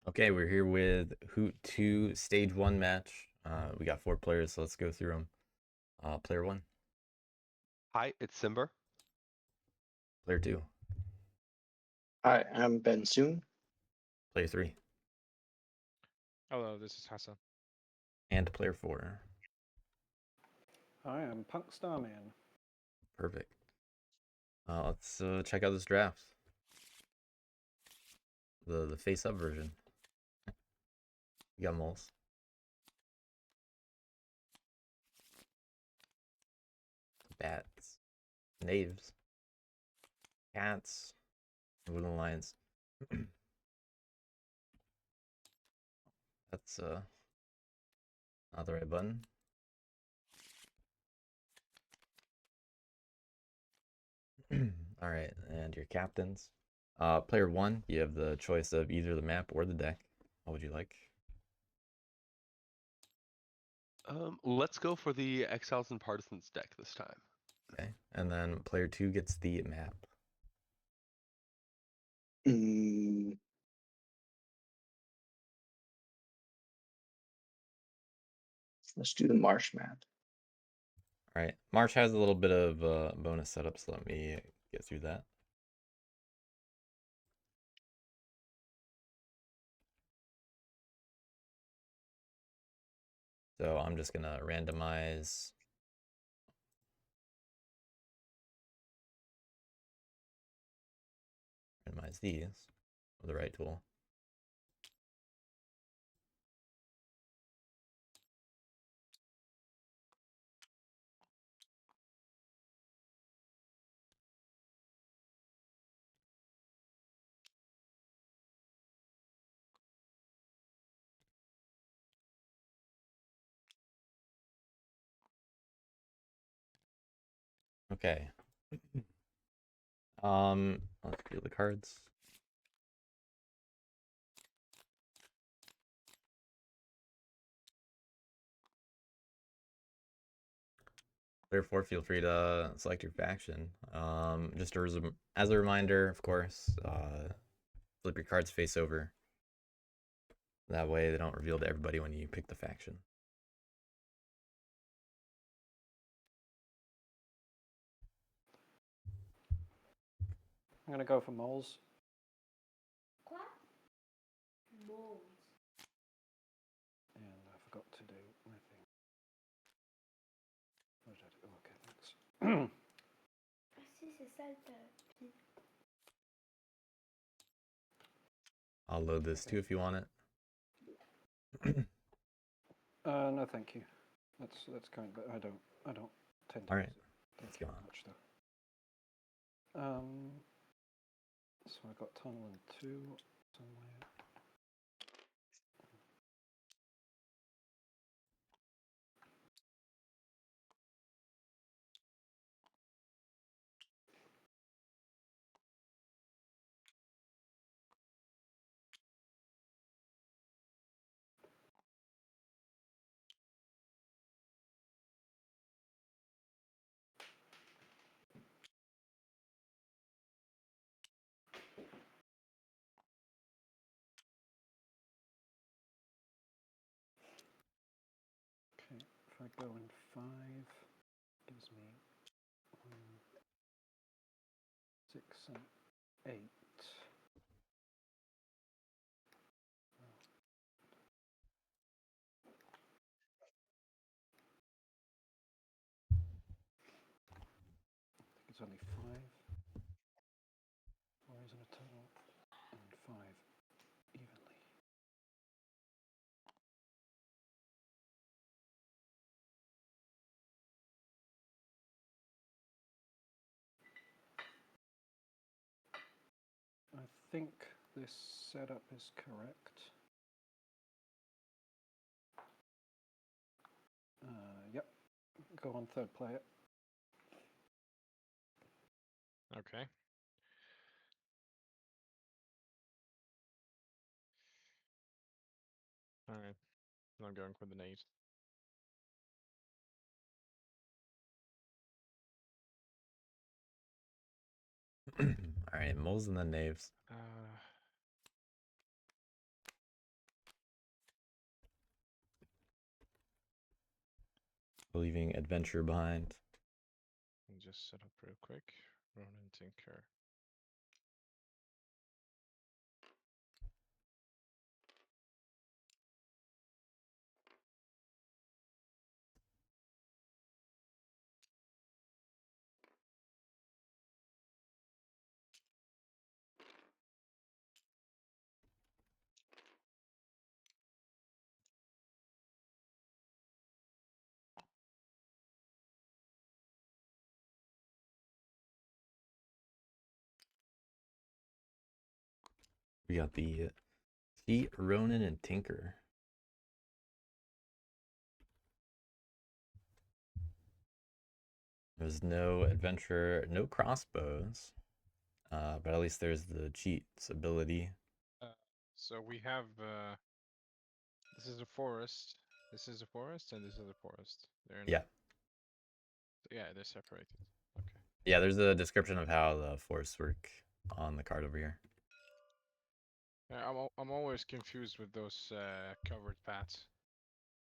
Okay, we're here with HOOT 2 Stage 1 match. We got 4 players, so let's go through them. Player 1, Hi, it's Simber. Player 2, Hi, I'm benssoon. Player 3, Hello, this is Hasan. and Player 4. Hi, I'm punkstarman. Perfect. Let's check out this draft. The face-up version. We got moles. Bats. Knaves. Cats. Wooden lions. That's not the right button. Alright, and your captains. Player 1, you have the choice of either the map or the deck. What would you like? Let's go for the Exiles and Partisans deck this time. Okay, and then player 2 gets the map. Let's do the marsh map. All right, March has a little bit of bonus setup, so let me get through that. So I'm just gonna randomize these with the right tool. Okay. Let's do the cards. Player 4, feel free to select your faction. Just as a reminder, of course, flip your cards face over. That way they don't reveal to everybody when you pick the faction. I'm gonna go for moles. Moles. And I forgot to do my thing. What did I do? Okay, thanks. Ah si, c'est ça le tapis. I'll load this too if you want it. No, thank you. That's kind, but I don't tend to. All right, use it. let's Thank go you on. much though. So I got tunnel and 2 somewhere. Okay, if I go in 5, gives me 6 and 8. I think it's only 5. 4 is in a total, and 5 evenly. I think this setup is correct. Yep. Go on third player. Okay. Alright. I'm going for the knaves. All right, moles and then knaves. leaving adventure behind. Let me just set up real quick. Ronan Tinker. We got the Feet, Ronan, and Tinker. There's no adventure, no crossbows, but at least there's the cheats ability. So we have this is a forest. This is a forest, and this is a forest. Yeah. Yeah, they're separated. Okay. Yeah, there's a description of how the forests work on the card over here. Yeah, I'm always confused with those covered paths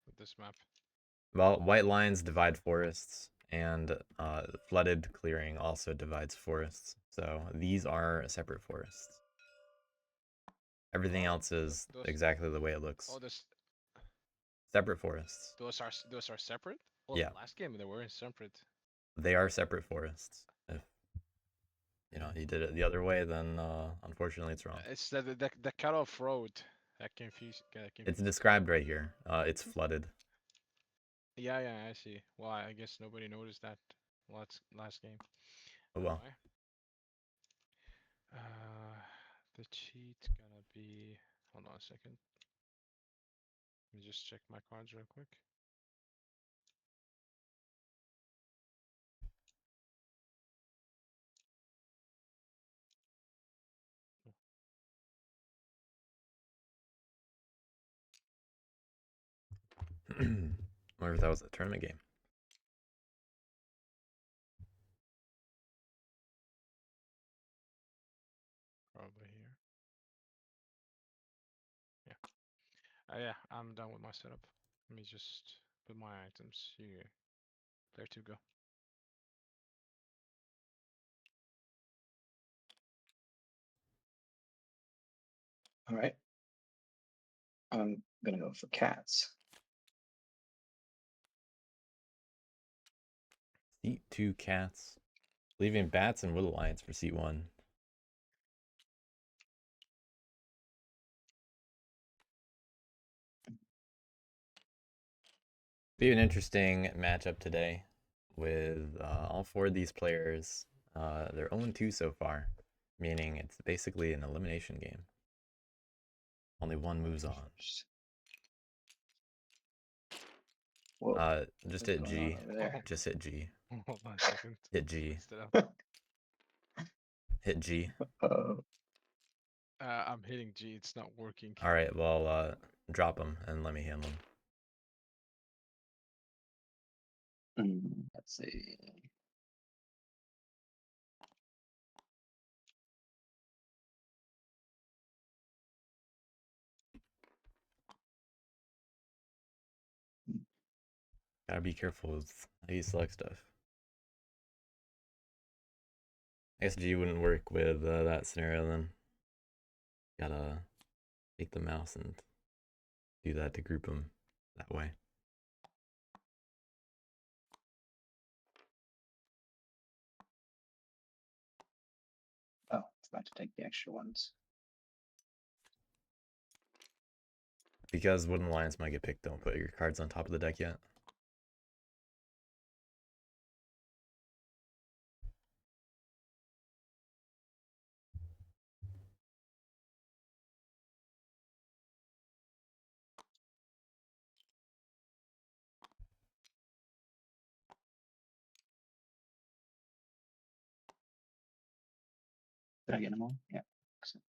with this map. Well, white lines divide forests, and flooded clearing also divides forests. So these are separate forests. Everything Oh, else is those- exactly the way it looks. Oh, Separate forests. those are separate. Well, Yeah. last game they were separate. They are separate forests. If you did it the other way, then unfortunately it's wrong. It's the cutoff road that confused. It's described right here. It's flooded. Yeah, I see. Well, I guess nobody noticed that last game. Oh well. Anyway. The cheat gonna be. Hold on a second. Let me just check my cards real quick. Wonder if that was a tournament game. Probably here. Yeah. Yeah, I'm done with my setup. Let me just put my items here. There to go. All right. I'm gonna go for cats. Seat 2 cats. Leaving bats and wood alliance for seat 1. Be an interesting matchup today with all 4 of these players. They're 0-2 so far, meaning it's basically an elimination game. Only one moves on. Whoa, Just what's hit going G. on over there? Just hit G. Hold on a second. Hit G. Instead of, Hit G. I'm hitting G. It's not working. All right. Well, drop them and let me handle them. Let's see. Gotta be careful with how you select stuff. I guess G wouldn't work with that scenario then. Gotta take the mouse and do that to group them that way. Oh, it's about to take the extra ones. Because Wooden Alliance might get picked, don't put your cards on top of the deck yet. Did I get them all? Yeah. Excellent.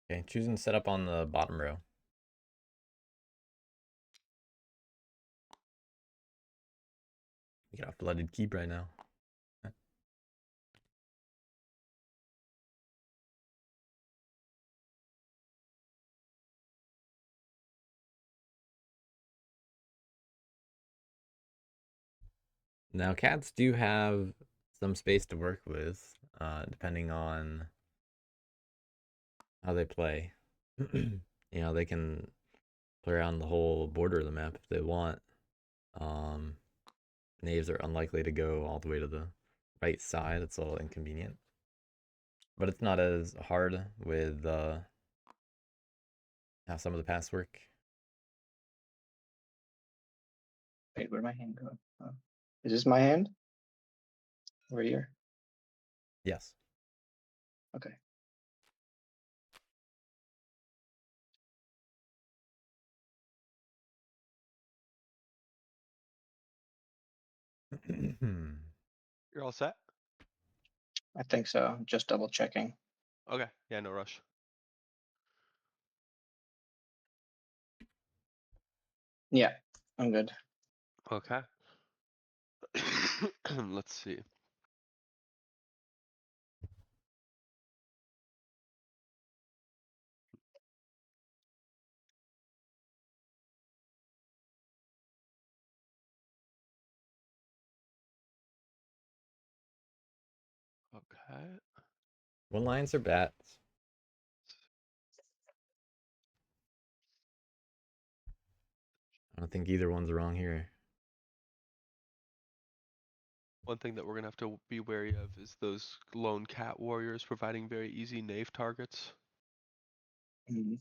Okay, choosing setup on the bottom row. You got a flooded keep right now. Now, cats do have some space to work with, depending on how they play. You know, they can play around the whole border of the map if they want. Knaves are unlikely to go all the way to the right side. It's a little inconvenient. But it's not as hard with how some of the paths work. Wait, where'd my hand go? Oh. Is this my hand? Right here. Yes. Okay. You're all set? I think so. Just double checking. Okay. Yeah, no rush. Yeah, I'm good. Okay. Let's see. Okay. One lions or bats? I don't think either one's wrong here. One thing that we're gonna have to be wary of is those lone cat warriors providing very easy knave targets. Mhm.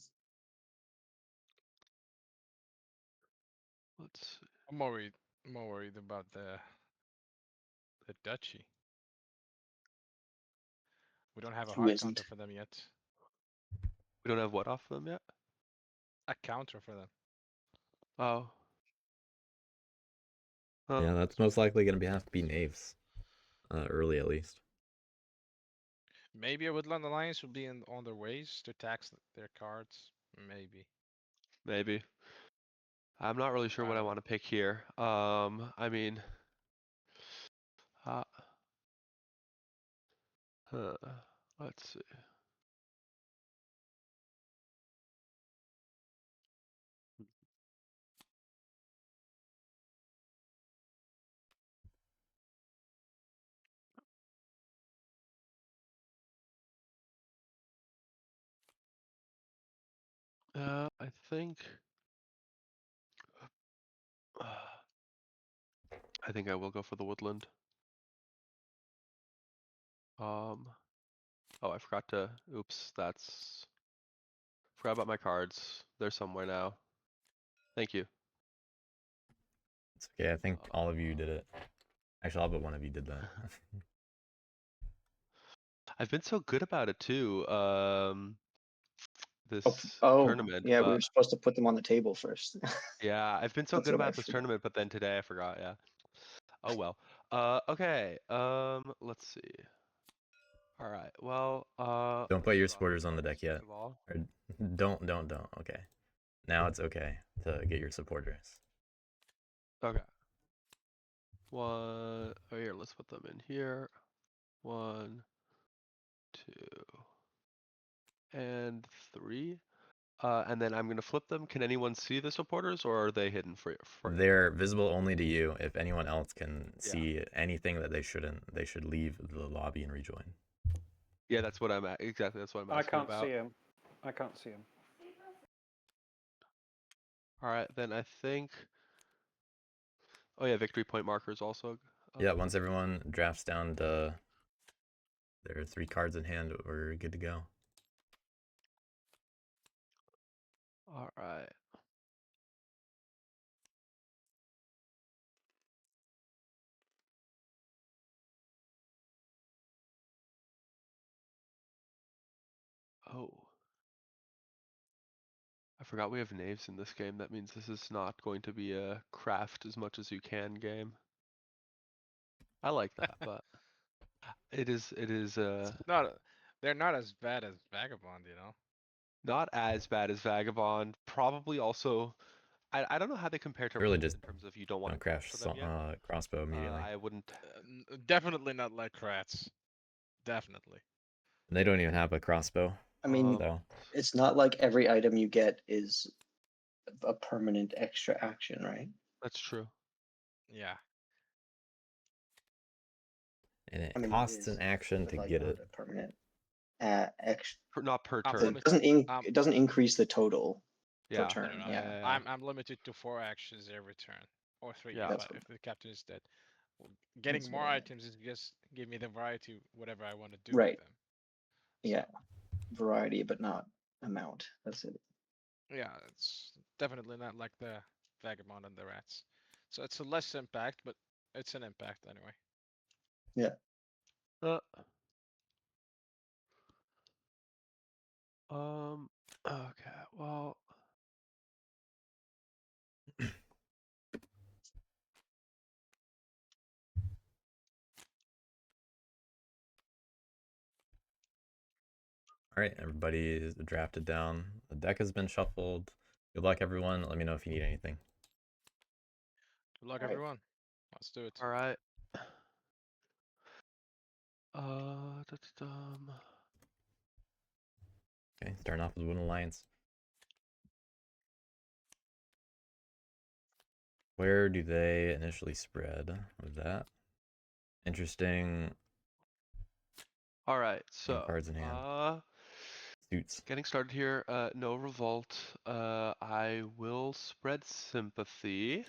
Let's see. I'm more worried about the duchy. We don't have a Who hard isn't? counter for them yet. We don't have what off them yet? A counter for them. Oh. Yeah, Oh. that's most likely going to have to be knaves. Early, at least. Maybe a Woodland Alliance will be on their ways to tax their cards. Maybe. Maybe. I'm not really sure I what I don't know. want to pick here. I mean, uh, huh, let's see. I think. I think I will go for the woodland. Oh, I forgot to. Oops, that's. Forgot about my cards. They're somewhere now. Thank you. It's okay. I think all of you did it. Actually, all but one of you did that. I've been so good about it too. This Oh, tournament, yeah, we but were supposed to put them on the table first. yeah, I've been so That's good what I about this forgot. tournament, but then today I forgot. Yeah. Oh well. Okay. Let's see. All right. Well. Don't put Let's your draw some supporters on the cards, deck yet. first of all. Or don't. Okay. Now it's okay to get your supporters. Okay. One. Oh, here. Let's put them in here. 1, 2, and 3. And then I'm gonna flip them. Can anyone see the supporters, or are they hidden for you? They're visible only to you. If anyone else can Yeah. see anything that they shouldn't, they should leave the lobby and rejoin. Yeah, that's what I'm at. Exactly. That's what I'm I asking can't about. see him. I can't see him. All right, then I think. Oh yeah, victory point markers also. Yeah, once everyone drafts down to their 3 cards in hand, we're good to go. All right. Oh. I forgot we have knaves in this game. That means this is not going to be a craft as much as you can game. I like that, but it is They're not as bad as Vagabond, you know. not as bad as Vagabond. Probably also, I don't know how they compare to Really Wrath just in terms of you don't want to crash craft for them yet. crossbow immediately. I wouldn't. Definitely not like rats. Definitely. They don't even have a crossbow. I mean, So it's not like every item you get is a permanent extra action, right? That's true. Yeah. And it I mean, it costs is, an action but, to like, get not it. a permanent. Extra. Not per I'm turn. So limited. it doesn't Um, it doesn't increase the total per Yeah. turn. No, Yeah, I'm limited to 4 actions every turn, or 3 Yeah. if, That's I, what- if the captain is dead. Well, getting that's more what I meant. items is just give me the variety, whatever I want to do Right. with them. Yeah, variety, but not amount. That's it. Yeah, it's definitely not like the vagabond and the rats. So it's a less impact, but it's an impact anyway. Uh, okay, well, All right, everybody is drafted down. The deck has been shuffled. Good luck, everyone. Let me know if you need anything. Good luck, Alright. everyone. Let's do it. all right. Da-da-dum. Okay, starting off with Wooden Alliance. Where do they initially spread with that? Interesting. All right, Game so cards in hand. Suits. getting started here. No revolt. I will spread sympathy.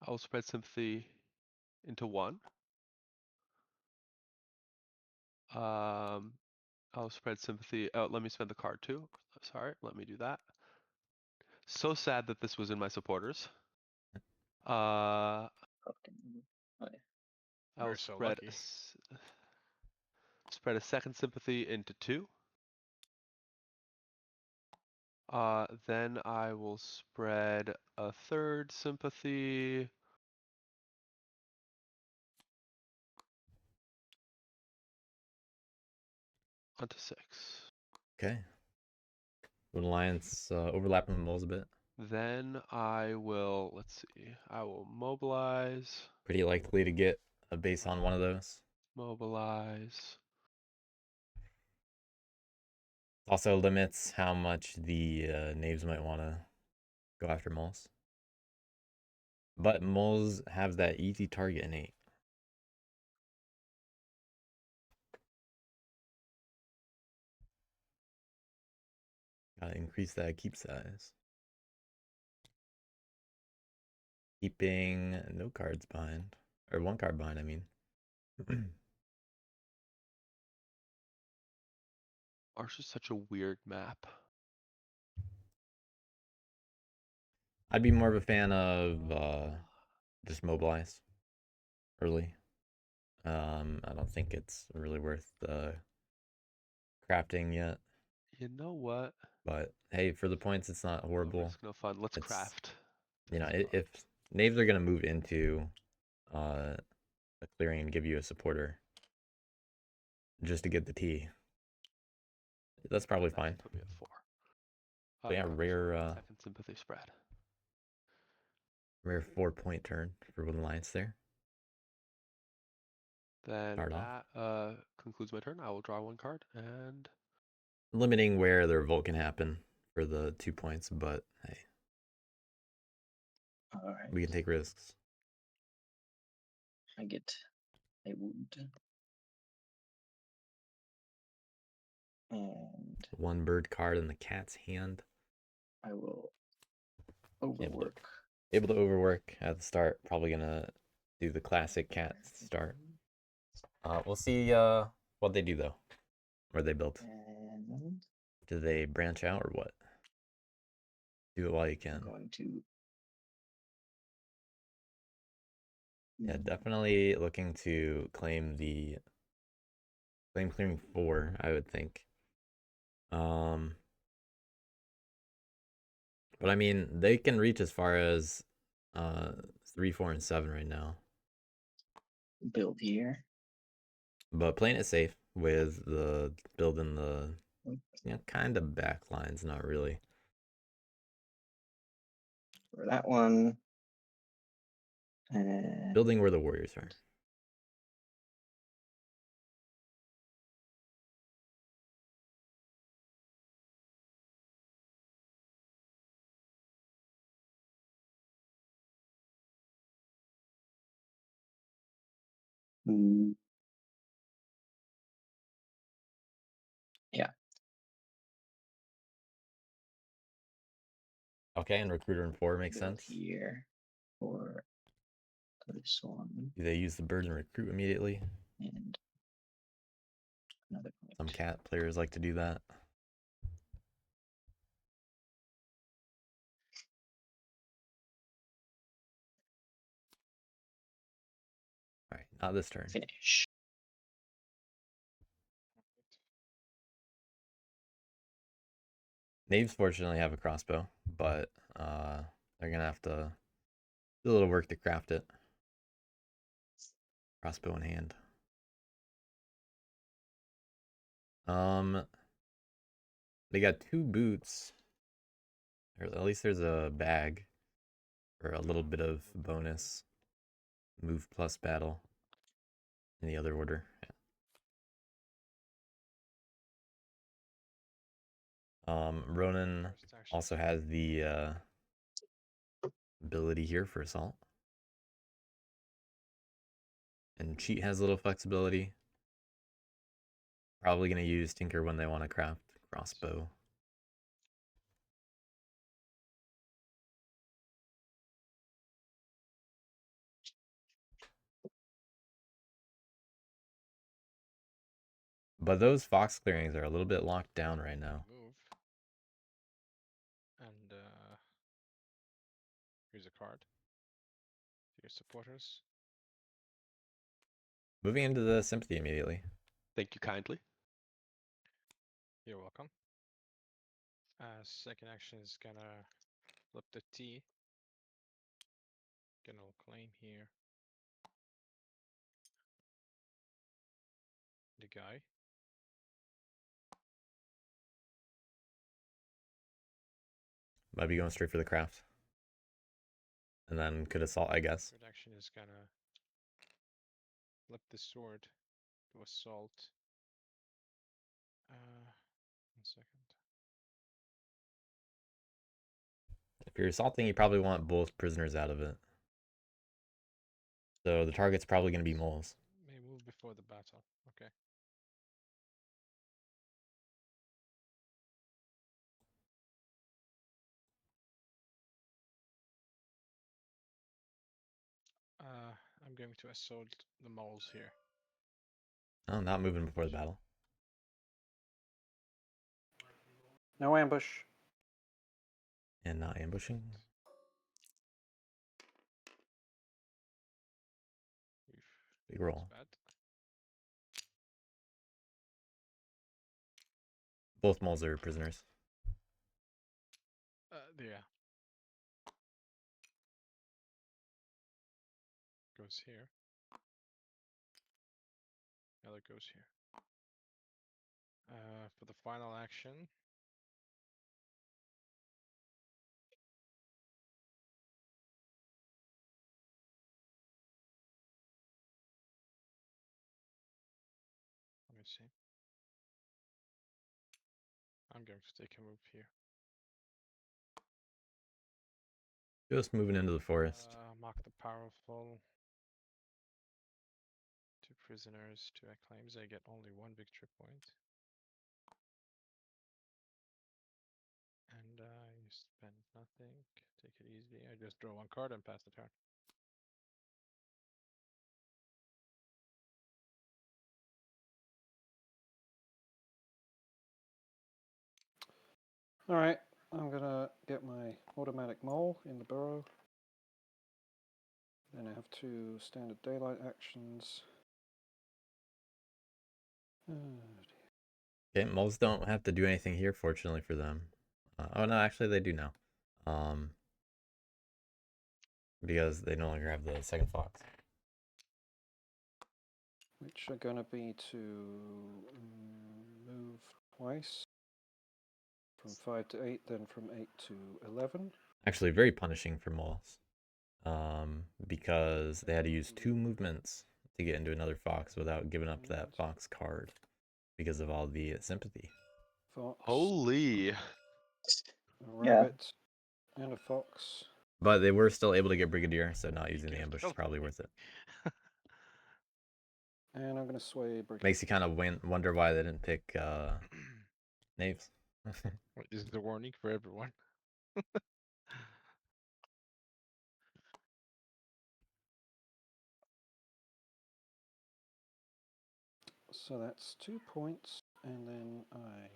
I will spread sympathy into 1. I'll spread sympathy. Oh, let me spend the card too. Sorry, let me do that. So sad that this was in my supporters. Uh, Fucking- oh, yeah. I will We're so spread lucky. spread a second sympathy into 2. Then I will spread a third sympathy. Onto 6. Okay. Wooden Alliance overlapping with moles a bit. Then I will, let's see, I will mobilize, Pretty likely to get a base on one of those. mobilize. Also limits how much the knaves might want to go after moles. But moles have that easy target innate. Gotta increase that keep size. Keeping no cards behind. Or 1 card behind, I mean. Arch is such a weird map. I'd be more of a fan of just mobilize early. I don't think it's really worth crafting yet. You know what? But hey, for the points, it's not No horrible. risk, no fun. Let's It's, craft. You know, That's fun. if knaves are gonna move into a clearing and give you a supporter just to get the T, that's probably That fine. should put me at 4. But yeah, rare Second sympathy spread. rare 4-point turn for Wooden Alliance there. Then Start off. that concludes my turn. I will draw 1 card and Limiting where the revolt can happen for the 2 points, but hey, Alright. we can take risks. I get a wound. And 1 bird card in the cat's hand. I will overwork. Able to overwork at the start. Probably gonna do the classic cat start. We'll see what they do though. Where they build. And Do they branch out or what? Do it while you I'm can. going to. Yeah, definitely looking to claim clearing 4, I would think. But I mean, they can reach as far as 3, 4, and 7 right now. Build here. But playing it safe with the building the kind of back lines, not really. For that one. And Building where the warriors are. Mm. Yeah. Okay, and recruiter in 4 makes Build sense. here for this one Do they use the bird and recruit immediately? and another Some point. cat players like to do that. All right, not this turn. Finish. Knaves fortunately have a crossbow, but they're gonna have to do a little work to craft it. Crossbow in hand. They got 2 boots. Or at least there's a bag for a little bit of bonus. Move plus battle in the other order. Ronan First action. also has the ability here for assault. And Cheat has a little flexibility. Probably going to use Tinker when they want to craft crossbow. But those fox clearings are a little bit locked down right now. Move. And here's a card. To your supporters. Moving into the sympathy immediately. Thank you kindly. You're welcome. Second action is gonna flip the T. Gonna claim here. The guy. Might be going straight for the craft. And then could assault, I guess. Third action is gonna flip the sword to assault. 1 second. If you're assaulting, you probably want both prisoners out of it. So the target's probably going to be moles. May move before the battle. Okay. I'm going to assault the moles here. Oh, not moving before the battle. No ambush. And not ambushing. Big roll. Bad. Both moles are prisoners. Yeah. Goes here. The other goes here. For the final action. Let me see. I'm going to take a move here. Just moving into the forest. Mark the powerful. 2 prisoners, 2 acclaims. I get only 1 victory point. And you spend nothing. Take it easy. I just draw 1 card and pass the turn. Alright, I'm gonna get my automatic mole in the burrow. Then I have 2 standard daylight actions. Oh, dear. Okay, moles don't have to do anything here, fortunately for them. Oh no, actually they do now. Because they no longer have the second fox. Which are gonna be to move twice. From 5 to 8, then from 8 to 11. Actually, very punishing for moles. Because they had to use 2 movements to get into another fox without giving up that fox card because of all the sympathy. Fox, Holy. a Yeah. rabbit, and a fox. But they were still able to get Brigadier, so not using the ambush is probably worth it. And I'm going to sway break. Makes you kind of wonder why they didn't pick knaves. Wait, this is the warning for everyone. So that's 2 points, and then I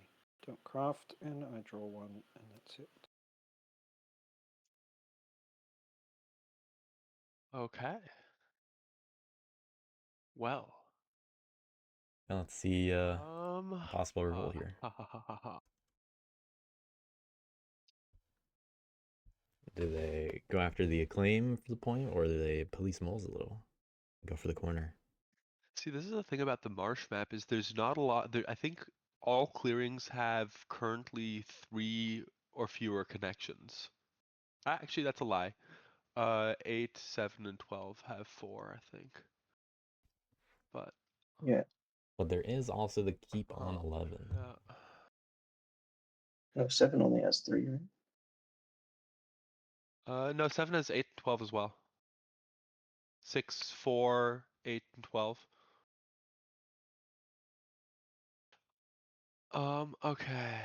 don't craft, and I draw one, and that's it. Okay. Well. Let's see possible revolt here. Do they go after the acclaim for the point, or do they police moles a little? Go for the corner. See, this is the thing about the marsh map is there's not a lot. I think all clearings have currently 3 or fewer connections. Actually, that's a lie. 8, 7, and 12 have 4, I think. But Yeah. But there is also the keep on 11. yeah. No, 7 only has 3, right? No, 7 has 8 and 12 as well. 6, 4, 8, and 12. Okay.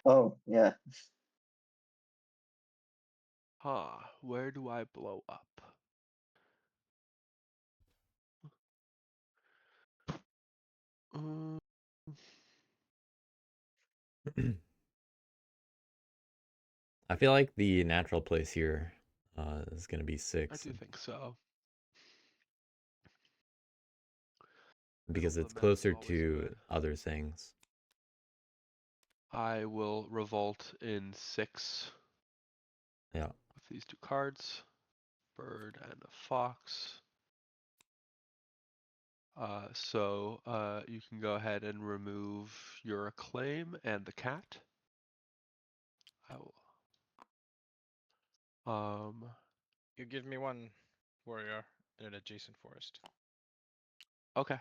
Oh, yeah. Where do I blow up? Um, I feel like the natural place here is going to be I 6 do think so. because Middle it's of the map is closer always to good. other things. I will revolt in 6 Yeah. with these 2 cards. Bird and a fox. So you can go ahead and remove your acclaim and the cat. I will. You give me 1 warrior in an adjacent forest. Okay.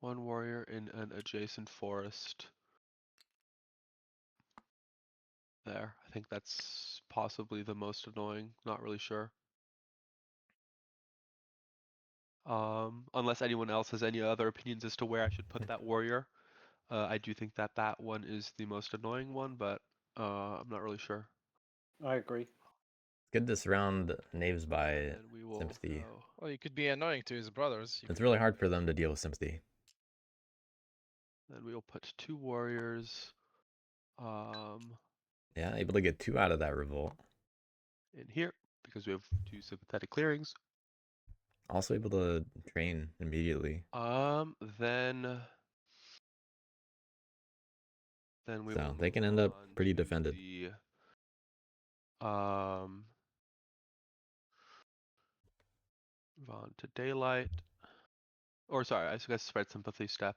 1 warrior in an adjacent forest. There. I think that's possibly the most annoying. Not really sure. Unless anyone else has any other opinions as to where I should put that warrior. I do think that that one is the most annoying one, but I'm not really sure. I agree. Good to surround knaves by And then we will sympathy. go. Well, you could be annoying to his brothers. You It's could really be- hard for them to deal with sympathy. Then we will put 2 warriors. Yeah, able to get 2 out of that revolt. In here because we have 2 sympathetic clearings. Also able to train immediately. Then we So will they can move end up on pretty to defended. the move on to daylight. Or sorry, I guess spread sympathy step.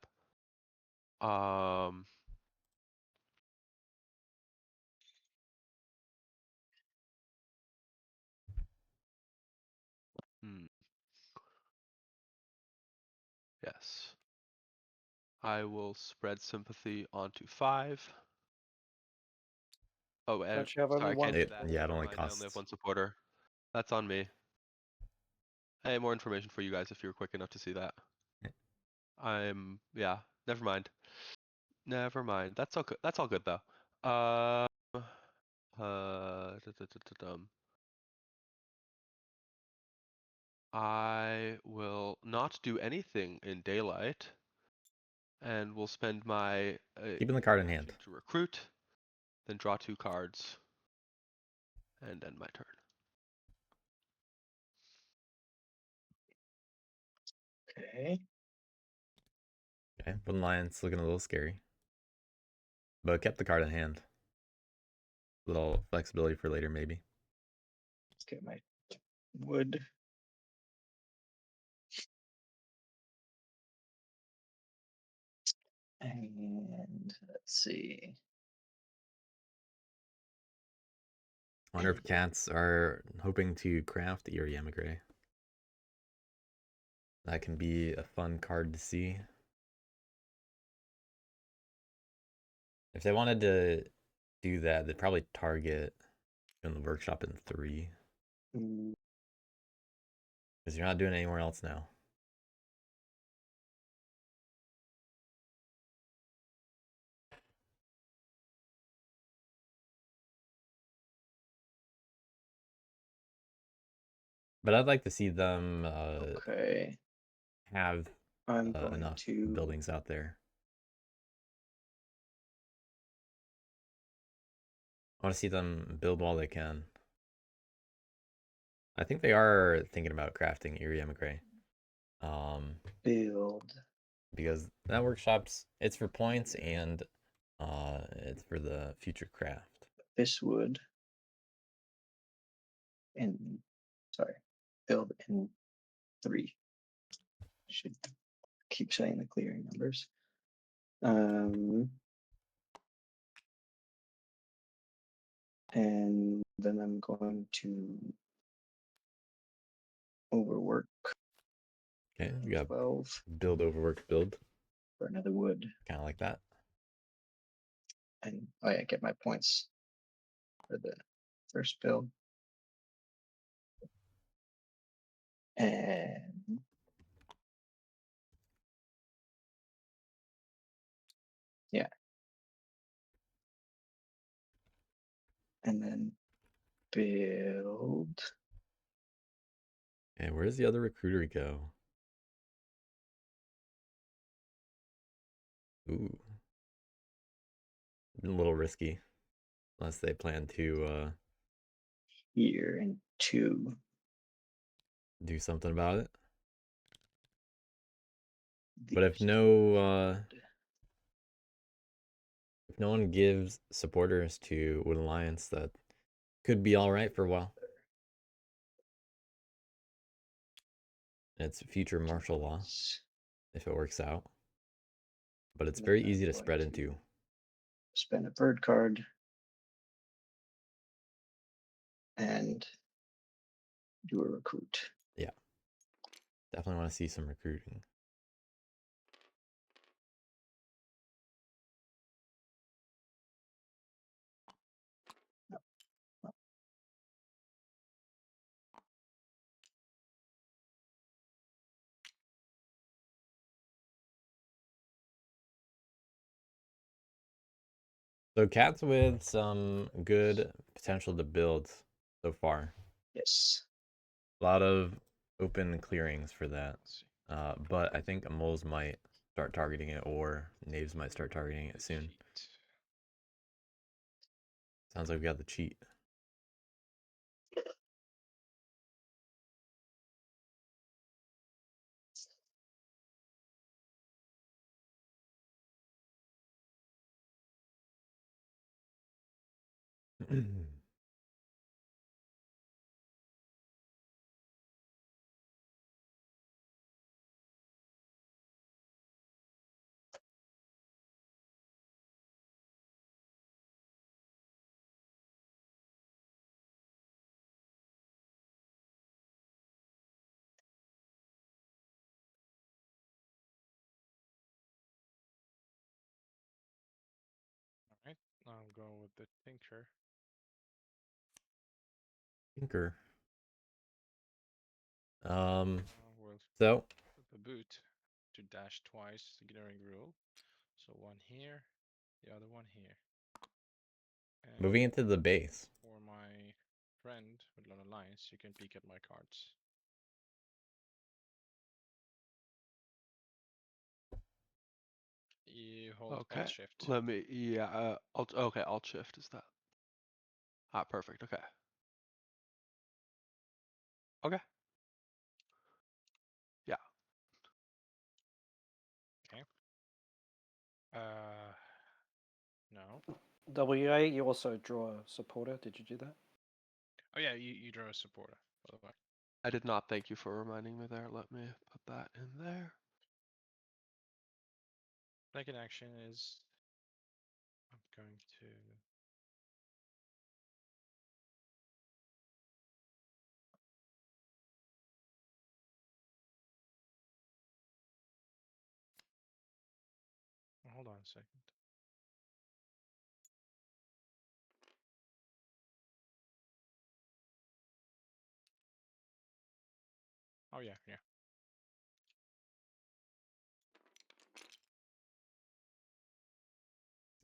Yes. I will spread sympathy onto 5. Oh, and Don't you have only sorry, I one can't do It, that. yeah, it Never only mind, I only have costs. 1 supporter. That's on me. Hey, more information for you guys if you're quick enough to see that. Yeah, never mind. Never mind. That's all good. That's all good though. I will not do anything in daylight, and will spend my Keeping the card in hand. action to recruit, then draw 2 cards, and end my turn. Okay. Okay, Wooden Lion's looking a little scary. But kept the card in hand. Little flexibility for later, maybe. Let's get my wood. And let's see. I wonder if cats are hoping to craft Eerie Emigre. That can be a fun card to see. If they wanted to do that, they'd probably target in the workshop in 3. Mm, Because you're not doing it anywhere else now. But I'd like to see them Okay. have I'm going enough to buildings out there. I want to see them build while they can. I think they are thinking about crafting Erie Emigre. build Because that workshop's, it's for points and it's for the future craft. this wood in, sorry, build in 3. Should keep saying the clearing numbers. And then I'm going to overwork Okay, you got 12 build, overwork, build. for another wood. Kind of like that. And oh yeah, get my points for the first build. And yeah. And then build. And where does the other recruiter go? Ooh. A little risky. Unless they plan to Here and 2. do something about it. But These if no one gives supporters to Wood Alliance, that could be alright for a while. It's future martial law if it works out. But it's And very then easy I'm to going spread to into. spend a bird card and do a recruit. Yeah. Definitely want to see some recruiting. So cats with some good potential to build so far. Yes. A lot of open clearings for that. Let's see. But I think moles might start targeting it, or knaves might start targeting it soon. Defeat. Sounds like we got the cheat. Alright, now I'm going with the tinker. Tinker. With So the boot to dash twice, ignoring rule. So one here, the other one here. And moving into the base. for my friend with Lone Alliance, you can peek at my cards. You hold Okay. Alt Shift. Let me, yeah, okay, Alt Shift is that. Ah, perfect, okay. Okay. Yeah. Okay. No. WA, you also draw a supporter. Did you do that? Oh yeah, you draw a supporter, by the way. I did not thank you for reminding me there. Let me put that in there. Second action is I'm going to hold on a second. Oh yeah, yeah.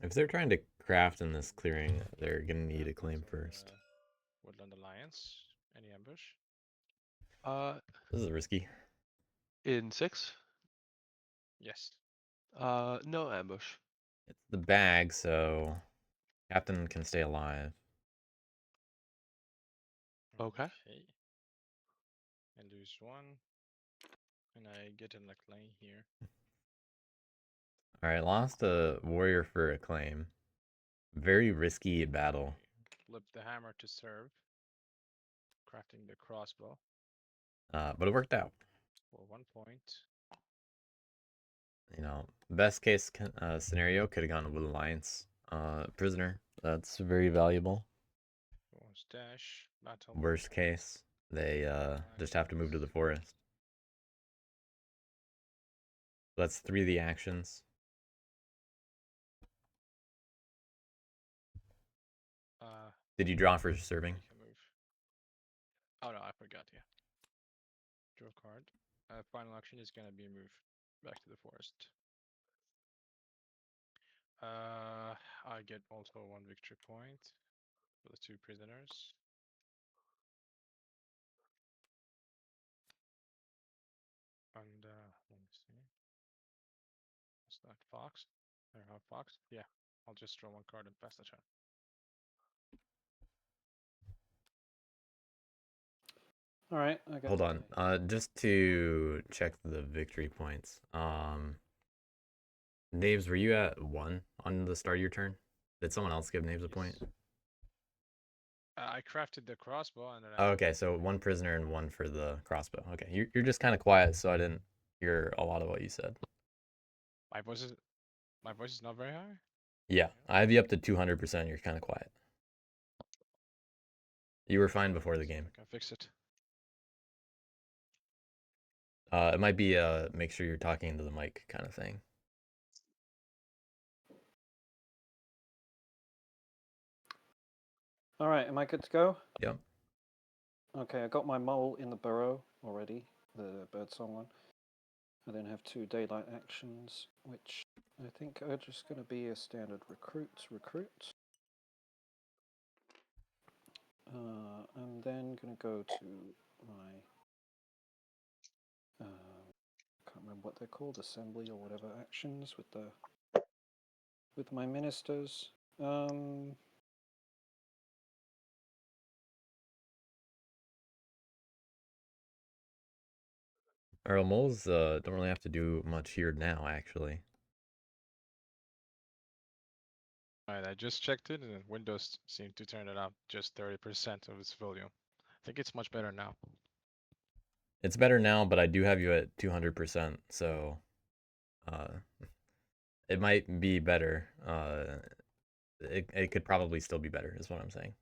If they're trying to craft in this clearing, they're gonna need Yeah, a claim so, first. Woodland Alliance. Any ambush? This is risky. In 6? Yes. No ambush. It's the bag, so captain can stay alive. Okay. And lose 1. And I get in the claim here. All right, lost a warrior for a claim. Very risky battle. Flip the hammer to serve. Crafting the crossbow But it worked out. for 1 point. You know, best case scenario could have gone with alliance. Prisoner. That's very valuable. Stash. Battle. Worst case, they just have to move to the forest. That's 3 of the actions. Did you draw for serving? Make a move. Oh no, I forgot. Yeah. Draw a card. Final action is gonna be move back to the forest. I get also 1 victory point for the 2 prisoners. And let me see. Is that Fox? Or how Fox? Yeah. I'll just draw 1 card and pass the turn. All right. I got Hold on. Just to check the victory points. Naves, were you at 1 on the start of your turn? Did someone else give Naves a point? Yes. I crafted the crossbow and then Oh, okay, so 1 prisoner and 1 for the crossbow. Okay, you're just kind of quiet, so I didn't hear a lot of what you said. my voice is not very high. Yeah, I have you up to 200%. You're kind of quiet. You were fine before the game. I can fix it. It might be make sure you're talking into the mic kind of thing. All right. Am I good to go? Yep. Okay. I got my mole in the burrow already. The birdsong one. I then have 2 daylight actions, which I think are just going to be a standard recruit. I'm then going to go to my, can't remember what they're called, assembly or whatever actions with my ministers. Our moles don't really have to do much here now, actually. Alright, I just checked it and Windows seemed to turn it up just 30% of its volume. I think it's much better now. It's better now, but I do have you at 200%, so it might be better. It could probably still be better, is what I'm saying.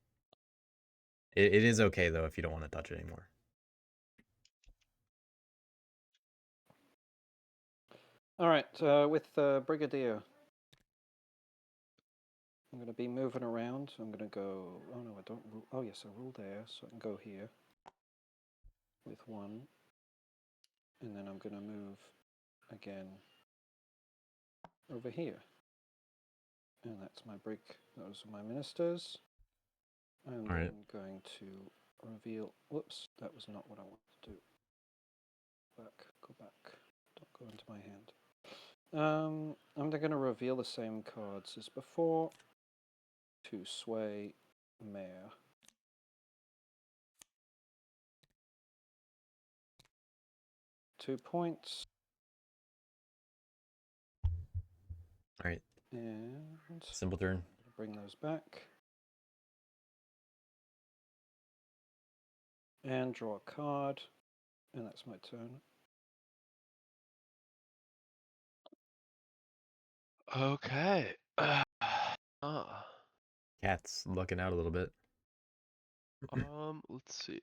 It is okay, though, if you don't want to touch it anymore. All right, with Brigadier, I'm going to be moving around. I'm going to go. Oh no, I don't rule. Oh yes, I rule there, so I can go here with 1, and then I'm going to move again over here, and that's my brig. Those are my ministers. I'm All right. then going to reveal. Whoops, that was not what I wanted to do. Go back. Don't go into my hand. I'm then going to reveal the same cards as before to sway Mayor. Two points. All right. And Simple turn. bring those back. And draw a card. And that's my turn. Okay. Cat's looking out a little bit. Let's see.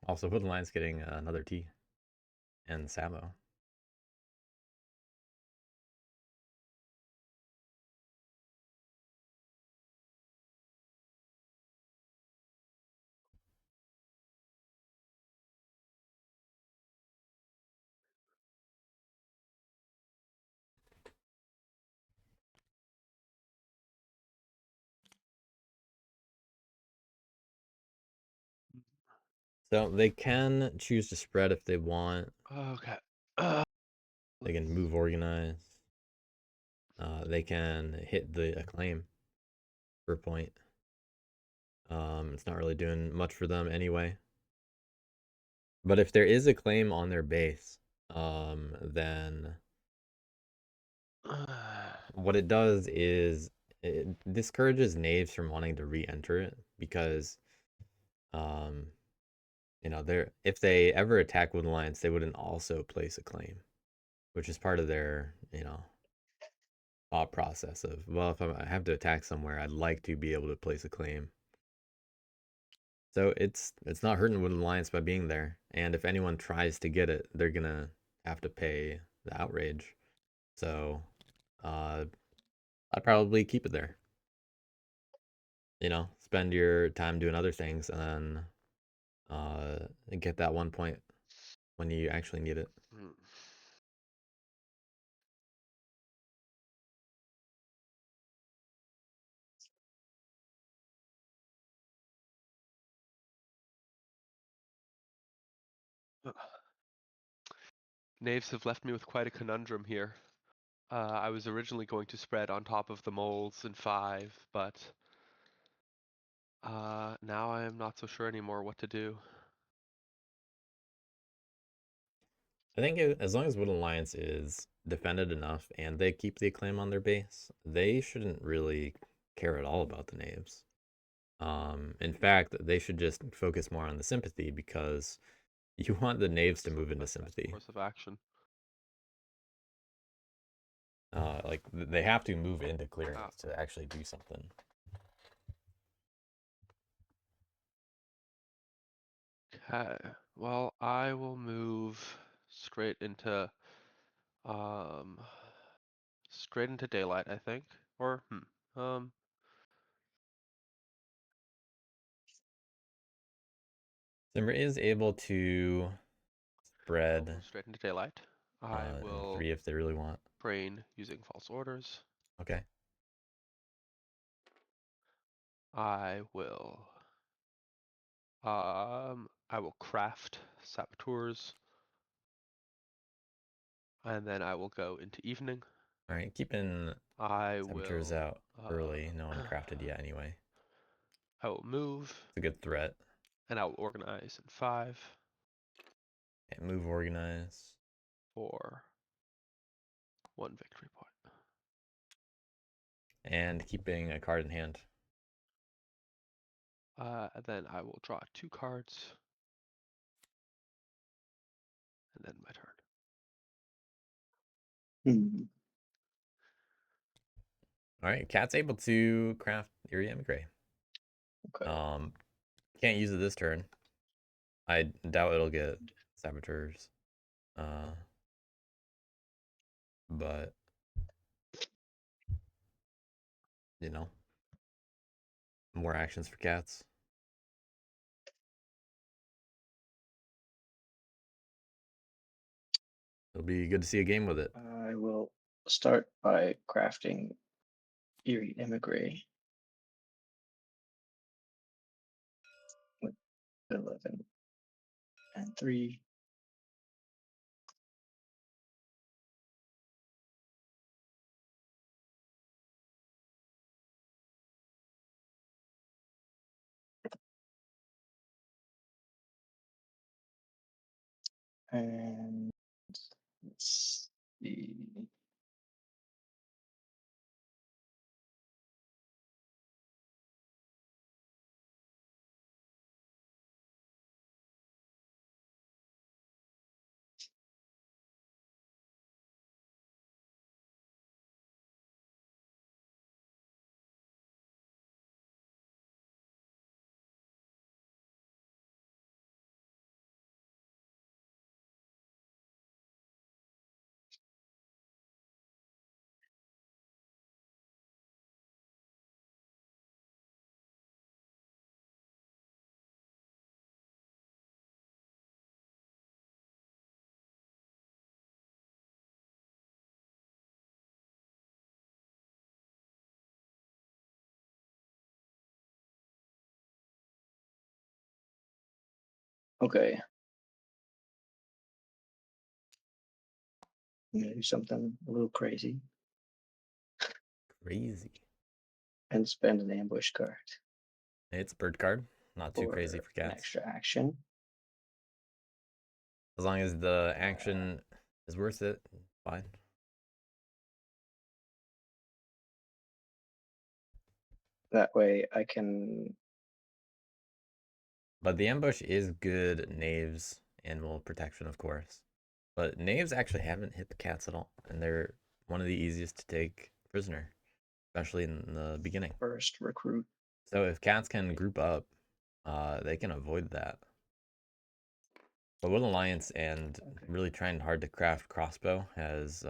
Also, Woodline's getting another T. And Sabo. So they can choose to spread if they want. Okay. They can move organize. They can hit the acclaim for a point. It's not really doing much for them anyway. But if there is a claim on their base, then what it does is it discourages knaves from wanting to re-enter it because, you know, if they ever attack Wood Alliance, they wouldn't also place a claim, which is part of their, you know, thought process of, well, if I have to attack somewhere, I'd like to be able to place a claim. So it's not hurting Wood Alliance by being there, and if anyone tries to get it, they're gonna have to pay the outrage. So, I'd probably keep it there. You know, spend your time doing other things, and then get that 1 point when you actually need it. Hmm. Knaves have left me with quite a conundrum here. I was originally going to spread on top of the moles in 5, but now I am not so sure anymore what to do. I think as long as Wood Alliance is defended enough and they keep the acclaim on their base, they shouldn't really care at all about the knaves. In fact, they should just focus more on the sympathy because you want the knaves to move into Best sympathy. course of action. Like they have to move into clearance to actually do something. Okay. Well, I will move straight into um daylight, I think. Or Simber is able to I'll spread move straight into daylight. I in will 3 if they really want. brain using false orders. Okay. I will craft saboteurs, and then I will go into evening. All right, keeping I saboteurs will out early. No one crafted yet anyway. I will move, It's a good threat. and I will organize in 5 Okay, move organize. for 1 victory point. And keeping a card in hand. And then I will draw 2 cards, and then my turn. Hmm. All right, Cat's able to craft Eerie Emigre. Okay. Can't use it this turn. I doubt it'll get saboteurs. But you know, more actions for Cats. It'll be good to see a game with it. I will start by crafting Eerie Emigre with 11 and 3. And let's see. Okay. I'm gonna do something a little crazy Crazy. and spend an ambush card It's a bird card. Not too crazy for an cats. extra action. As long as the action is worth it, fine. That way I can. But the ambush is good knaves animal protection, of course. But knaves actually haven't hit the cats at all, and they're one of the easiest to take prisoner, especially in the beginning. First recruit. So if cats can group up, they can avoid that. But Wood Alliance and Okay. really trying hard to craft crossbow has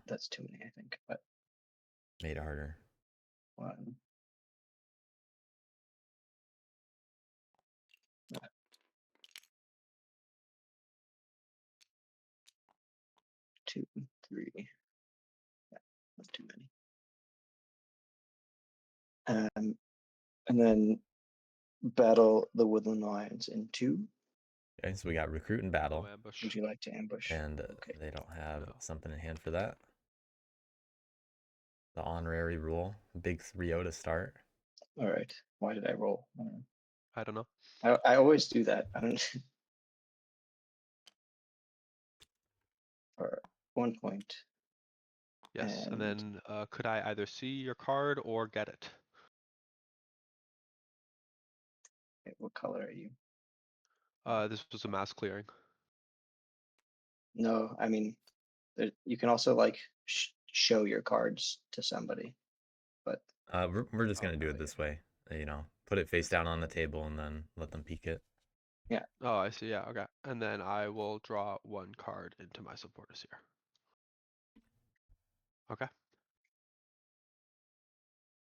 That's too many, I think. But made it harder. 1. 2, 3. Yeah, not too many. And then battle the Woodland Lions in 2. Okay, so we got recruit and battle, No ambush. Would you like to ambush? and Okay. they don't have No. something in hand for that. The honorary rule, big 3-0 to start. All right. Why did I roll? I don't know. I always do that. I don't. For 1 point. Yes, and And- then could I either see your card or get it? Okay, what color are you? This was a mass clearing. No, I mean, you can also like show your cards to somebody, but We're just gonna Oh, do it this way. You know, put it face down on the table and then let them peek it. Oh, I see. Yeah, okay. And then I will draw 1 card into my supporters here. Okay.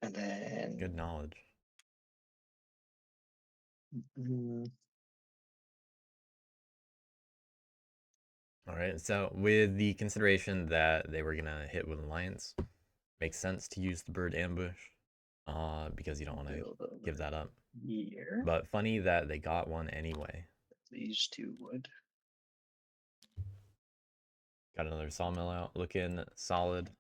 and then Good knowledge. Mm, All right, so with the consideration that they were gonna hit with Alliance, makes sense to use the bird ambush, because you don't want to build over give that up. here. But funny that they got one anyway. These 2 would. Got another sawmill out, looking solid.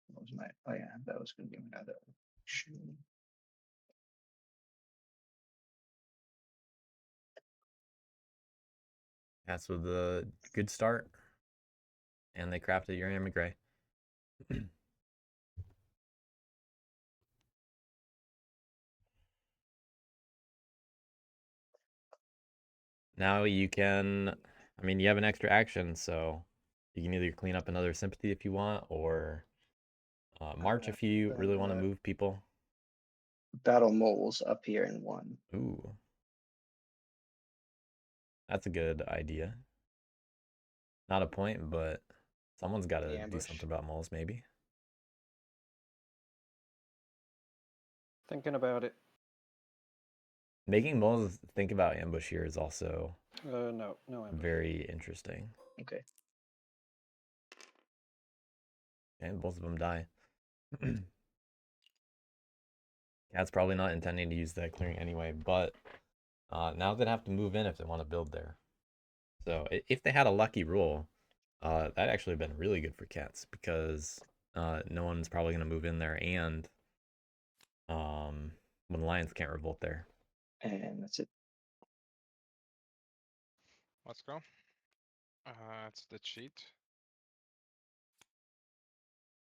What was my? Oh yeah, that was going to be another action. That's with a good start, and they crafted your Gray. Now you can, I mean, you have an extra action, so you can either clean up another sympathy if you want, or march if you really want to move people. Battle moles up here in 1. Ooh, that's a good idea. Not a point, but someone's got to do ambush. something about moles, maybe. Thinking about it. Making moles think about ambush here is also No ambush. very interesting. Okay. And both of them die. Cat's probably not intending to use that clearing anyway, but now they'd have to move in if they want to build there. So if they had a lucky roll, that'd actually have been really good for cats, because no one's probably going to move in there, and when lions can't revolt there. And that's it. Let's go. It's the cheat.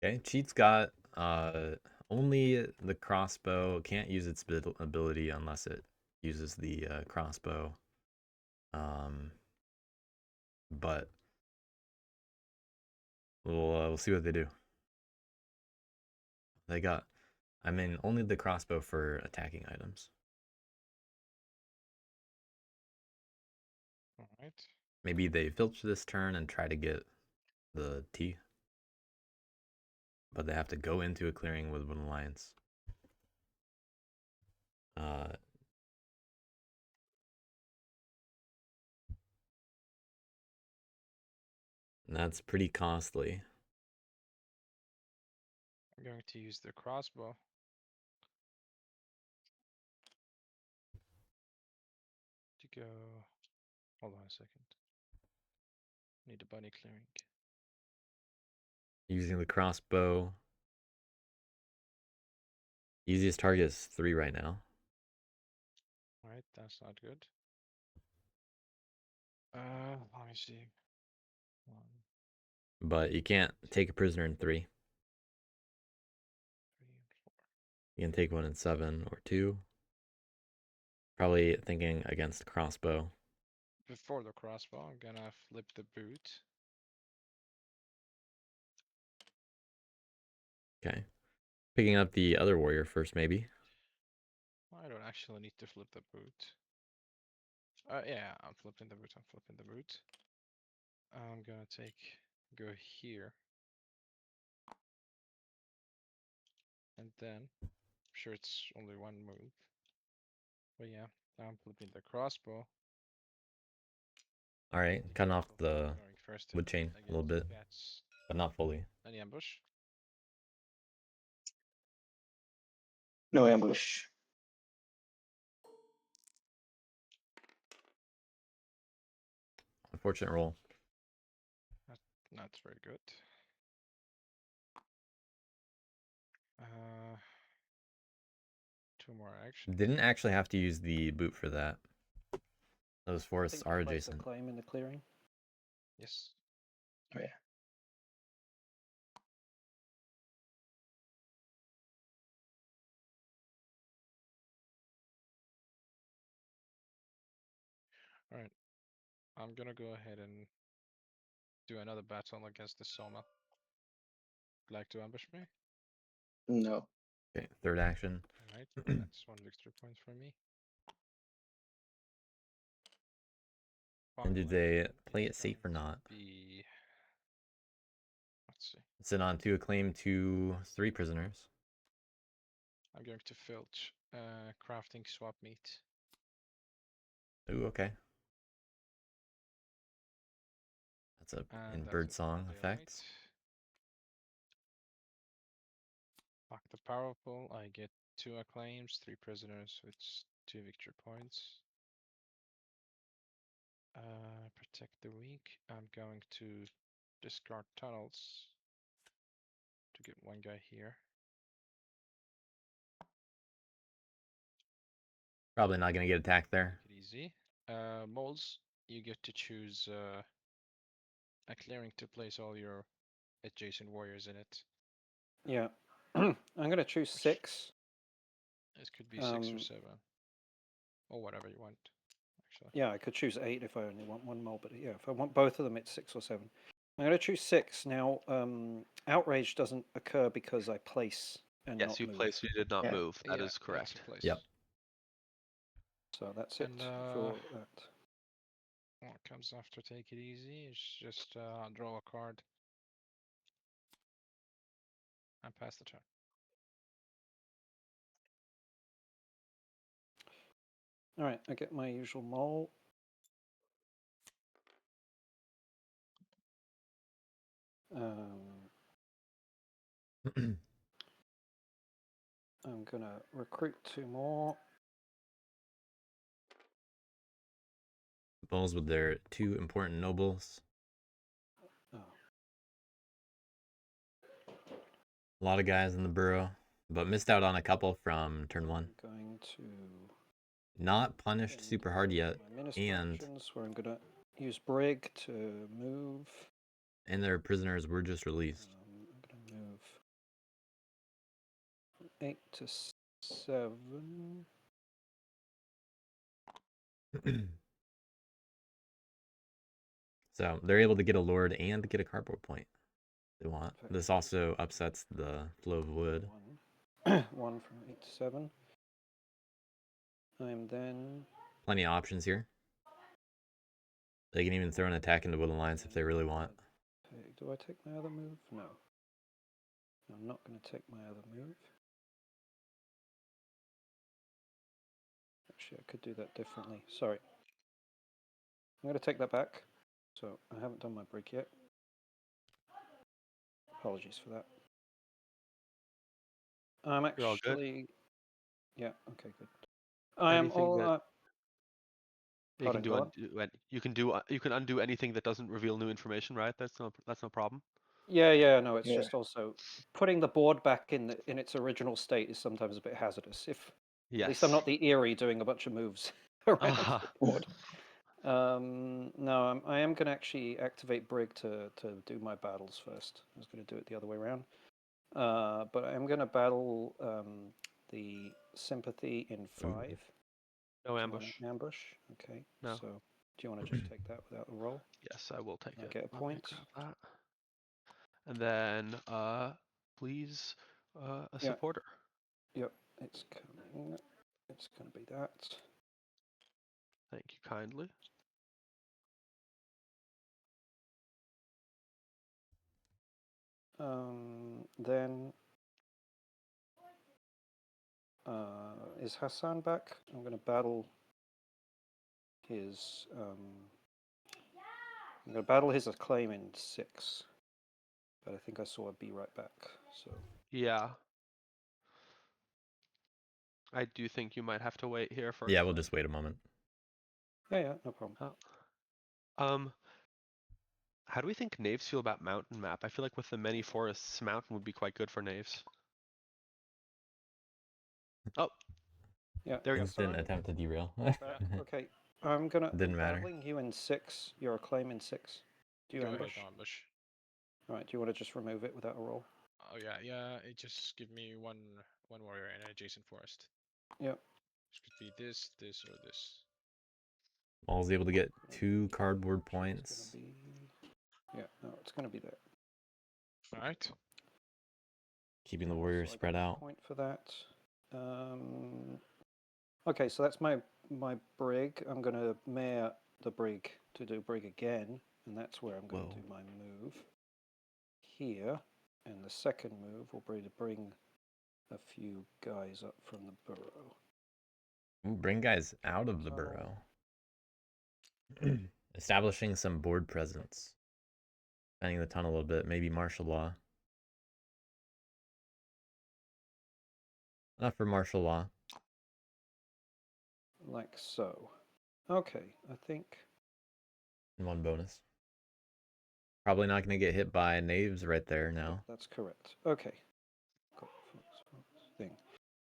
Okay, cheat's got only the crossbow, can't use its ability unless it uses the crossbow. But we'll see what they do. They got, I mean, only the crossbow for attacking items. All right. Maybe they filter this turn and try to get the T. But they have to go into a clearing with an alliance. And that's pretty costly. I'm going to use the crossbow. To go. Hold on a second. Need a bunny clearing. Using the crossbow. Easiest target is 3 right now. Alright, that's not good. Let me see. 1, But you can't take a prisoner in 3. 3, 4. You can take one in 7 or 2. Probably thinking against crossbow. Before the crossbow, I'm gonna flip the boot. Okay. Picking up the other warrior first, maybe. I don't actually need to flip the boot. Yeah, I'm flipping the boot. I'm flipping the boot. I'm gonna go here. And then, I'm sure it's only one move. But yeah, I'm flipping the crossbow. All right, cutting off the Going first wood chain a little against bit, cats. but not fully. Any ambush? No ambush. Unfortunate roll. Not very good. Uh, 2 more actions. Didn't actually have to use the boot for that. Those I forests think are you place adjacent. a claim in the clearing. Yes. Oh yeah. Alright. I'm gonna go ahead and do another battle against the Soma. Like to ambush me? No. Okay, third action. Alright, that's 1 victory point for me. And did Finally, they it's play it safe or going to not? be... Let's see. Sit on 2 acclaim, 2 3 prisoners. I'm going to filch crafting swap meat. Ooh, okay. That's a And in that's bird it for song daylight. effect. Fuck the powerful. I get 2 acclaims, 3 prisoners, so it's 2 victory points. Protect the weak. I'm going to discard tunnels to get 1 guy here. Probably not gonna get attacked there. Make it easy. Moles, you get to choose a clearing to place all your adjacent warriors in it. Yeah. I'm going to choose Which- 6. It could be 6 or Um, 7. Or whatever you want, actually. Yeah, I could choose 8 if I only want 1 mole, but yeah, if I want both of them, it's 6 or 7. I'm going to choose 6. Now, outrage doesn't occur because I place and Yes, not you move. placed, you did not Yeah. move. That Yeah, is you have correct. to place. Yep. So that's it And, for that. What comes after take it easy is just draw a card and pass the turn. All right, I get my usual mole. I'm going to recruit 2 more. Bulls with their 2 important nobles. Oh, A lot of guys in the burrow, but missed out on a couple from turn 1. I'm going to Not punished end super hard yet, my minister and actions where I'm going to use Brig to move. their prisoners were just released. I'm going to move 8 to 7. So they're able to get a lord and get a cardboard point if they want. Perfect. This also upsets the flow of wood. 1. 1 from 8 to 7. I'm then Plenty of options here. They can even throw an attack into Wood Alliance if they really want. do I take my other move? No. I'm not going to take my other move. Actually, I could do that differently. Sorry. I'm going to take that back. So I haven't done my break yet. Apologies for that. I'm You're all good? actually. Yeah. Okay. Good. I am Anything all. that you Pardon, can do, go on. you can undo anything that doesn't reveal new information, right? That's no problem. Yeah. No, it's Yeah. just also putting the board back in its original state is sometimes a bit hazardous. If at least I'm Yes. not the Eerie doing a bunch of moves around Ah. the board. No, I am going to actually activate Brig to do my battles first. I was going to do it the other way around. But I am going to battle the Sympathy in 5. No Do you want ambush. an ambush? Okay. No. So do you want to just take that without a roll? Yes, I will take Can I it. get a Let me point? grab that. And then, please, a Yeah. supporter. Yep, it's coming. It's going to be that. Thank you kindly. Then is Hasan back? I'm going to battle his. I'm going to battle his acclaim in 6, but I think I saw a be right back. So Yeah. I do think you might have to wait here first. Yeah, we'll just wait a moment. yeah, no problem. Oh. How do we think knaves feel about mountain map? I feel like with the many forests, mountain would be quite good for knaves. Oh, Yeah, there we go. Instant Hasan, attempt to derail. back. Okay, I'm gonna. Didn't I'm matter. battling you in 6. Your acclaim in 6. Do you Go ambush? ahead, ambush. All right. Do you want to just remove it without a roll? Oh yeah. It just give me one warrior in an adjacent forest. Yep. Which could be this, or this. I was able to get 2 cardboard It's points. gonna be. Yeah. No, it's gonna be that. All right. Keeping the So warrior I spread get a out. point for that. Okay, so that's my brig. I'm going to mare the brig to do brig again, and that's where I'm going to Whoa. do my move here. And the second move will be to bring a few guys up from the burrow. Ooh, bring guys out of the Tunnel. burrow. Establishing some board presence. Expanding the tunnel a little bit, maybe martial law. Not for martial law. Like so. Okay, I think. And 1 bonus. Probably not going to get hit by knaves right there now. That's correct. Okay. Got thing.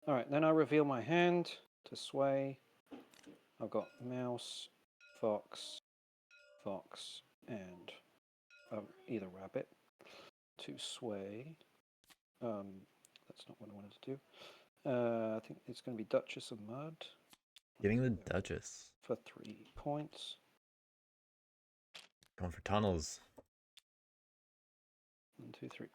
All right, then I reveal my hand to sway. I've got mouse, fox, and either rabbit to sway. That's not what I wanted to do. I think it's going to be Duchess of Mud. Getting the Duchess. For 3 points. Going for tunnels. 1, 2, 3.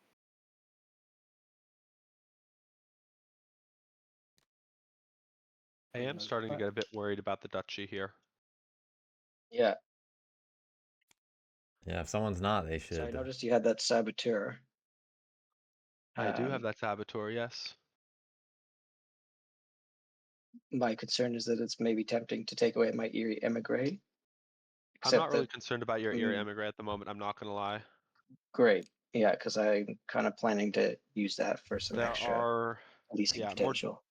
I am starting to get a bit worried about the duchy here. Yeah. Yeah, if someone's not, they So I should. noticed you had that saboteur. I do have that saboteur, yes. My concern is that it's maybe tempting to take away my Eerie Emigre. I'm not really concerned about your Eerie Emigre at the moment, I'm not going to lie. Great. Yeah, because I'm kind of planning to use that for some There extra are, leasing yeah, potential.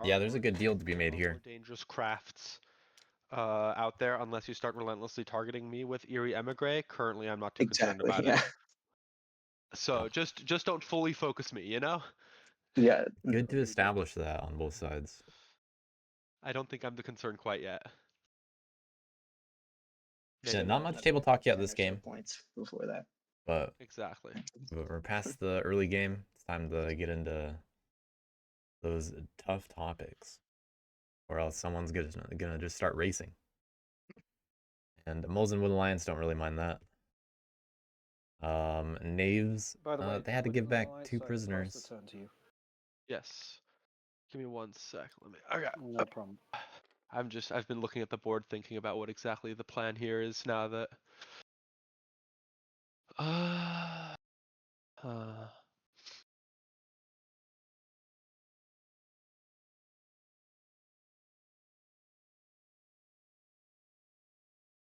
Yeah, there's a good deal to be made here. More dangerous crafts out there unless you start relentlessly targeting me with Eerie Emigre. Currently, I'm not too concerned Exactly. about Yeah. it. So just don't fully focus me, you know? Yeah. Good to establish that on both sides. I don't think I'm the concern quite yet. Yeah, not much table talk yet this game. Points before that. But Exactly. we're past the early game. It's time to get into those tough topics, or else someone's gonna just start racing. And moles and wood lions don't really mind that. Knaves. By the way, they had to give back 2 I pass prisoners. the turn to you. Yes. Give me 1 sec. Okay. No problem. I've been looking at the board thinking about what exactly the plan here is now that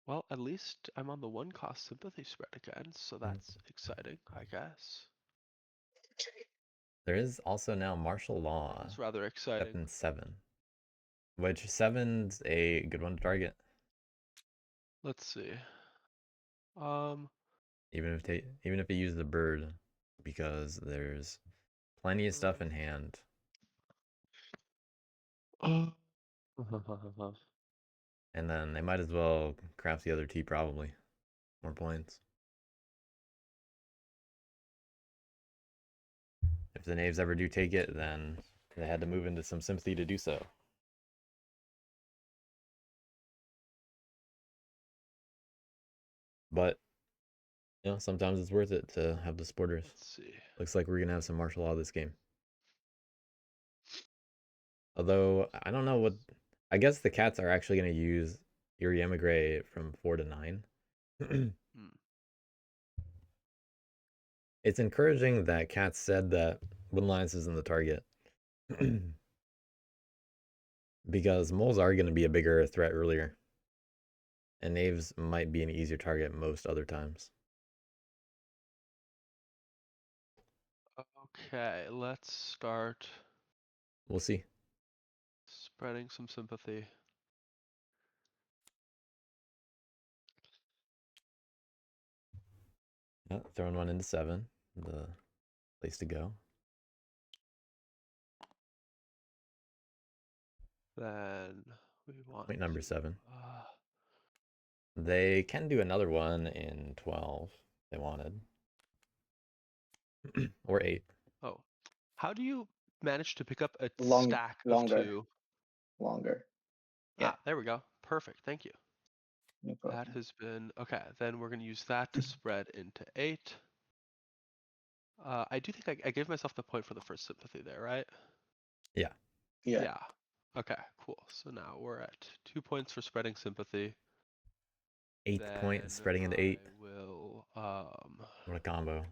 well, at least I'm on the 1 cost sympathy spread again, so that's exciting, I guess. There is also now martial law It's rather up exciting. in 7, which 7's a good one to target, Let's see. even if you use the bird, because there's plenty of stuff in hand. And then they might as well craft the other T probably. More points. If the knaves ever do take it, then they had to move into some sympathy to do so. But, sometimes it's worth it to have the supporters. Let's see. Looks like we're going to have some martial law this game. Although, I don't know what... I guess the cats are actually going to use Yuri Emigre from 4 to 9. It's encouraging that Cats said that Woodlines isn't the target. Because moles are going to be a bigger threat earlier. And knaves might be an easier target most other times. Okay, let's start We'll see. spreading some sympathy. Throwing one into 7. The place to go. Then we want Point number to, 7. They can do another one in 12 if they wanted. Or 8. Oh, how do you manage to pick up a Long- stack longer. of 2? Longer. Yeah. There we go. Perfect. Thank you. No problem. That has been okay. Then we're going to use that to spread into 8. I do think I gave myself the point for the first sympathy there, right? Yeah. Yeah. Okay, cool. So now we're at 2 points for spreading sympathy. 8th point, Then spreading into 8. I will What a combo.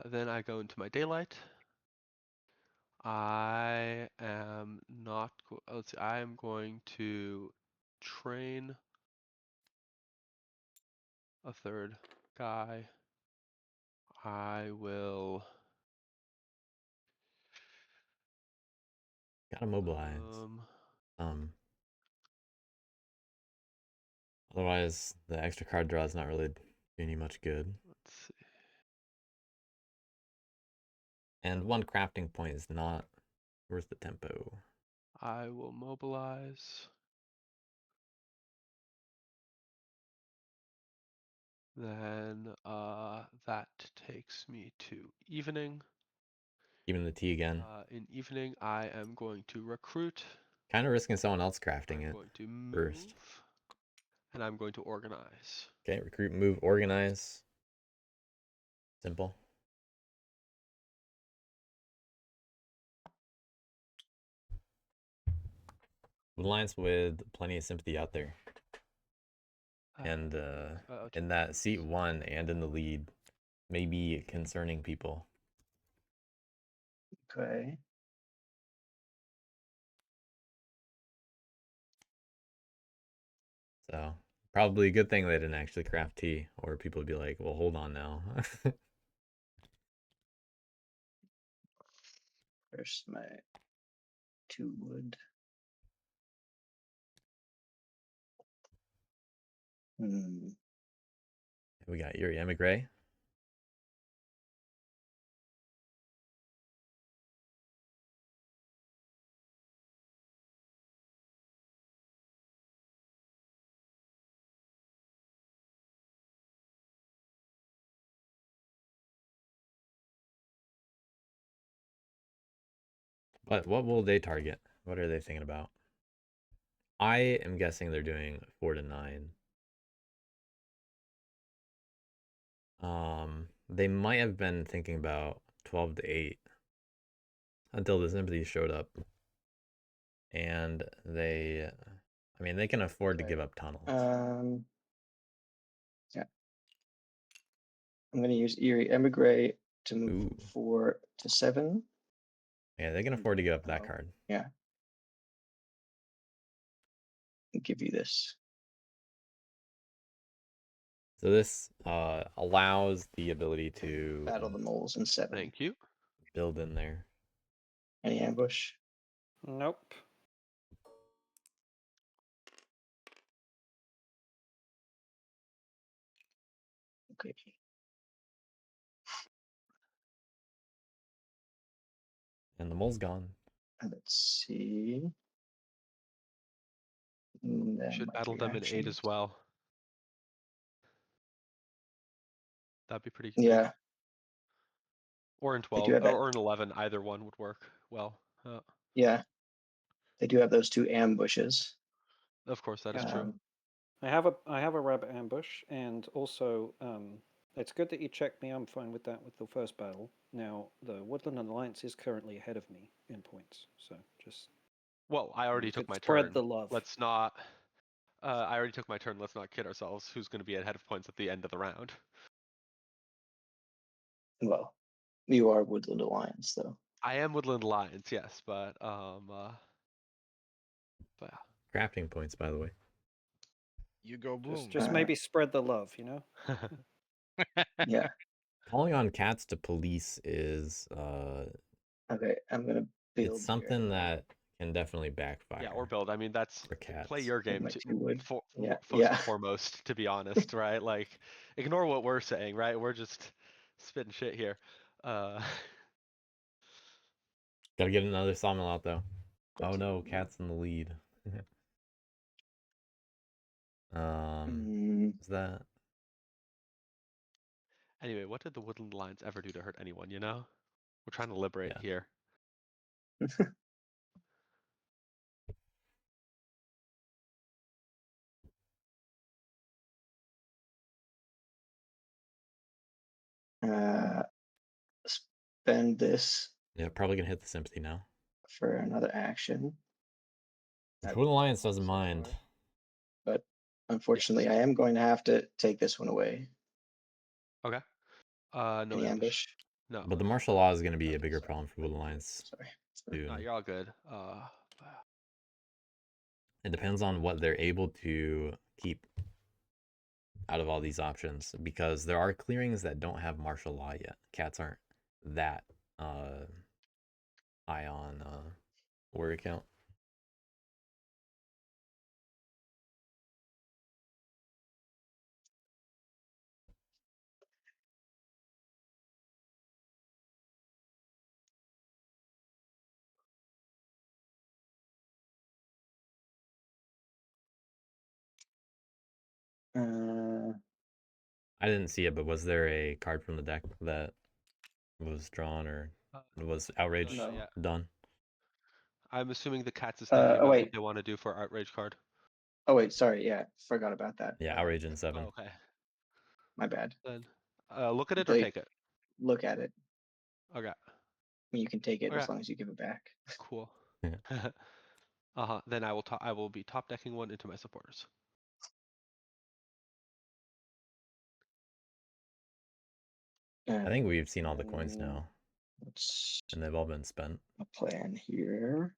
then I go into my daylight. I am not. Let's see. I am going to train a third guy. I will. Gotta mobilize. Otherwise, the extra card draw is not really doing you much good. Let's see. And 1 crafting point is not worth the tempo. I will mobilize. Then that takes me to evening. Even the T again. In evening, I am going to recruit. Kind of risking someone else crafting I'm it going to move, first. and I'm going to organize. Okay, recruit, move, organize. Simple. Alliance with plenty of sympathy out there. And in that seat 1 and in the lead, maybe concerning people. Okay. So probably a good thing they didn't actually craft T, or people would be like, well, hold on now. There's my 2 wood. We got Yuri Emigre. But what will they target? What are they thinking about? I am guessing they're doing 4 to 9. They might have been thinking about 12 to 8 until the sympathy showed up. And they can afford to give up tunnels. Yeah. I'm going to use Eerie Emigre to move Ooh. from 4 to 7. Yeah, they can afford to give up that card. Yeah. I'll give you this. So this allows the ability to battle the moles in 7. Thank you. build in there. Any ambush? Nope. Okay. And the mole's gone. Let's see. That Should might battle be them in 8 action. as well. That'd be pretty good. Yeah, Or in they 12, do have that. or in 11, either one would work well. Yeah, they do have those 2 ambushes. Of course, that is true. Um, I have a rabbit ambush, and also it's good that you checked me. I'm fine with that with the first battle. Now the Woodland Alliance is currently ahead of me in points, so just Well, I already you took could my spread turn. the love. Let's not. I already took my turn. Let's not kid ourselves. Who's going to be ahead of points at the end of the round? well, you are Woodland Alliance, though. I am Woodland Alliance, yes, but yeah. Crafting points, by the way. You go boom. Just maybe spread the love, you know. Yeah. Calling on cats to police is Okay, I'm gonna build. it's something here. that can definitely backfire. Yeah, or build. I mean, that's for cats. play your game My to, 2 wood. Yeah, first yeah. and foremost. To be honest, right? Like, ignore what we're saying, right? We're just spitting shit here. Gotta get another sawmill out though. Oh no, cat's in the lead. Is that? Anyway, what did the Woodland Alliance ever do to hurt anyone? You know, we're trying to liberate Yeah. here. Spend this Yeah, probably gonna hit the sympathy now. for another action. The Wood Alliance doesn't So mind. far. But unfortunately, I am going to have to take this one away. Okay. No Any ambush? No. But the martial law is gonna be a Okay, bigger sorry. problem for Wood Alliance Sorry. soon. No, you're all good. It depends on what they're able to keep out of all these options, because there are clearings that don't have martial law yet. Cats aren't that high on warrior count. I didn't see it, but was there a card from the deck that was drawn or was outrage Not yet. done? I'm assuming the cats is thinking about wait. what they want to do for outrage card. Oh wait, sorry. Yeah, forgot about that. Yeah, outrage in 7. Oh, okay. My bad. Then look at it or They- take it. Look at it. Okay. I mean, you can take it Okay. as long as you give it back. Cool. Yeah. Then I will be top decking one into my supporters. I think we've seen all the coins now, What's and they've all been spent. a plan here?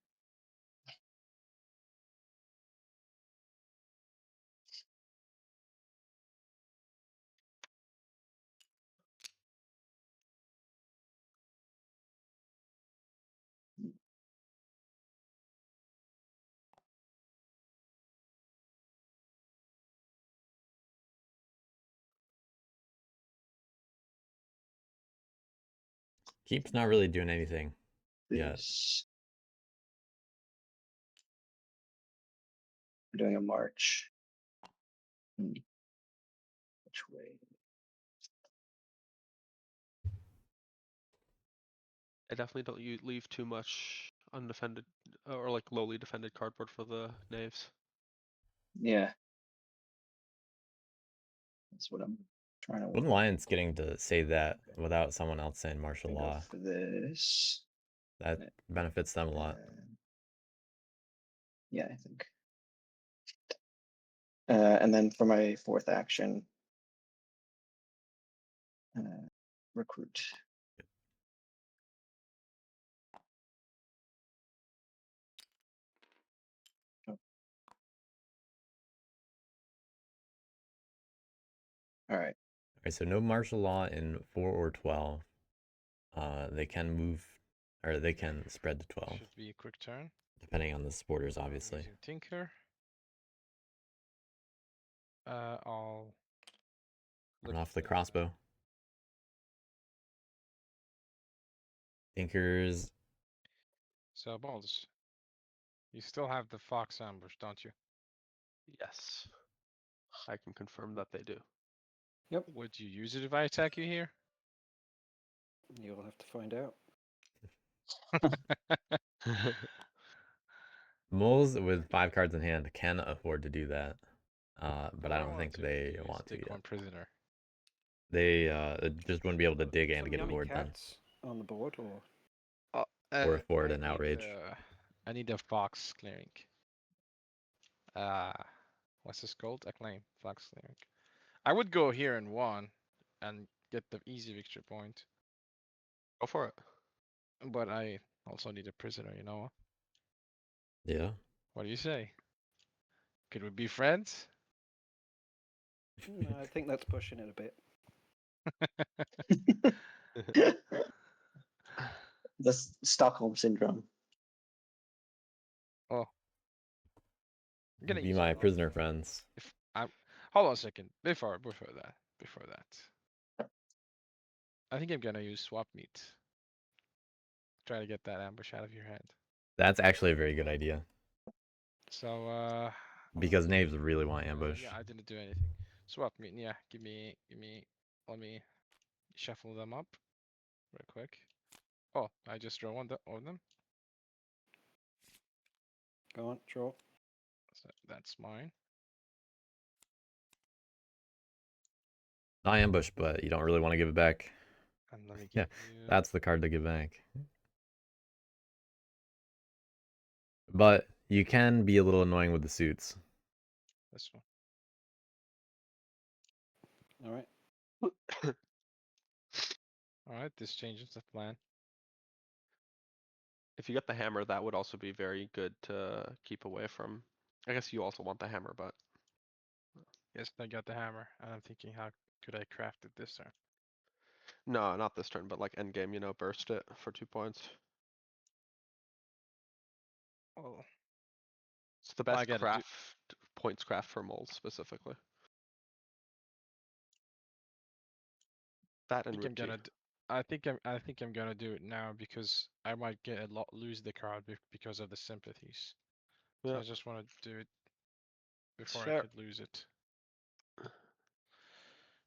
Keep's not really doing anything yet. This. We're doing a march. Which way? I definitely don't leave too much undefended or like lowly defended cardboard for the knaves. Yeah. That's what I'm trying to. Wood Alliance getting to say that without someone else saying martial Go law, for this. that benefits them a lot. Yeah, I think. And then for my 4th action, recruit. Oh. All right. Alright, so no martial law in 4 or 12. they can move, or they can spread to 12, Should be a quick turn. depending on the supporters, I'm obviously. using Tinker. I'll Run look off the at, crossbow. Tinkers. So balls. You still have the fox ambush, don't you? Yes. I can confirm that they do. Would you use it if I attack you here? You'll have to find out. Moles with 5 cards in hand can afford to do that. But I Or don't want think to they use want to take yet. one prisoner. They just wouldn't be able to dig and Some get a yummy board then. cats on the board, or Or afford I an need, outrage. I need a fox clearing. What's this called? Acclaim fox clearing. I would go here in 1 and get the easy victory point, Go for it. but I also need a prisoner. You know? Yeah. What do you say? Could we be friends? no, I think that's pushing it a bit. The Stockholm syndrome. Oh, I'm gonna Be use my it. prisoner friends. If I'm, hold on a second. Before that, I think I'm gonna use swap meat. Try to get that ambush out of your hand. That's actually a very good idea. So hold on. Because knaves really want ambush. Yeah, I didn't do anything. Swap meat. Yeah, give me. Let me shuffle them up, real quick. Oh, I just draw one of them. Go on, draw. So that's mine. Not ambush, but you don't really want to give it back. And let me Yeah, give you. that's the card to give back. But you can be a little annoying with the suits. This one. All right. All right, this changes the plan. If you get the hammer, that would also be very good to keep away from. I guess you also want the hammer, but Yes, I got the hammer, and I'm thinking, how could I craft it this turn? no, not this turn, but like end game, burst it for 2 points. Oh, It's the Well, I best gotta do- points craft for moles specifically. That I and think I'm root tea. gonna. I think I'm gonna do it now because I might get lose the card because of the sympathies. So Yeah. I just want to do it before I fair. could lose it.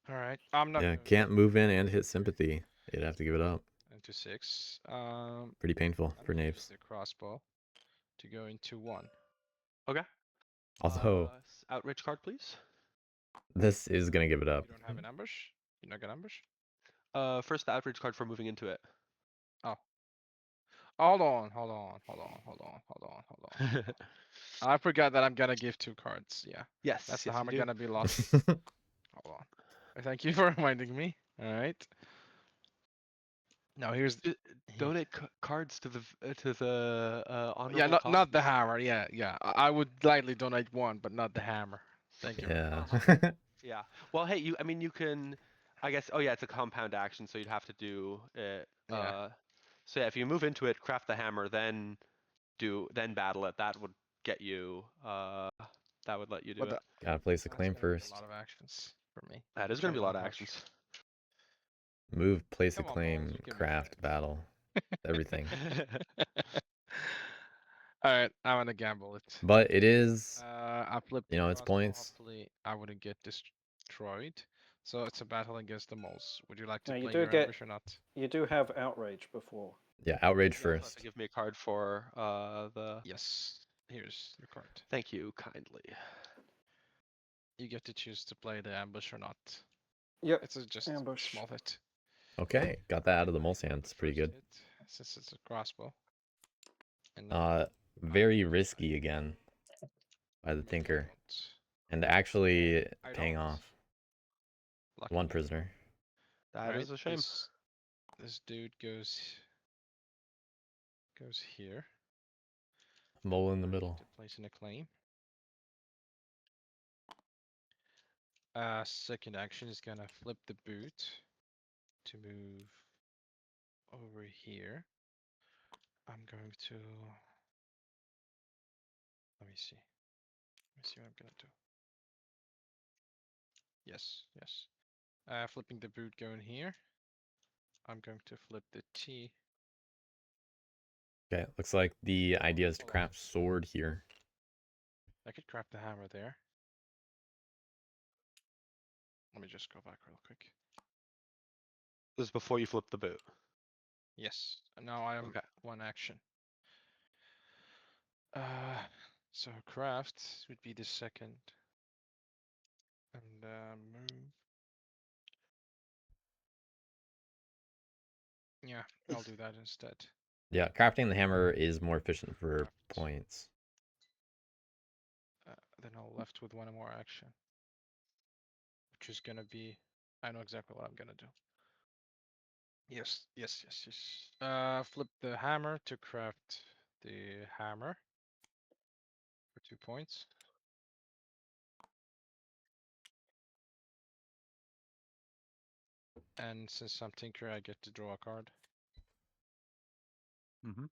All right, I'm not. Yeah, gonna can't move in and hit sympathy. You'd have to give it up. into 6. Pretty painful I'm for gonna use knaves. the crossbow to go into 1. Okay. Although, Outrage card, please. this is going to give it up. You don't have an ambush? You're not gonna ambush? First the outrage card for moving into it. Oh. Hold on. I forgot that I'm gonna give 2 cards. Yeah, Yes, that's the yes, you hammer do. gonna be lost. Hold on. Thank you for reminding me. All right. Now here's Donate cards to the honorable yeah, not causes. the hammer. Yeah. I would gladly donate 1, but not the hammer. Thank you. Yeah. Yeah. Well, hey, you can. I guess. Oh yeah, it's a compound action, so you'd have to do it. Yeah. So yeah, if you move into it, craft the hammer, then battle it. That would get you. That would let you do But it. Gotta place a that's claim gonna be a first. lot of actions for me. That is which gonna I be a lot don't of rush. actions. Move, place a Come on, balls, claim, you can be craft, friends. battle. Everything. All right, I'm gonna gamble it. But it is, I flipped you the know, it's crossbow. points. Hopefully, I wouldn't get destroyed. So it's a battle against the moles. Would you like to Now you play do your get- ambush or not? You do have outrage before. Yeah, outrage You also have first. to give me a card for the. Yes. Here's your card. Thank you kindly. You get to choose to play the ambush or not. Yep. It's just Ambush. small hit. Okay, got that out of the mole's hand. It's pretty First good. hit, since it's a crossbow. And now Very risky again by the maybe I Tinker. don't. And actually I paying don't. off. Lucky One me. prisoner. That is Right, a shame. This dude goes here. Mole in the I need middle. to place in a claim. Second action is gonna flip the boot to move over here. I'm going to. Let me see. Let me see what I'm gonna do. Yes, yes. Flipping the boot going here. I'm going to flip the T. Okay, looks like the idea is to Hold on. craft sword here. I could craft the hammer there. Let me just go back real quick. This is before you flip the boot. Yes, now I am Okay. one action. So craft would be the second. And move. Yeah, I'll do that instead. Yeah, crafting the hammer is more efficient for Craft. points. Then I'll left with one more action. Which is gonna be, I know exactly what I'm gonna do. Yes, yes, yes, yes. Flip the hammer to craft the hammer for 2 points. And since I'm Tinker, I get to draw a card. Mm-hmm.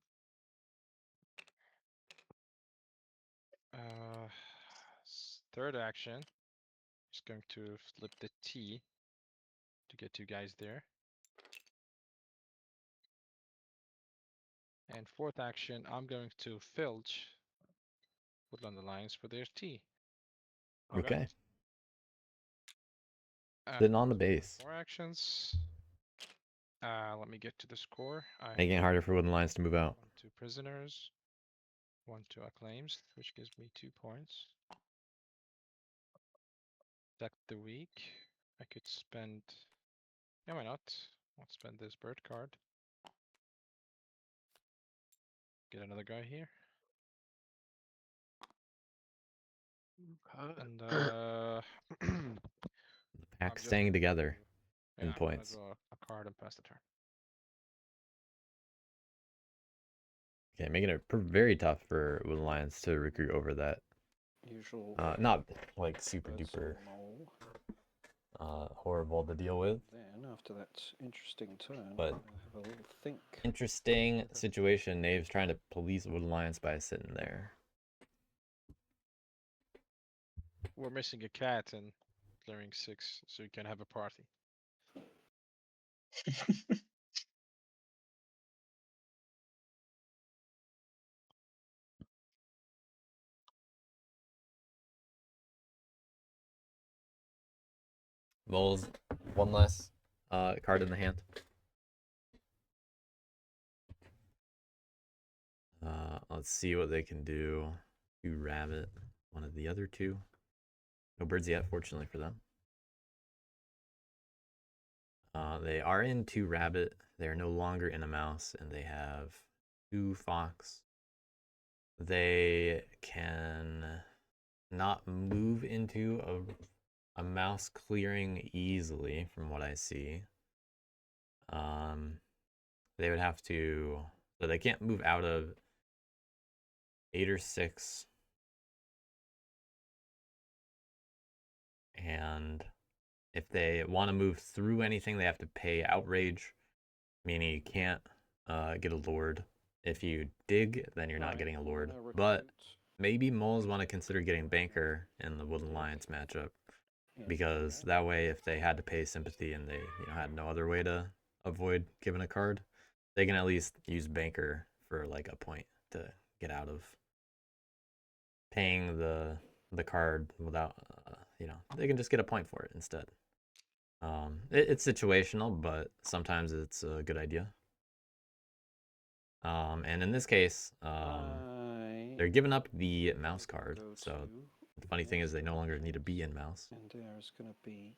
Third action is going to flip the T to get 2 guys there. And fourth action, I'm going to filch Woodland Alliance for their T. Okay. And Sitting on the base. 4 actions. Let me get to the score. I Making it harder for Wooden Lions to move out. 1, 2 prisoners, 1, 2 acclaims, which gives me 2 points. Sack the week. I could spend. Yeah, why not? I'll spend this bird card. Get another guy here. And Pack I'm just staying going together to, in I'm gonna points. draw a card and pass the turn. Okay, making it very tough for Wooden Lions to recruit over that. Usual. Not like super birds or duper mole. horrible to deal with. Then after that interesting turn, But- I'll have a little think. Interesting situation. Knave's trying to police Wooden Lions by sitting there. We're missing a cat and clearing 6, so you can have a party. Moles, one less card in the hand. Let's see what they can do. 2 rabbit, one of the other 2. No birds yet, fortunately for them. They are in 2 rabbit. They are no longer in a mouse, and they have 2 fox. They can not move into a mouse clearing easily, from what I see. They would have to, so they can't move out of 8 or 6. And if they want to move through anything, they have to pay outrage, meaning you can't get a lord. If you dig, then you're not Right, getting a I'm lord. gonna But recruit. maybe moles want to consider getting banker in the Wooden Lions matchup, Yeah, because that way, if they had to pay sympathy and they had no other way to avoid giving a card, they can at least use banker for like a point to get out of paying the card without they can just get a point for it instead. It's situational, but sometimes it's a good idea. And in this case, they're giving up the mouse card, go so to, the funny thing is they no longer need to be in mouse. and there's gonna be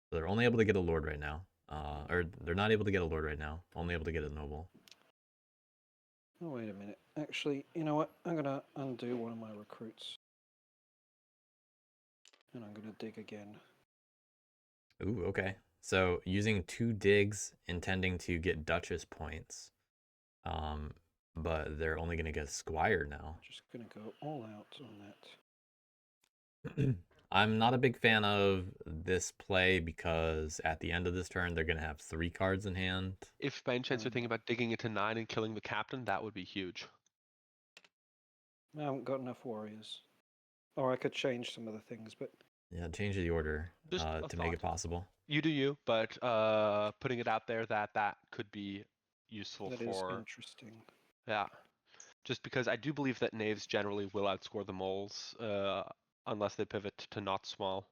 So they're only able to get a lord right now. Or they're not able to get a lord right now, only able to get a noble. oh wait a minute. Actually, you know what? I'm gonna undo one of my recruits. And I'm gonna dig again. Ooh, okay. So using 2 digs, intending to get Duchess points. But they're only gonna get Squire now. Just gonna go all out on I'm not a big fan of this play because at the end of this turn they're gonna have 3 cards in hand. If by any chance you're Um, thinking about digging into 9 and killing the captain, that would be huge. I haven't got enough warriors. Or I could change some of the things, but Yeah, change the order Just a to make it thought. possible. You do you, but putting it out there that could be useful that is for interesting. yeah. Just because I do believe that knaves generally will outscore the moles, unless they pivot to not small.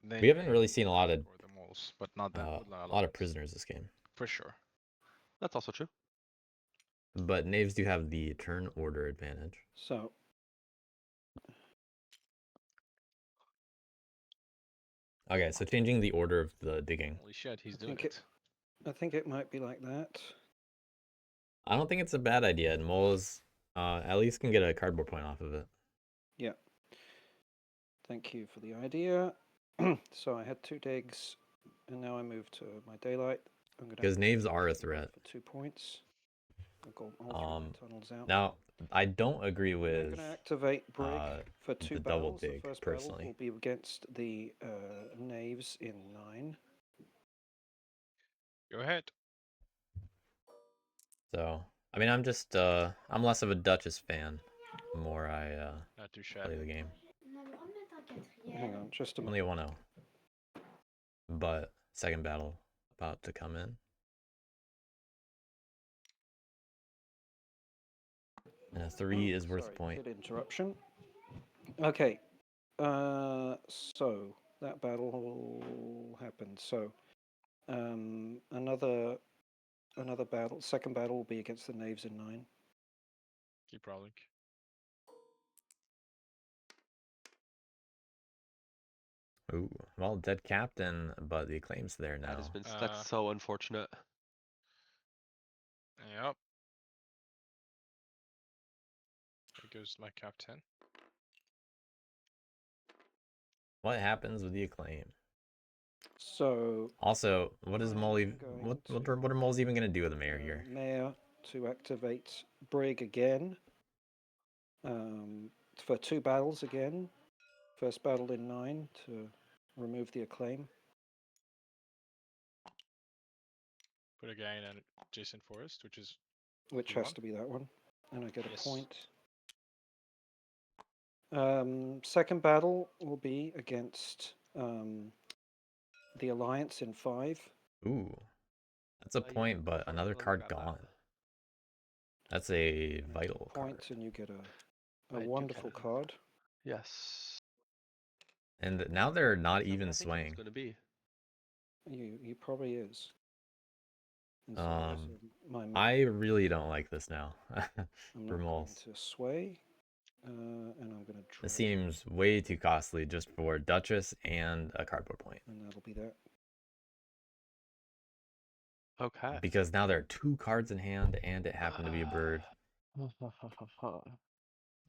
They We haven't may really seen a lot of score the moles, but not that a would not lot of alliance, prisoners this game. for sure. That's also true. But knaves do have the turn order advantage. So Okay, so changing the order of the digging. Holy shit, he's I doing think it. I think it might be like that. I don't think it's a bad idea, and moles at least can get a cardboard point off of it. Yeah. Thank you for the idea. So I had 2 digs, and now I move to my daylight. I'm gonna Because knaves are a threat. for 2 points. I've got all 3 tunnels out. Now, I don't agree I'm with going to activate Brig for 2 the double battles. dig, The first personally. battle will be against the knaves in 9. Go ahead. So, I mean, I'm just I'm less of a Duchess fan. The more I Not too play shabby. the game. On a le droit de mettre un quatrième. Hang on, just a Only moment. a 1-0. But second battle about to come in. And a 3 is worth a Sorry, point. bit interruption. Okay, so that battle happened. So another battle, second battle will be against the knaves in 9. Keep rolling. Ooh, well, dead captain, but the acclaim's there That has now. been that's so unfortunate. Yep. There goes my captain. What happens with the acclaim? So Also, what is I'm Mole? going What are moles even gonna do with the mayor here? Mayor to activate Brig again. For 2 battles again. First battle in 9 to remove the acclaim. Put a guy in an adjacent forest, which is Which you has want? to be that one. And I get Yes. a point. Second battle will be against the Alliance in 5. Ooh, that's a Yeah, point, but I another forgot card about that. gone. That's a And vital point, card. and you get I a do wonderful get it. card. Yes. And now they're not Tell me even I think it was swaying. going to be. You probably is. And so my I really don't like this now. I'm For not going moles. to sway, and I'm going to draw. It seems way too costly just for Duchess and a cardboard point. And that'll be that. Okay. Because now there are 2 cards in hand, and it happened to be a bird.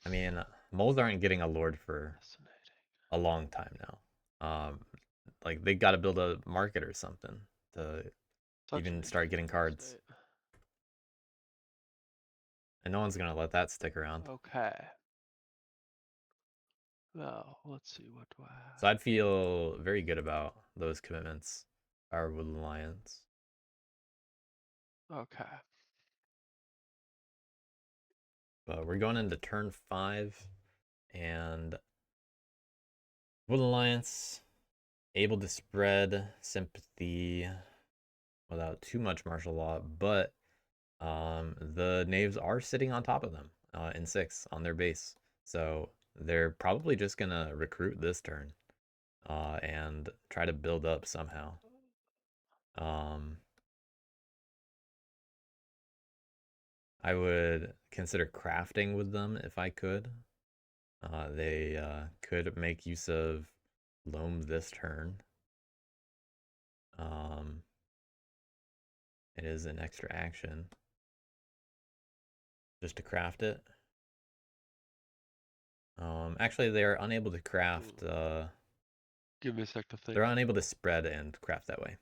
I mean, moles aren't getting a lord for Fascinating. a long time now. Like they got to build a market or something to Such even an start getting interesting cards. state. And no one's gonna let that stick around. Okay. Now, let's see, what do I have? So I'd feel very good about those commitments. Our Wood Alliance. Okay. But we're going into turn 5, and Wood Alliance able to spread sympathy without too much martial law, but the knaves are sitting on top of them in 6 on their base, so they're probably just gonna recruit this turn and try to build up somehow. I would consider crafting with them if I could. They could make use of loam this turn. It is an extra action just to craft it. Actually, they are unable to craft. Give me a sec to think. They're unable to spread and craft that way.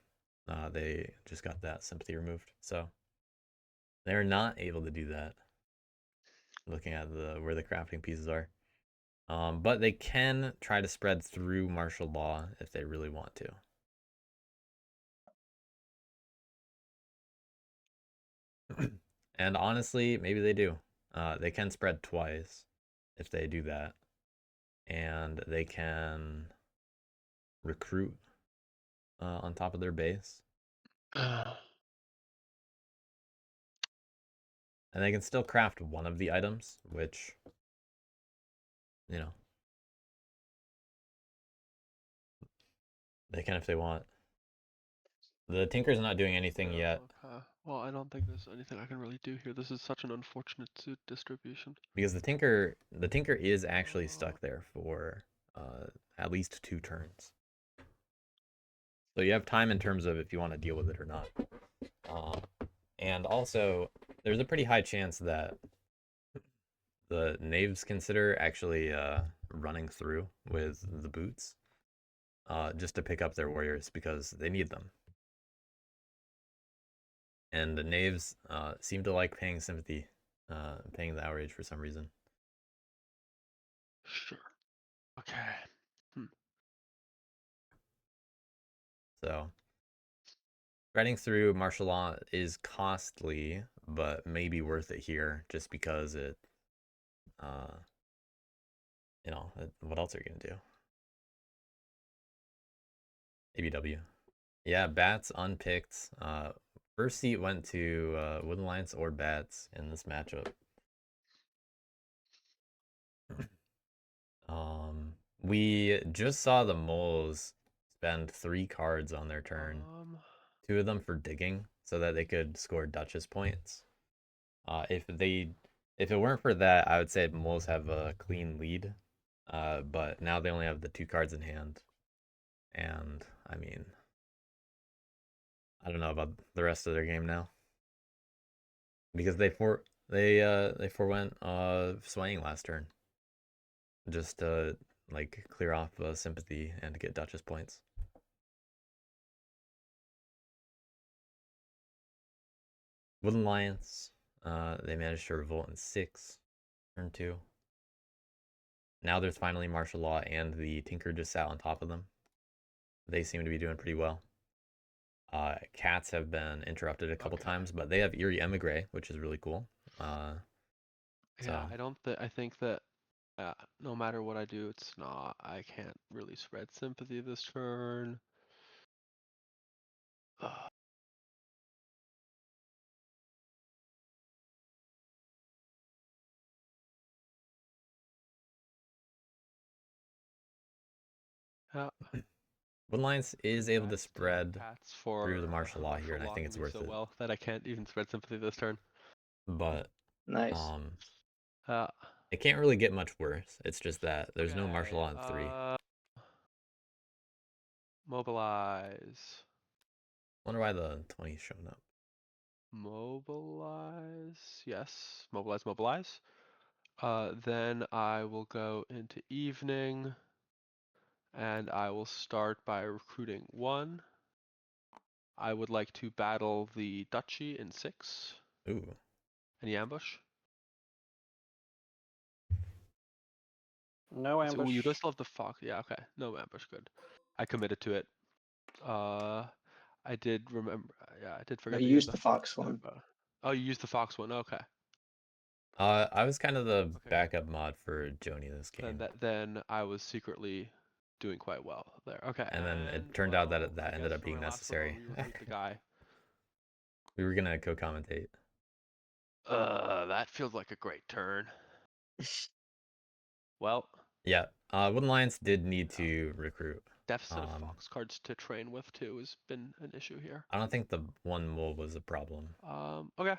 They just got that sympathy removed, so they're not able to do that. looking at where the crafting pieces are. But they can try to spread through martial law if they really want to. And honestly, maybe they do. They can spread twice if they do that. And they can recruit on top of their base. And they can still craft one of the items, which, you know, they can if they want. The Tinker's not doing anything yet. Okay. Well, I don't think there's anything I can really do here. This is such an unfortunate distribution. Because the Tinker is actually stuck there for at least 2 turns. So you have time in terms of if you want to deal with it or not. And also, there's a pretty high chance that the knaves consider actually running through with the boots just to pick up their warriors because they need them. And the knaves seem to like paying sympathy, paying the outrage for some reason. Sure. Okay. So, spreading through martial law is costly, but maybe worth it here just because it, you know, what else are you gonna do? ABW. Yeah, bats unpicked. First seat went to Wooden Alliance or bats in this matchup. We just saw the moles spend 3 cards on their turn. 2 of them for digging so that they could score Duchess points. If it weren't for that, I would say moles have a clean lead. But now they only have the 2 cards in hand. And I mean, I don't know about the rest of their game now. Because they forewent swaying last turn. Just to like clear off sympathy and to get Duchess points. Wooden Alliance, they managed to revolt in 6, turn 2. Now there's finally martial law and the Tinker just sat on top of them. They seem to be doing pretty well. Cats have been interrupted a couple times, but they have Eerie Emigre, which is really cool. Yeah, I think that no matter what I do, I can't really spread sympathy this turn. Yeah. Wooden Alliance is able to Congrats spread Cats through the martial law here, and I think locking it's me worth so it. well that I can't even spread sympathy this turn. But Nice. it can't really get much worse. It's just that there's no martial law in 3. Mobilize. Wonder why the 20's showing up. Mobilize. Yes. Mobilize. Then I will go into evening. And I will start by recruiting 1. I would like to battle the duchy in 6. Ooh. Any ambush? No ambush. Ooh, you guys still have the fox. Yeah, okay. No ambush. Good. I committed to it. I did remember. Yeah, I did forget. You that you used had the fox one. Oh, you used the fox one. Okay. I was kind of the Okay. backup mod for Joni this game. Then I was secretly doing quite well there. Okay. And then it turned out that that ended up being necessary. We recruit the guy. We were gonna co-commentate. That feels like a great turn. Well. Yeah. Wooden Alliance did need to recruit. Deficit of fox cards to train with too has been an issue here. I don't think the 1 mole was a problem. Okay.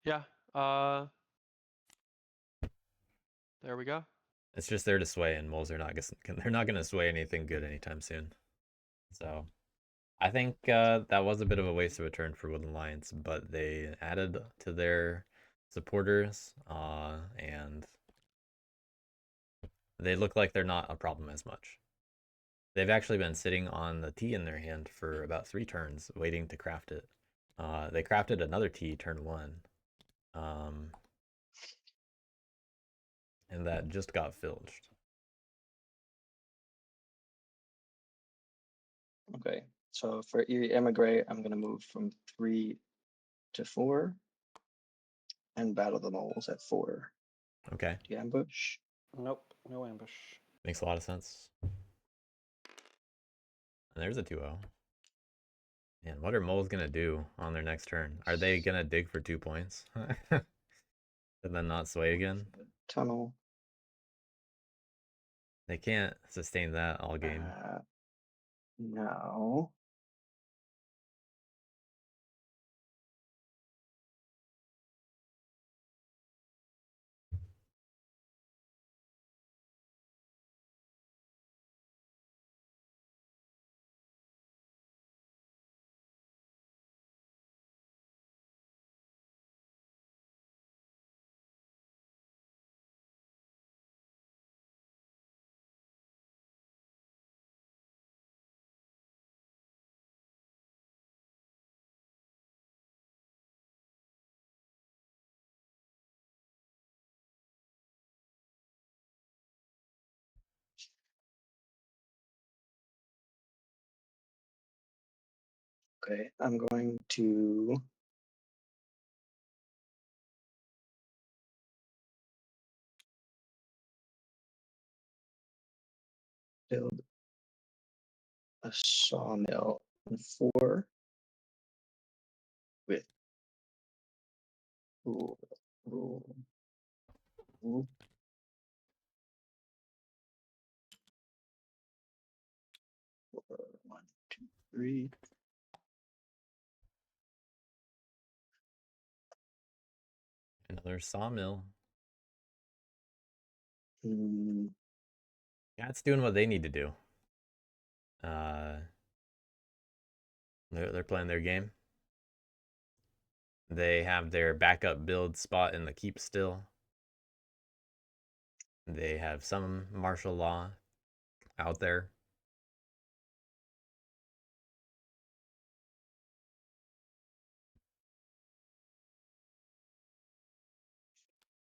Yeah. There we go. It's just there to sway, and moles are not gonna sway anything good anytime soon. So, I think that was a bit of a waste of a turn for Wooden Alliance, but they added to their supporters, and they look like they're not a problem as much. They've actually been sitting on the T in their hand for about 3 turns, waiting to craft it. They crafted another T turn 1. And that just got filched. Okay, so for Erie Emigre, I'm gonna move from 3 to 4 and battle the moles at 4. Okay, The ambush. Nope, no ambush. makes a lot of sense. And there's a 2-0. And what are moles gonna do on their next turn? Are they gonna dig for 2 points? And then not sway again? Tunnel. They can't sustain that all game. No. Okay, I'm going to build a sawmill in 4 with rule, rule, rule. Four, 1, 2, 3. Another sawmill. Mm, Yeah, it's doing what they need to do. They're playing their game. They have their backup build spot in the keep still. They have some martial law out there.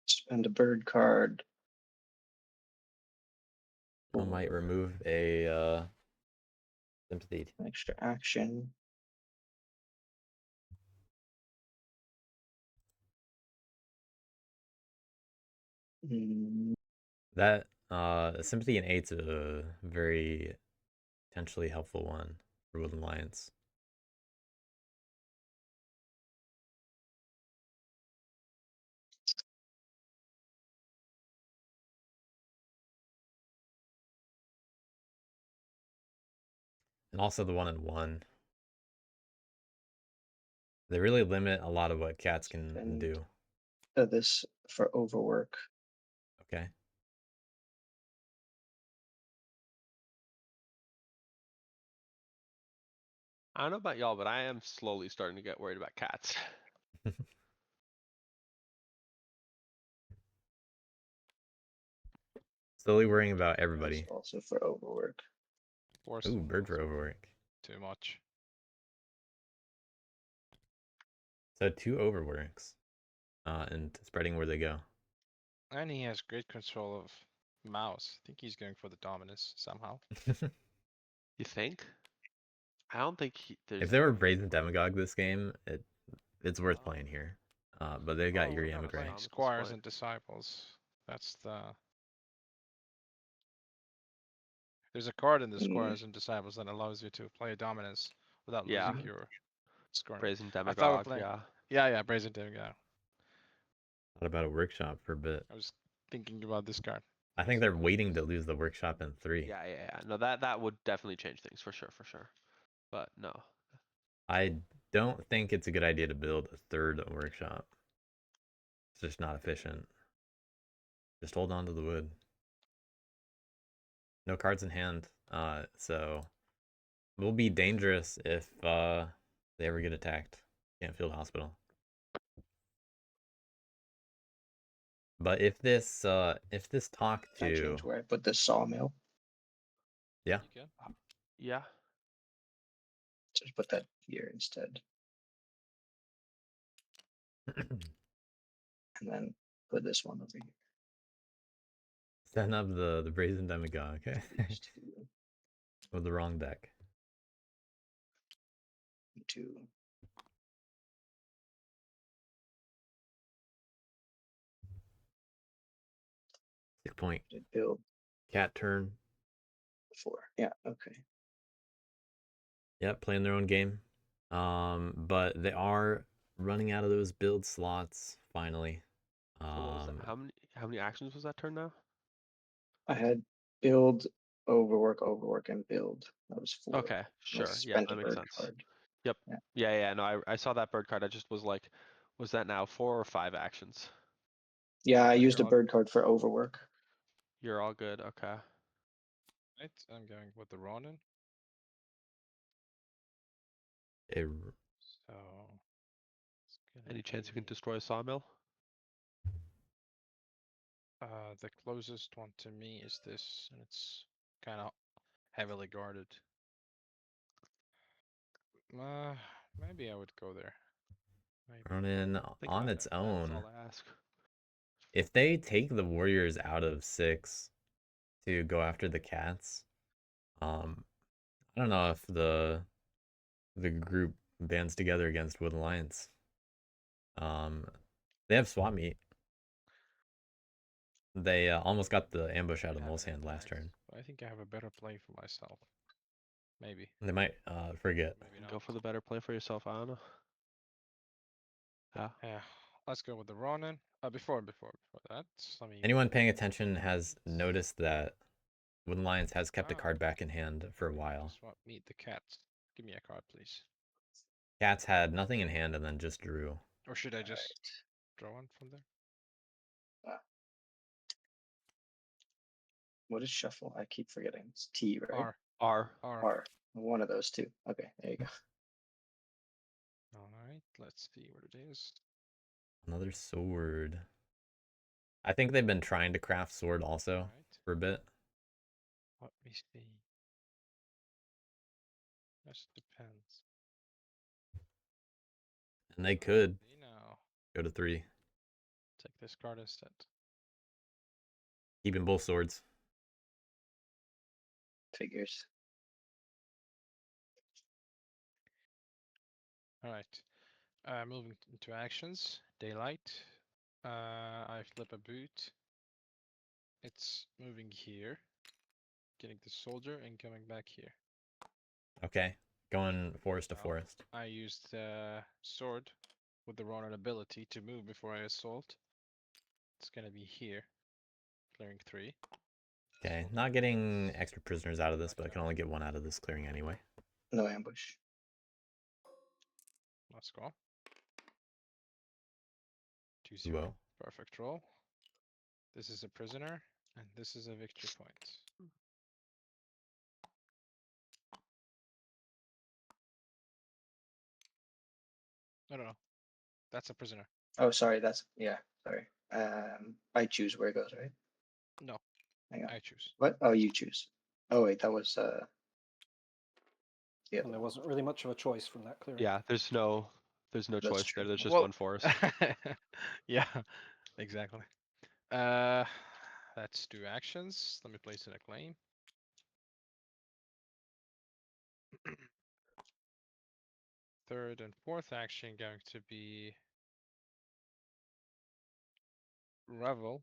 spend a bird card. I might for remove a sympathy. an extra action. Mm, That sympathy in 8's a very potentially helpful one for Woodland Alliance. And also the 1-1. They really limit a lot of what cats can Spend do. this for overwork. Okay. I don't know about y'all, but I am slowly starting to get worried about cats. Slowly worrying about This everybody. also for overwork. Force Ooh, them bird for also overwork. too much. So 2 overworks. And spreading where they go. And he has great control of mouse. I think he's going for the dominus somehow. You think? I don't think there's. If there were Brazen Demagogue this game, it's worth Oh. playing here. But they got Oh, Yuri we're not Emigre. Playing Dominus is squires fine. and disciples. That's the. There's a card in the Mm, squires and disciples that allows you to play a dominance without Yeah. losing your scoring. Brazen I thought we were Demagogue, playing. yeah. Yeah, Brazen Demagogue. Thought about a workshop for a bit. I was thinking about this card. I think they're waiting to lose the workshop in 3. Yeah. No, that would definitely change things for sure. But no. I don't think it's a good idea to build a 3rd workshop. It's just not efficient. Just hold on to the wood. No cards in hand. So it will be dangerous if they ever get attacked. Can't field hospital. But if this talk I to change where I put the sawmill. yeah. You can. Yeah. Just put that here instead. And then put this one over here. Setting up the brazen demigod, okay? These two, With the wrong deck. two. .6 Did build cat turn. 4. Yeah, okay. Yep, playing their own game. But they are running out of those build slots finally. So what was that? How many actions was that turn now? I had build, overwork, and build. That was 4. Okay, I sure. Yeah, spent a that makes bird sense. card. Yep. Yeah. Yeah. No, I saw that bird card. I just was like, was that now 4 or 5 actions? Yeah, I Yeah, used a you're all- bird card for overwork. You're all good. Okay. Right, I'm going with the Ronin. A So it's gonna Any chance you can be, destroy a sawmill? the closest one to me is this, and it's kind of heavily guarded. Maybe I would go there. Maybe. Ronin Think on about its it. That's own. all I ask. If they take the warriors out of 6 to go after the cats, I don't know if the group bands together against Wood Alliance. They have swap meet. They almost got the ambush out of Yeah, Mole's they hand last attacked, turn. but I think I have a better play for myself. Maybe. They might forget. Maybe not. Go for the better play for yourself. I don't know. Yeah. Yeah. Let's go with the Ronin. Before that, let me. Anyone paying attention has noticed that Wood Alliance has kept a Ah, card back in hand for a while. Just want meet the cats. Give me a card, please. Cats had nothing in hand and then just drew. Or should I just Alright. draw one from there? What is shuffle? I keep forgetting. It's T, right? R. R. R. One of those two. Okay, there you go. All right. Let's see what it is. Another sword. I think they've been trying to craft sword also All right. for a bit. Let me see. Just depends. And they could You know, go to 3. take this card instead. Keeping both swords. Figures. All right. Moving into actions. Daylight. I flip a boot. It's moving here. Getting the soldier and coming back here. Okay. Going forest to Well, forest. I used sword with the Ronin ability to move before I assault. It's gonna be here. Clearing 3. Okay. Soldier Not getting goes extra prisoners out of this, back but I can out. only get 1 out of this clearing anyway. No ambush. Let's go. 2-0. Whoa. Perfect roll. This is a prisoner, and this is a victory point. No. That's a prisoner. Oh, sorry. That's yeah. Sorry. I choose where it goes, right? No, Hang on. I choose. What? Oh, you choose. Oh wait, that was yeah. And there wasn't really much of a choice from that clearing. Yeah. There's no That's choice true. there. There's just Well, one forest. yeah, exactly. Let's do actions. Let me place in a claim. Third and fourth action going to be Revel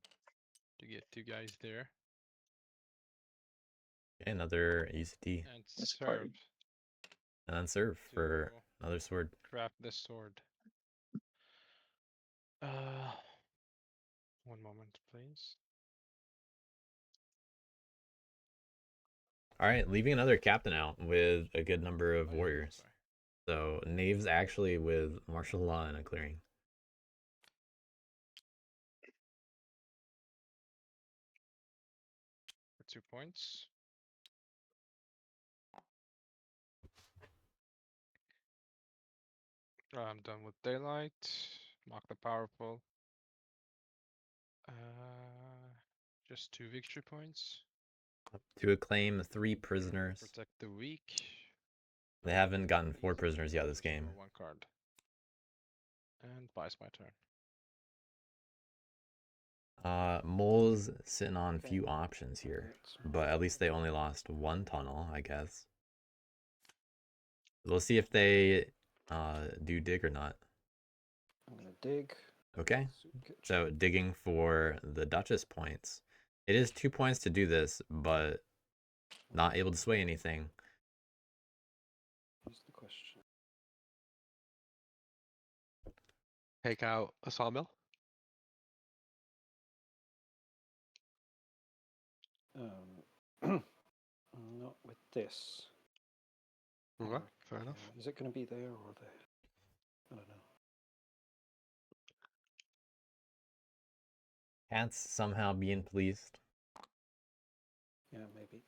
to get 2 guys there Okay, another ECT. and It's a serve party. And then serve for to another sword. craft the sword. One moment, please. Alright, leaving another captain out with a good number of Oh, yeah, warriors. sorry. So Knave's actually with martial law and a clearing. For 2 points. I'm done with daylight. Mock the powerful. Just 2 victory points. To acclaim 3 prisoners. Protect the weak. They haven't gotten Easy 4 prisoners yet this just draw game. 1 card. And buys my turn. Mole's sitting on Okay. few options here, It's but at least they only lost one tunnel, I guess. We'll see if they do dig or not. I'm gonna dig. Okay, Soup kitchen. so digging for the Duchess points. It is 2 points to do this, but not able to sway anything. Here's the question. Take out a sawmill. Not with this. Okay, Or- fair enough. yeah, is it going to be there or there? I don't know. Cats somehow being pleased. Yeah, maybe.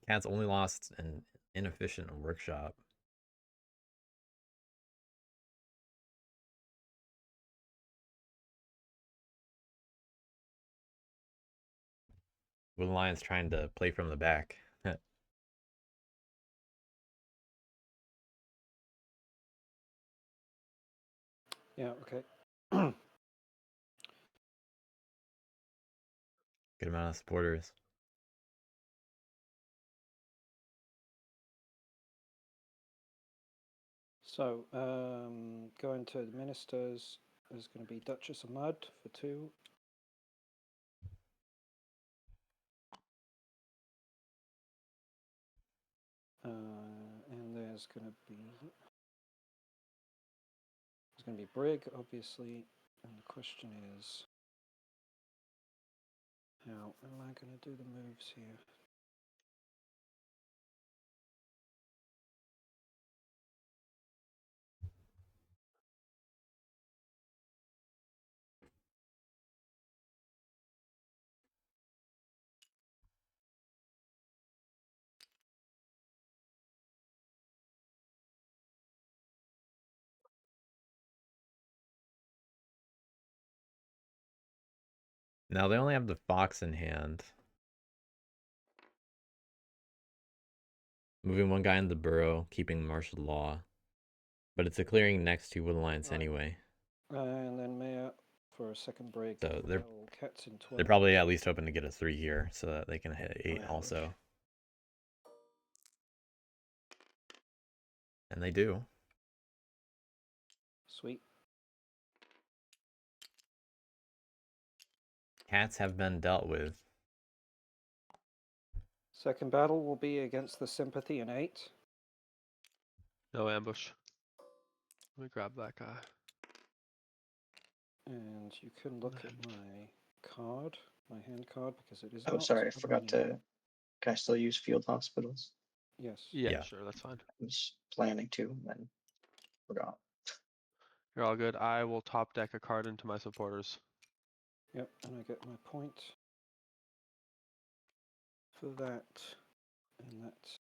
Cats only lost an inefficient workshop. Wooden Lion's trying to play from the back. Yeah, okay. Good amount of supporters. So, going to the ministers, there's going to be Duchess of Mud for 2. And there's going to be Brig, obviously, and the question is, how am I going to do the moves here? Now they only have the fox in hand. Moving one guy in the burrow, keeping martial law. But it's a clearing next to Wooden Lions Right. anyway. And then Mayor for a second break. So they're Cats in 12. They're probably at least hoping to get a 3 here so that they can hit 8 ambush. also. And they do. Sweet. Cats have been dealt with. Second battle will be against the Sympathy in 8. No ambush. Let me grab that guy. And you can look at my card, my hand card, because it is Oh, not sorry, I a forgot running. to. Can I still use field hospitals? Yes. Yeah, Yeah. sure, that's fine. I was planning to, and then forgot. You're all good. I will top deck a card into my supporters. Yep, and I get my point for that. And that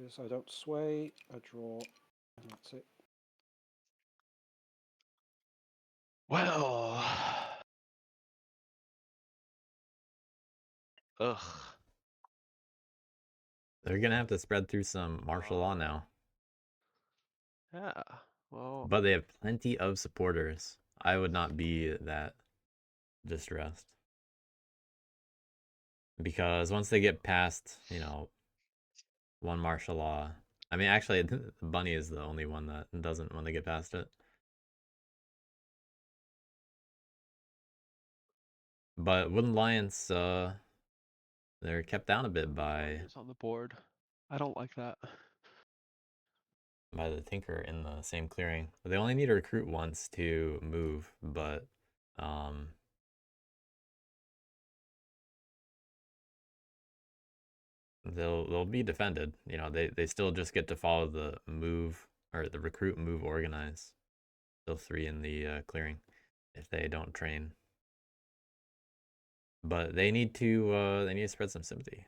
is, I don't sway, I draw, and that's it. Well. Ugh. They're going to have to spread through some martial law now. Yeah. Well. But they have plenty of supporters. I would not be that distressed. Because once they get past, one martial law. I mean, actually, the bunny is the only one that doesn't when they get past it. But Wooden Lions, they're kept down a bit by It's on the board. I don't like that. the Tinker in the same clearing. They only need to recruit once to move, but they'll be defended. They still just get to follow the move or the recruit, move, organize. Still 3 in the clearing if they don't train. But they need to spread some sympathy.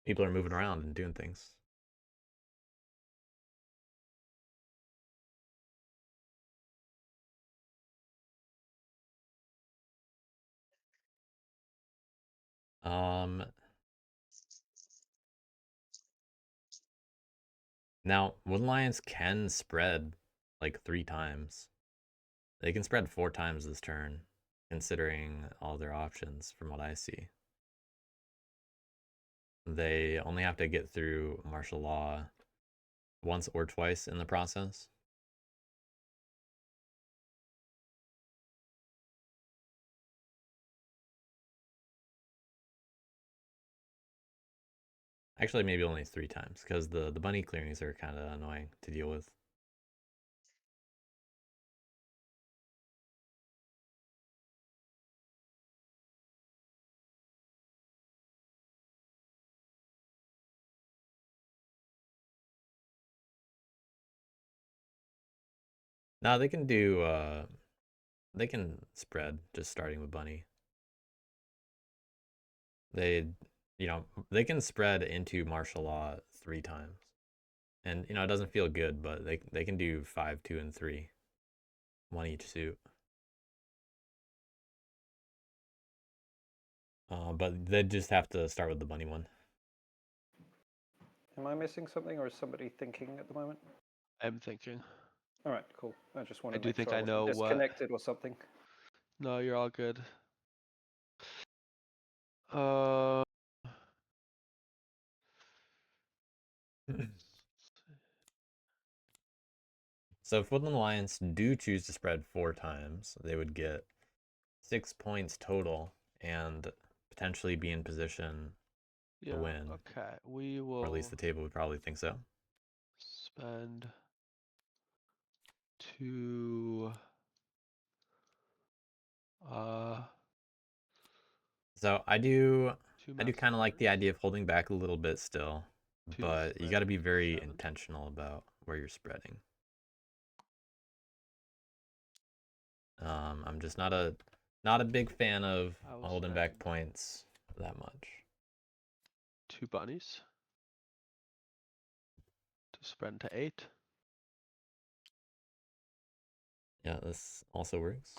People are moving around and doing things. Now, Wooden Lions can spread like 3 times. They can spread 4 times this turn, considering all their options from what I see. They only have to get through martial law once or twice in the process. Actually, maybe only 3 times, because the bunny clearings are kind of annoying to deal with. Now they can do they can spread just starting with bunny. They they can spread into martial law 3 times. And it doesn't feel good, but they can do 5, 2, and 3. One each suit. But they just have to start with the bunny one. Am I missing something, or is somebody thinking at the moment? I'm thinking. All right, cool. I just wanted I to do make think sure I wasn't know what. disconnected or something. No, you're all good. Uh, So if Woodland Alliance do choose to spread 4 times, they would get 6 points total and potentially be in position yeah. to win. Okay, we will. Or at least the table would probably think so. Spend 2. So I do 2 kind of like the massacres, idea of holding back a little bit still, 2 but you spread got to be very 7. intentional about where you're spreading. I'm just not a big fan of I will holding back spend points that much. 2 bunnies to spread to 8. Yeah, this also works.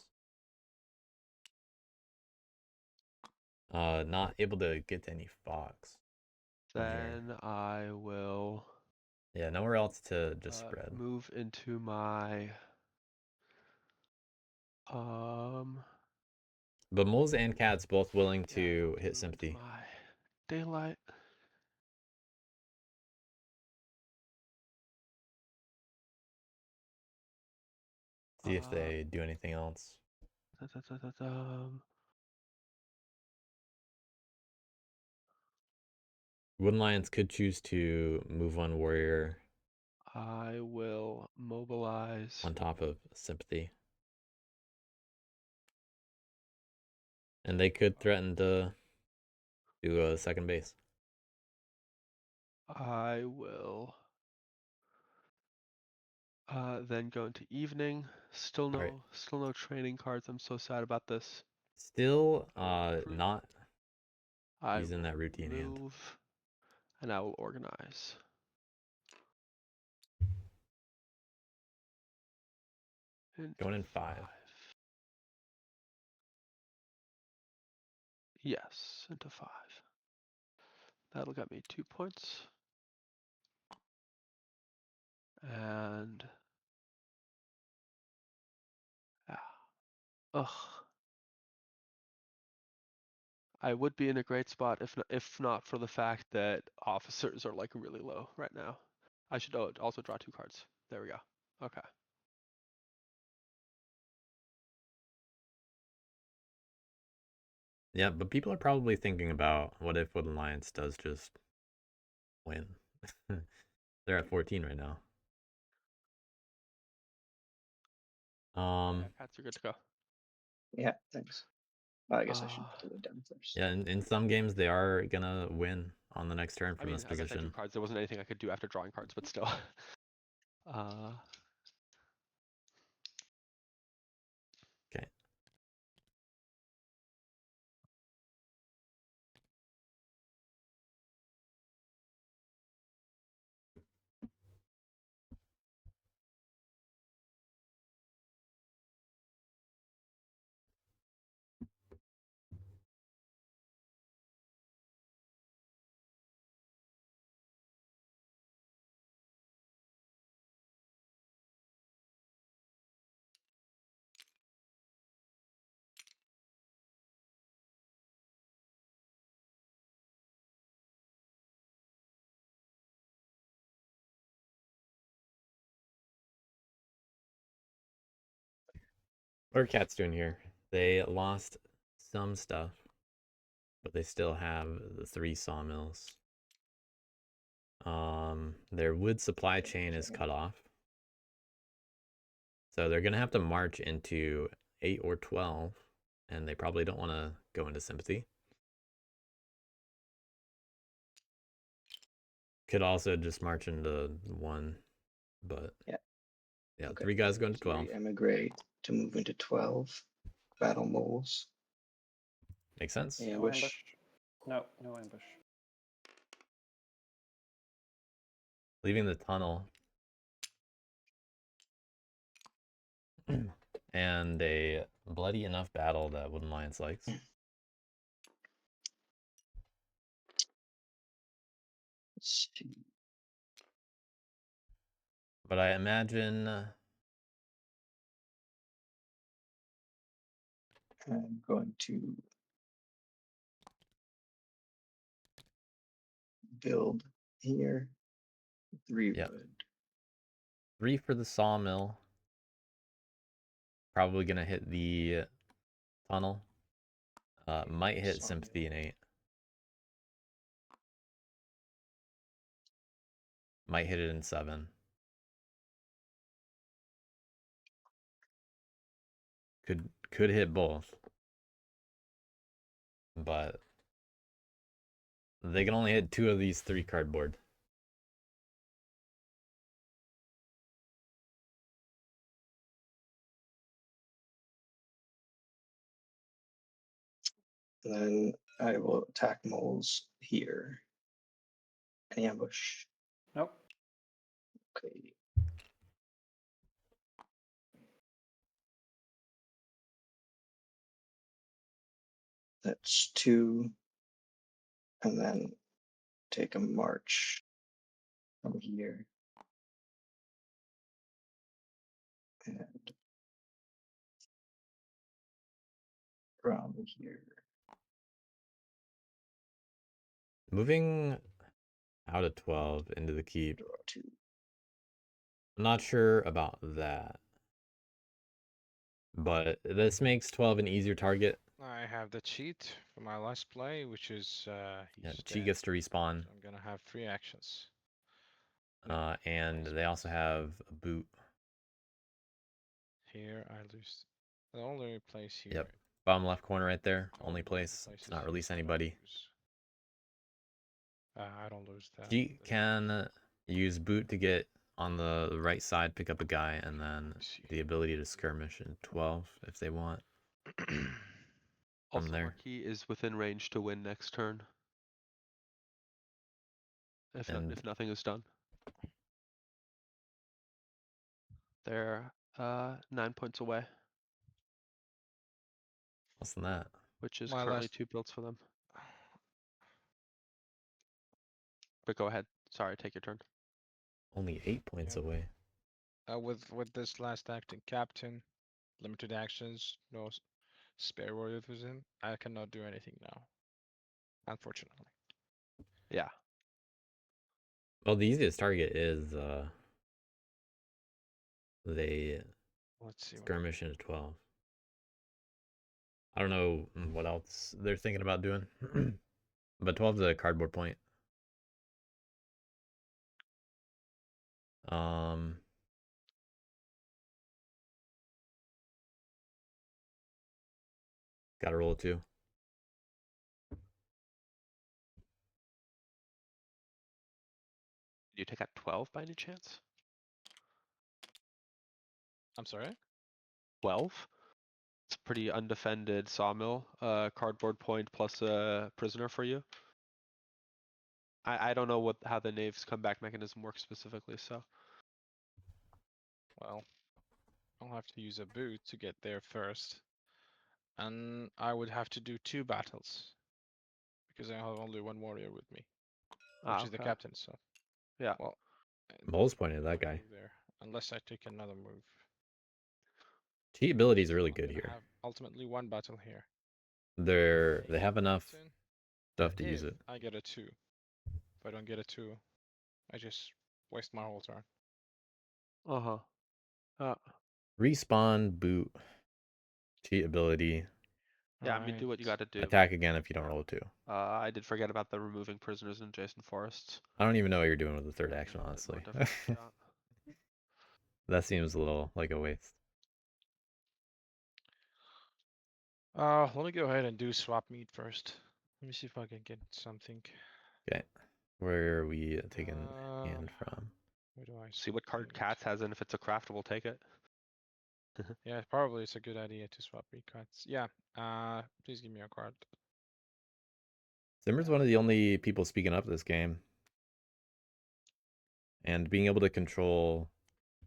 Not able to get to any fox. from here. Then I will Yeah, nowhere else to just spread. move into my But moles and cats both willing yeah, to move hit into sympathy. my daylight. See if they do anything else. Wooden Lions could choose to move one warrior I will mobilize. on top of sympathy. And they could threaten to do a second base. I will then go into evening. Still no, Alright. still no training cards. I'm so sad about this. Still Improve. not I using that will routine hand. move, and I will organize. Going in 5. Yes, into 5. That'll get me 2 points. And yeah. Ugh. I would be in a great spot if not for the fact that officers are like really low right now. I should also draw 2 cards. There we go. Okay. Yeah, but people are probably thinking about what if Woodland Lions does just win. They're at 14 right now. Yeah, cats are good to go. Yeah, thanks. Well, I guess I should put it down first. Yeah, in some games they are gonna win on the next turn I from mean, this I guess I drew position. cards. There wasn't anything I could do after drawing cards, but still. Okay. What are cats doing here? They lost some stuff, but they still have the 3 sawmills. Their wood supply chain is cut off. So they're gonna have to march into 8 or 12, and they probably don't want to go into sympathy. Could also just march into 1, but Yeah. yeah, Okay. 3 guys going to 12. Emigrate to move into 12. Battle moles. Makes sense. Yeah. No Ambush. ambush. No, no ambush. Leaving the tunnel. And a bloody enough battle that Wooden Alliance likes. Let's see. But I imagine I'm going to build here. 3 Yep. wood. 3 for the sawmill. Probably gonna hit the tunnel. Might hit Sawmill. sympathy in 8. Might hit it in 7. Could hit both. But they can only hit 2 of these 3 cardboard. And then I will attack moles here. Any ambush? Nope. Okay. That's 2. And then take a march from here. And from here. Moving out of 12 into the keep. Draw 2. I'm not sure about that. But this makes 12 an easier target. I have the cheat for my last play, which is Yeah, he's Chi dead. gets to respawn. So I'm gonna have 3 actions. And they also have a boot. Here I lose. The only place here. Yep. Bottom left corner right there. only Only one of the place places to not here release that I anybody. lose. I don't lose that. Chi can use boot to get on the right side, pick up a guy, and then the ability to skirmish in 12 if they want. Also, there. Marquis is within range to win next turn. If And- if nothing is done. They're 9 points away, Less than that. which is My currently last- 2 builds for them. But go ahead. Sorry, take your turn. Only 8 points Yep. away. With this last acting captain, limited actions, no spare warriors with him, I cannot do anything now. Unfortunately. Yeah. Well, the easiest target is they Let's see. skirmish into 12. I don't know what else they're thinking about doing. But 12 is a cardboard point. Gotta roll 2. Did you take out 12 by any chance? I'm sorry? 12? It's a pretty undefended sawmill. Cardboard point plus a prisoner for you. I don't know how the Knave's comeback mechanism works specifically, so. Well, I'll have to use a boot to get there first. And I would have to do 2 battles. Because I have only 1 warrior with me. Which is the Okay. captain, so. Yeah. Well, Mole's pointing at that guy. there. Unless I take another move. Chi ability is really I'm good gonna here. have ultimately 1 battle here. They have enough Captain, stuff to use if it. I get a 2. If I don't get a 2, I just waste my whole turn. Uh-huh. Respawn boot. cheat ability. Yeah, I mean, do what you Alright. gotta do. Attack again if you don't roll a 2. I did forget about the removing prisoners in adjacent forests. I don't even know what you're doing with the third action, Make it more honestly. difficult, yeah. That seems a little like a waste. Let me go ahead and do swap meat first. Let me see if I can get something. Okay. Where are we taking Uh, hand from? Where do I See what card meat? Cats has, and if it's a craftable, take it. Yeah, probably it's a good idea to swap meat cards. Yeah. Please give me a card. Simber's one of the only people speaking up this game. And being able to control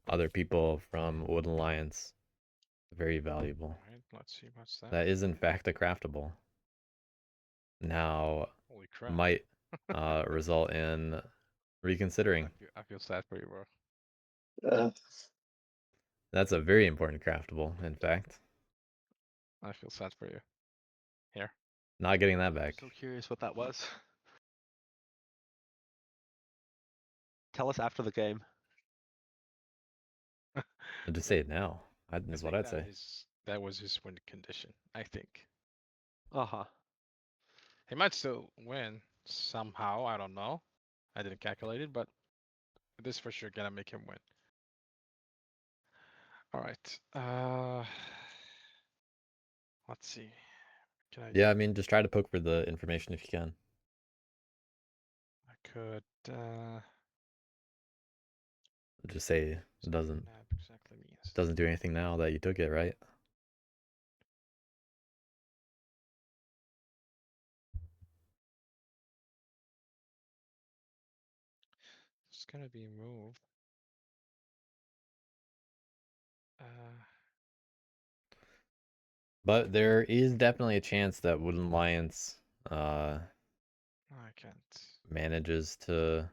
other people from Wood Alliance, very valuable. Alright, let's see what's that. That is in fact a craftable. Now Holy crap. might result in reconsidering. I feel sad for you, bro. That's a very important craftable, in fact. I feel sad for you. Here. Not getting that I'm back. so curious what that was. Tell us after the game. I'll just say it now. I That's think what I'd say. that was his win condition. I think Uh-huh. he might still win somehow. I don't know. I didn't calculate it, but this for sure gonna make him win. All right. Let's see. Can I? Yeah, I mean, just try to poke for the information if you can. I could. Just say it doesn't Map exactly means. do anything now that you took it, right? It's gonna be moved. But there is definitely a chance that Wooden Alliance I can't. manages to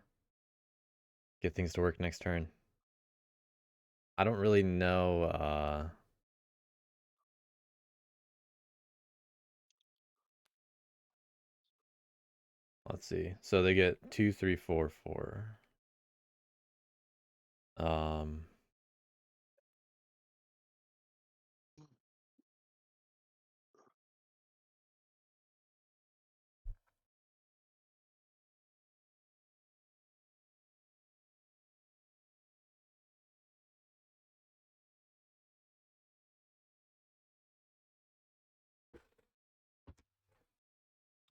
get things to work next turn. I don't really know. Let's see. So they get 2, 3, 4, 4.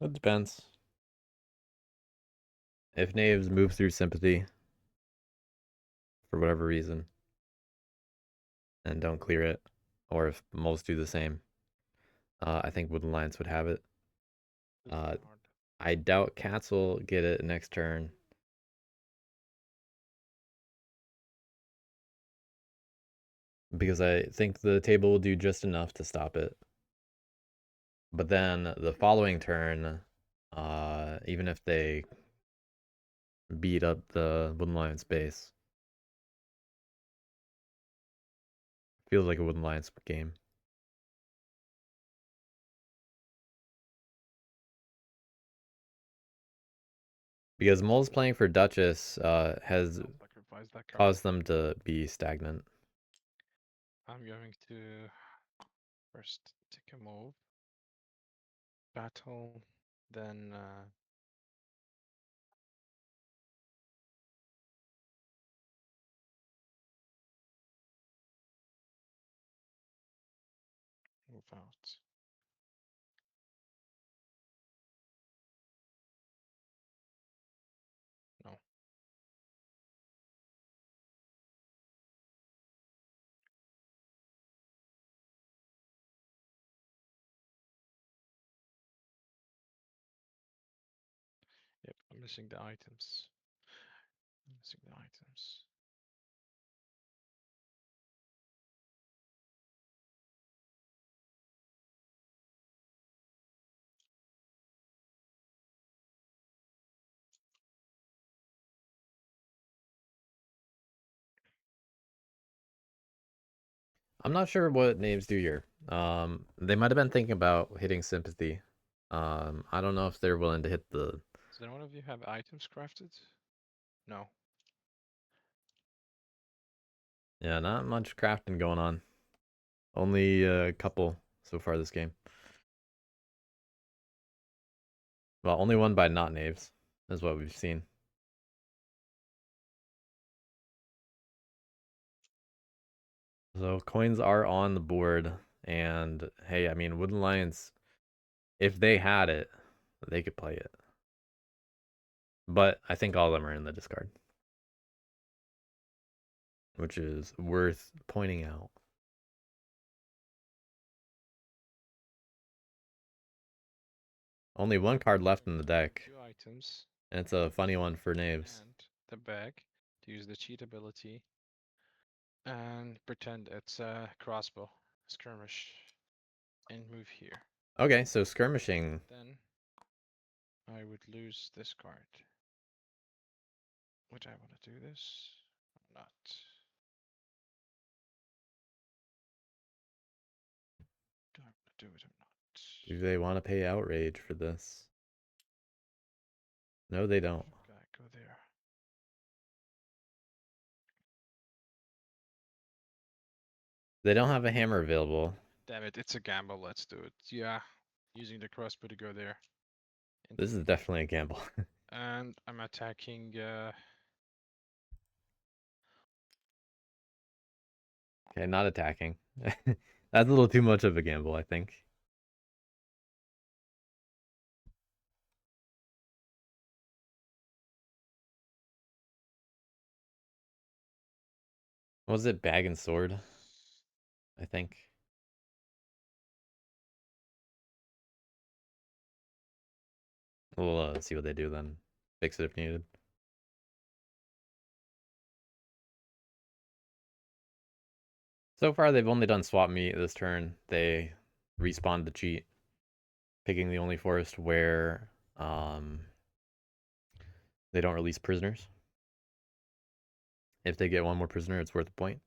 It depends. If knaves move through sympathy for whatever reason and don't clear it, or if most do the same, I think Wooden Alliance would have it. This is hard. I doubt Cats will get it next turn. Because I think the table will do just enough to stop it. But then the following turn, even if they beat up the Wooden Alliance base, feels like a Wooden Alliance game. Because Mole's playing for Duchess has I'll sacrifice that card. caused them to be stagnant. I'm going to first take a move. Battle, then move out. No. Yep, I'm missing the items. I'm missing the items. I'm not sure what names do here. They might have been thinking about hitting sympathy. I don't know if they're willing to hit the. Does any one of you have items crafted? No. Yeah, not much crafting going on. Only a couple so far this game. Well, only one by not knaves is what we've seen. So coins are on the board, and hey, I mean, Wooden Lions, if they had it, they could play it. But I think all of them are in the discard, which is worth pointing out. Only one card left in the deck, 2 items and it's a funny one for knaves. and the bag to use the cheat ability and pretend it's a crossbow skirmish and move here. Okay, so skirmishing. Then I would lose this card. Would I want to do this or not? Do I want to do it or not? Do they want to pay outrage for this? No, they don't. Should I go there? They don't have a hammer available. Damn it, it's a gamble. Let's do it. Yeah, using the crossbow to go there. This is definitely a gamble. And I'm attacking. Okay, not attacking. That's a little too much of a gamble, I think. Was it bag and sword? I think. We'll see what they do then. Fix it if needed. So far, they've only done swap meet this turn. They respawned the cheat, picking the only forest where they don't release prisoners. If they get one more prisoner, it's worth a point.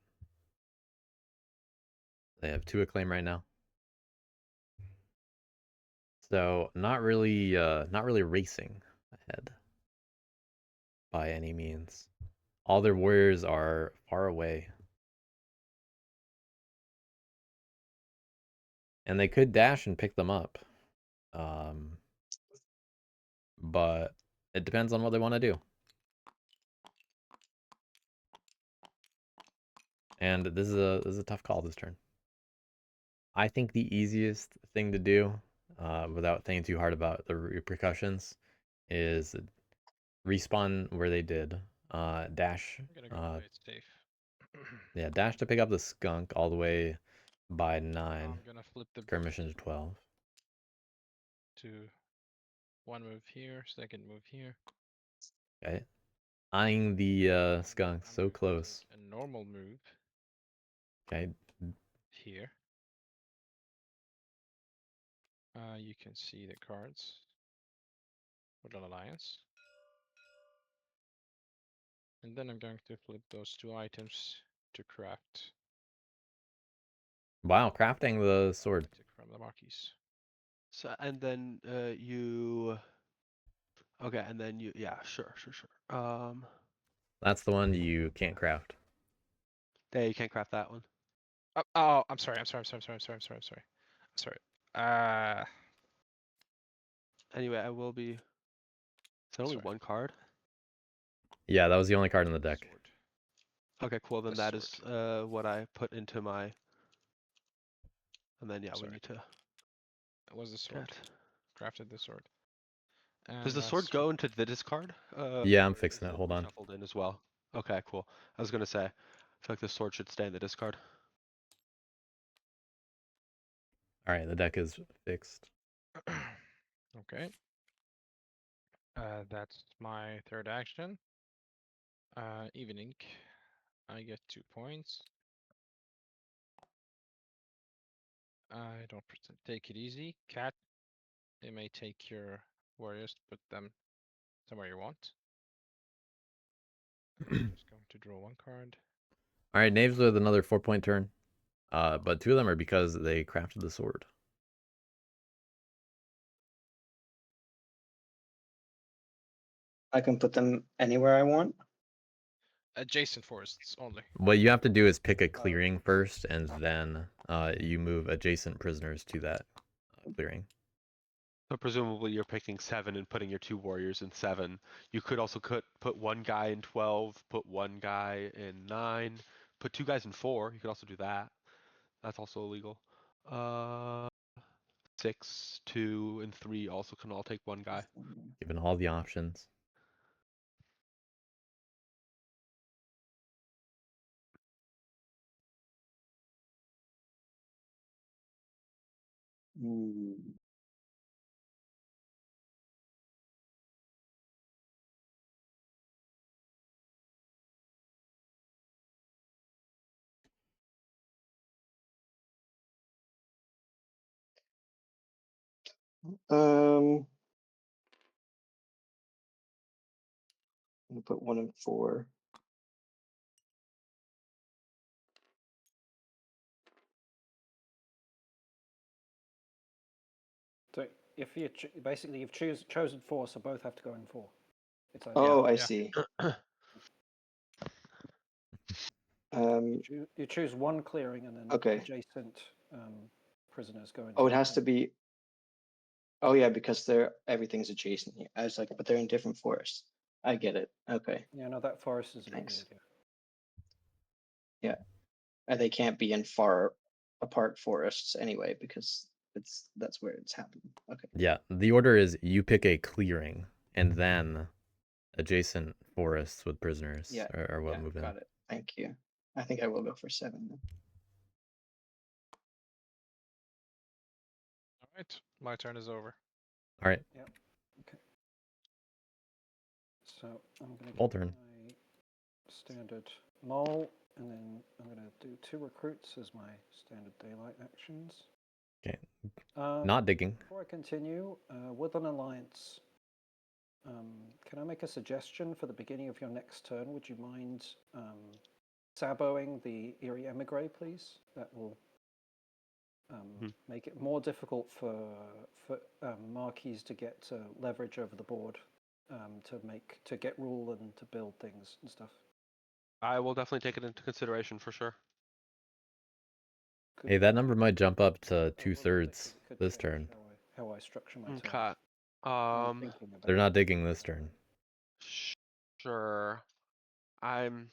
They have 2 acclaim right now. So not really racing ahead by any means. All their warriors are far away. And they could dash and pick them up. But it depends on what they want to do. And this is a tough call this turn. I think the easiest thing to do, without thinking too hard about the repercussions, is respawn where they did. Dash. I'm gonna go play it safe. Yeah, dash to pick up the skunk all the way by 9. I'm gonna flip the Skirmish into 12. to 1 move here, 2nd move here. Okay. Eyeing the skunk I'm so going to close. make a normal move Okay. here. You can see the cards for the alliance. And then I'm going to flip those 2 items to craft. Wow, crafting the sword. Took from the marquees. So and then you. Okay, and then you. Yeah, sure. That's the one you can't craft. Yeah, you can't craft that one. Oh, I'm sorry. Anyway, I will be. Is there only Sorry. 1 card? Yeah, that was the only card in the deck. Sword. Okay, cool. Then The that is sword. what I put into my. And then yeah, we Sorry. need to. That was the sword. Get. Crafted the sword. Does the sword go into the discard? Yeah, I'm Or fixing is it. Hold on. Shuffled in as well. Okay, cool. I was gonna say, I feel like the sword should stay in the discard. All right, the deck is fixed. Okay. That's my 3rd action. Evening. I get 2 points. I don't take it easy. Cat. It may take your warriors, put them somewhere you want. I'm just going to draw 1 card. All right, knaves with another 4-point turn. But 2 of them are because they crafted the sword. I can put them anywhere I want. Adjacent forests only. What you have to do is pick a clearing first, and then you move adjacent prisoners to that clearing. So presumably you're picking 7 and putting your 2 warriors in 7. You could also put one guy in 12, put one guy in 9, put 2 guys in 4. You could also do that. That's also illegal. 6, 2, and 3 also can all take one guy. Given all the options. Hmm. I'm gonna put 1 and 4. So if you basically you've chosen 4, so both have to go in 4. It's like Oh, I Yeah. see. you choose one clearing and then Okay. adjacent prisoners go into. Oh, it the has to clearing. be. Oh yeah, because everything's adjacent here. I was like, but they're in different forests. I get it. Okay. Yeah, no, that forest is a bit Thanks. weird. Yeah. Yeah. And they can't be in far apart forests anyway, because that's where it's happening. Okay. Yeah, the order is you pick a clearing, and then adjacent forests with prisoners Yeah. are what Yeah, move in. got it. Thank you. I think I will go for 7 then. All right, my turn is over. All right, So I'm going to All get turn. my standard mole, and then I'm going to do 2 recruits as my standard daylight actions. Okay. Um, Not digging. Before I continue, with an alliance, can I make a suggestion for the beginning of your next turn? Would you mind saboing the Erie Emigre, please? That will make it more difficult for marquis to get leverage over the board, to get rule and to build things and stuff. I will definitely take it into consideration for sure. Could- Hey, that number might jump up to well, we'll see. 2/3 It could this change turn. how I structure my turn. Okay. I'm thinking about They're it. not digging this turn. Sure. I'm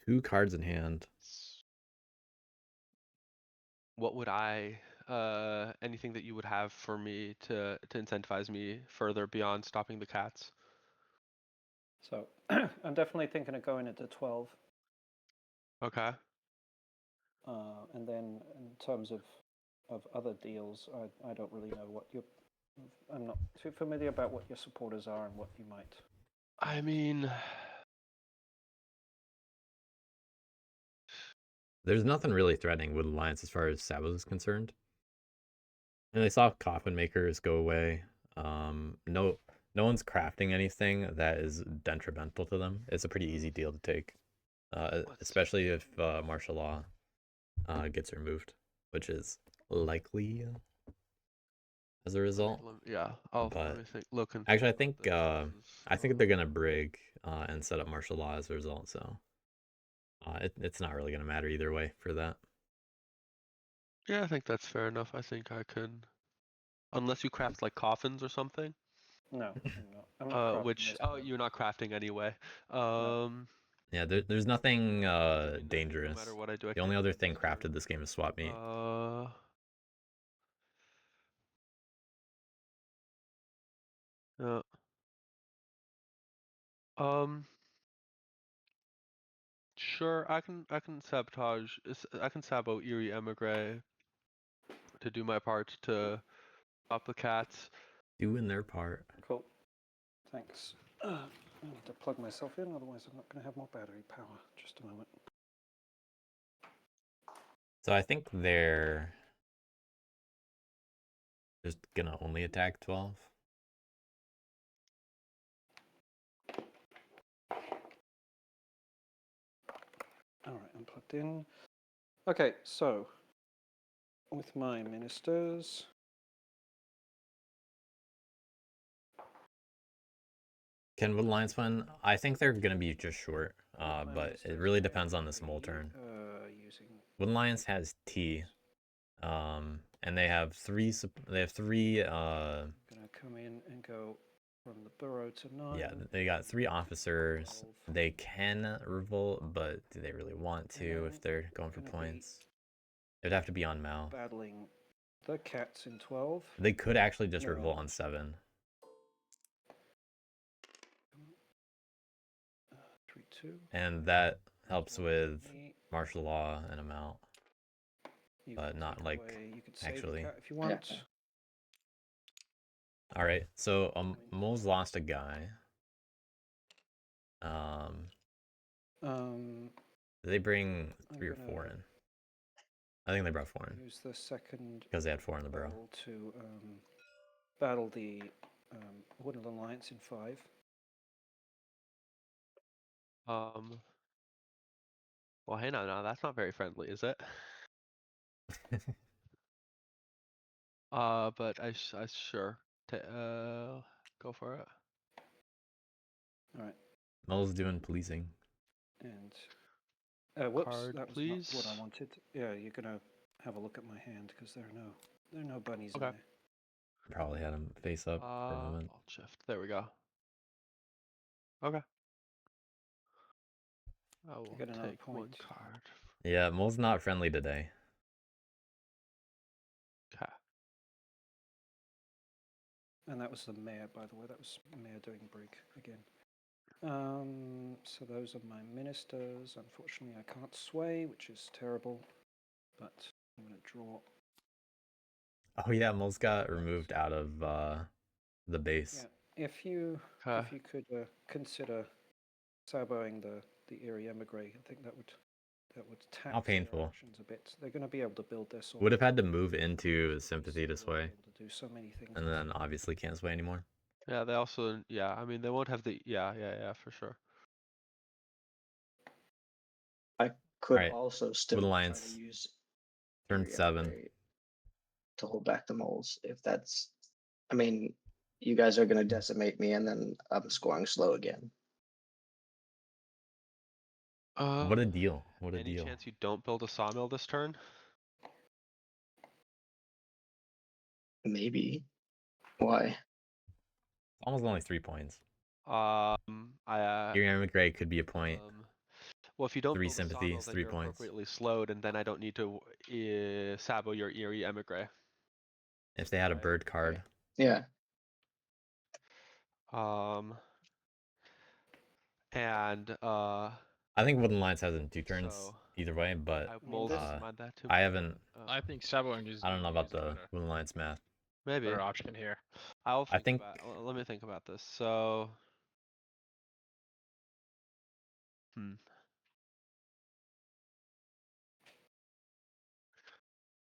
2 cards in hand. what would anything that you would have for me to incentivize me further beyond stopping the cats? So I'm definitely thinking of going into 12. Okay. And then in terms of other deals, I don't really know what I'm not too familiar about what your supporters are and what you might. I mean, There's nothing really threatening with Alliance as far as Sabos is concerned. And they saw coffin makers go away. No one's crafting anything that is detrimental to them. It's a pretty easy deal to take, especially if martial law gets removed, which is likely as a result. yeah. Let But me think. Look. actually, I think they're gonna brig and set up martial law as a result. So it's not really gonna matter either way for that. Yeah, I think that's fair enough. I think I could, unless you craft like coffins or something. No, I'm not. Which you're not crafting anyway. Yeah, there's nothing I mean, dangerous. No matter what I do, I The only can't other do thing this turn. crafted this game is swap meet. Yeah. Sure, I can sabotage. I can sabo Erie Emigre to do my part to stop the cats. Doing their part. Cool. Thanks. I need to plug myself in, otherwise I'm not going to have more battery power. Just a moment. So I think they're just gonna only attack 12. All right, I'm plugged in. Okay, so with my ministers, Can Wood Lions win? I think they're gonna be just short. My But it ministers really may depends on this mole be, turn. using Wood Lions has T. And they have three. They have three. I'm gonna come in and go from the burrow to 9. Yeah, they got 3 officers. 12. They can revolt, but do they really want to And if then they're going for gonna be points? It'd have to be on Mal. battling the cats in 12. They could actually just No. revolt on 7. 3-2. And that helps One with me. martial law and amount. You but can not, take like, away- you could save the actually. cat if you want. Alright, so Mole's lost a guy. Did they bring I'm 3 or gonna 4 in? I think they brought 4 in use the second because they had 4 in the barrel. battle to battle the Woodland Alliance in 5. Well, hey, no, that's not very friendly, is it? But I sure. Go for it. All right, Mole's doing policing. and whoops, Card, that was please. not what I wanted. Yeah, you're gonna have a look at my hand because there are no bunnies in Okay. there. Probably had him face up for a moment. Alt shift. There we go. Okay. I will get another take 1 point. card. Yeah, Mole's not friendly today. Okay. And that was the mayor, by the way. That was mayor doing brig again. So those are my ministers. Unfortunately, I can't sway, which is terrible. But I'm going to draw. Oh yeah, Mole's got removed out of the base. Yeah, if you Okay. could consider saboing the Erie Emigre, I think that would tax How their painful. actions a bit. They're going to be able to build their sword. Would have had to move into sympathy to sway, To do so many things. and then obviously can't sway anymore. Yeah, they also, yeah, I mean, they won't have the, yeah, for sure. I could Alright, also still Wood try Alliance, to use turn Erie 7. Emigre to hold back the moles. If that's, I mean, you guys are gonna decimate me, and then I'm scoring slow again. What a deal! What a Any deal! chance you don't build a sawmill this turn? Maybe. Why? Almost only 3 points. I Erie Gray could be a point. well, if you don't 3 build a sympathies, sawmill, then 3 you're points. appropriately slowed, and then I don't need to sabo your Erie Emigre. If they had a Right. bird card. Yeah. And I think Wooden Lions has in 2 turns so either way, but Moles this- doesn't mind that too I much. haven't. I think saboing is. I don't know about the better, Wooden Lions math. Maybe. better option here. I'll I think think- about. Let me think about this. So.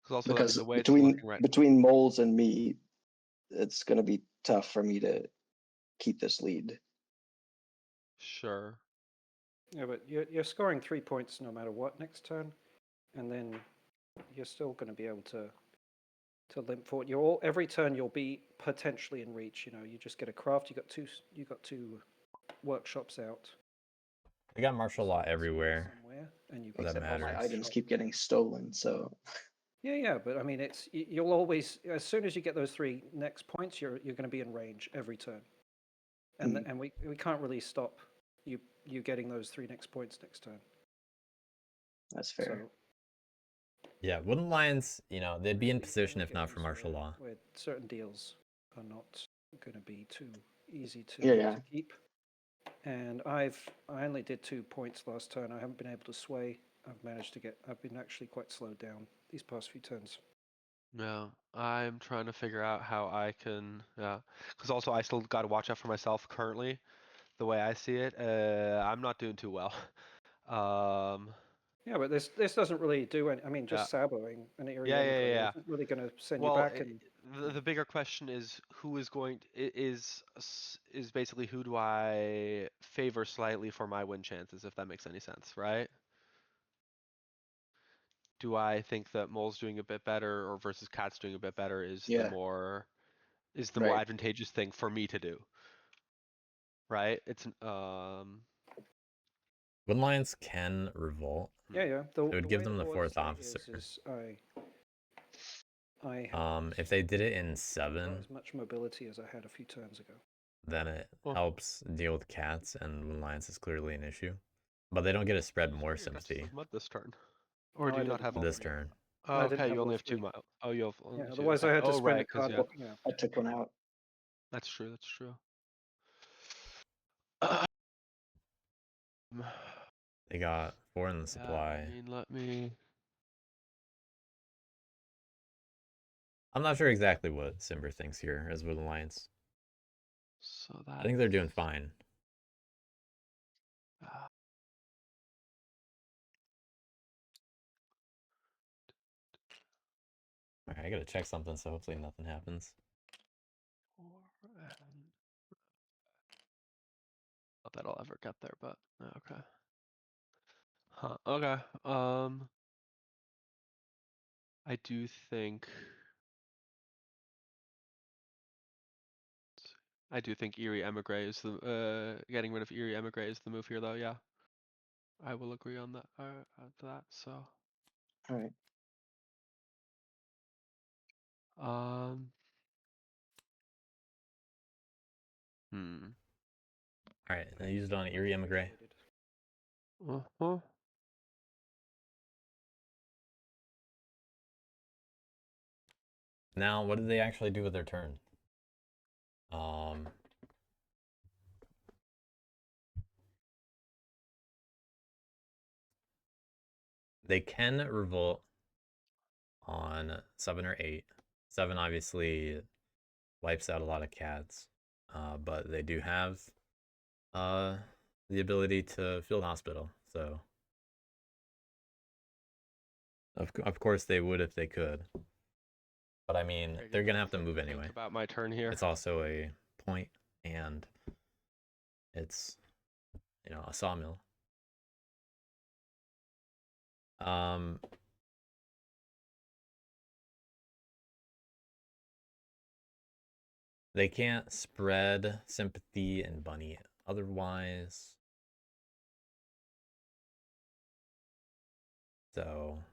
Also, I mean, Because the way it's between looking right. between moles and me, it's gonna be tough for me to keep this lead. Sure. Yeah, but you're scoring 3 points no matter what next turn, and then you're still going to be able to limp forward. Every turn you'll be potentially in reach. You know, you just get a craft. You got two workshops out. They got martial law everywhere. Somewhere, and you Well, that Except all my matters. items keep getting stolen, so Yeah, but I mean, you'll always, as soon as you get those 3 next points, you're going to be in range every turn, and and we can't really stop you getting those 3 next points next turn. that's fair. So, Yeah, Wooden Lions, you know, they'd be in really position only if not for games martial law. where certain deals are not going to be too easy to, Yeah. to keep. And I only did 2 points last turn. I haven't been able to sway. I've been actually quite slowed down these past few turns. No, I'm trying to figure out how I can. Yeah, because also I still got to watch out for myself currently. The way I see it, I'm not doing too well. Yeah, but this doesn't really do any. I mean, just saboing an area Yeah. isn't really going to send Well, you back. And the bigger question is who is going is basically who do I favor slightly for my win chances, if that makes any sense, right? Do I think that Mole's doing a bit better or versus Cat's doing a bit better is the Yeah. more Right. advantageous thing for me to do. right? It's Wood Lions can revolt. Yeah, yeah. The, It would the give way them the board fourth state officer. is I have If they did it in not 7, as much mobility as I had a few turns ago. then it Well- helps deal with cats, and Wood Lions is clearly an issue. But they don't get to spread Just more give your Duchess of sympathy Mud this turn. Or No, do I you not didn't. have all this three? turn. Oh, I didn't okay, have you only all have 2 three. mile. Oh, you have only Yeah, 2. otherwise Okay. I had to Oh, spend right, a 'cause card yeah, book. Yeah. I took one out. that's true. That's true. They got 4 in the Yeah, supply. I mean, let me. I'm not sure exactly what Simber thinks here as Wood Lions. So that. I think they're doing fine. Alright, I gotta check something, so hopefully nothing happens. Not that I'll ever get there, but okay. Huh. Okay. I do think. I do think Eerie Emigre is the getting rid of Eerie Emigre is the move here, though. Yeah, I will agree on that. So. All right. Alright, I used it on Eerie Emigre. Uh-huh. Now, what did they actually do with their turn? They can revolt on 7 or 8. 7 obviously wipes out a lot of cats, but they do have the ability to field hospital, so of course they would if they could. But I mean, Very good. they're gonna have to Think move anyway. about my turn here. It's also a point, and it's, you know, a sawmill. They can't spread sympathy and bunny otherwise. So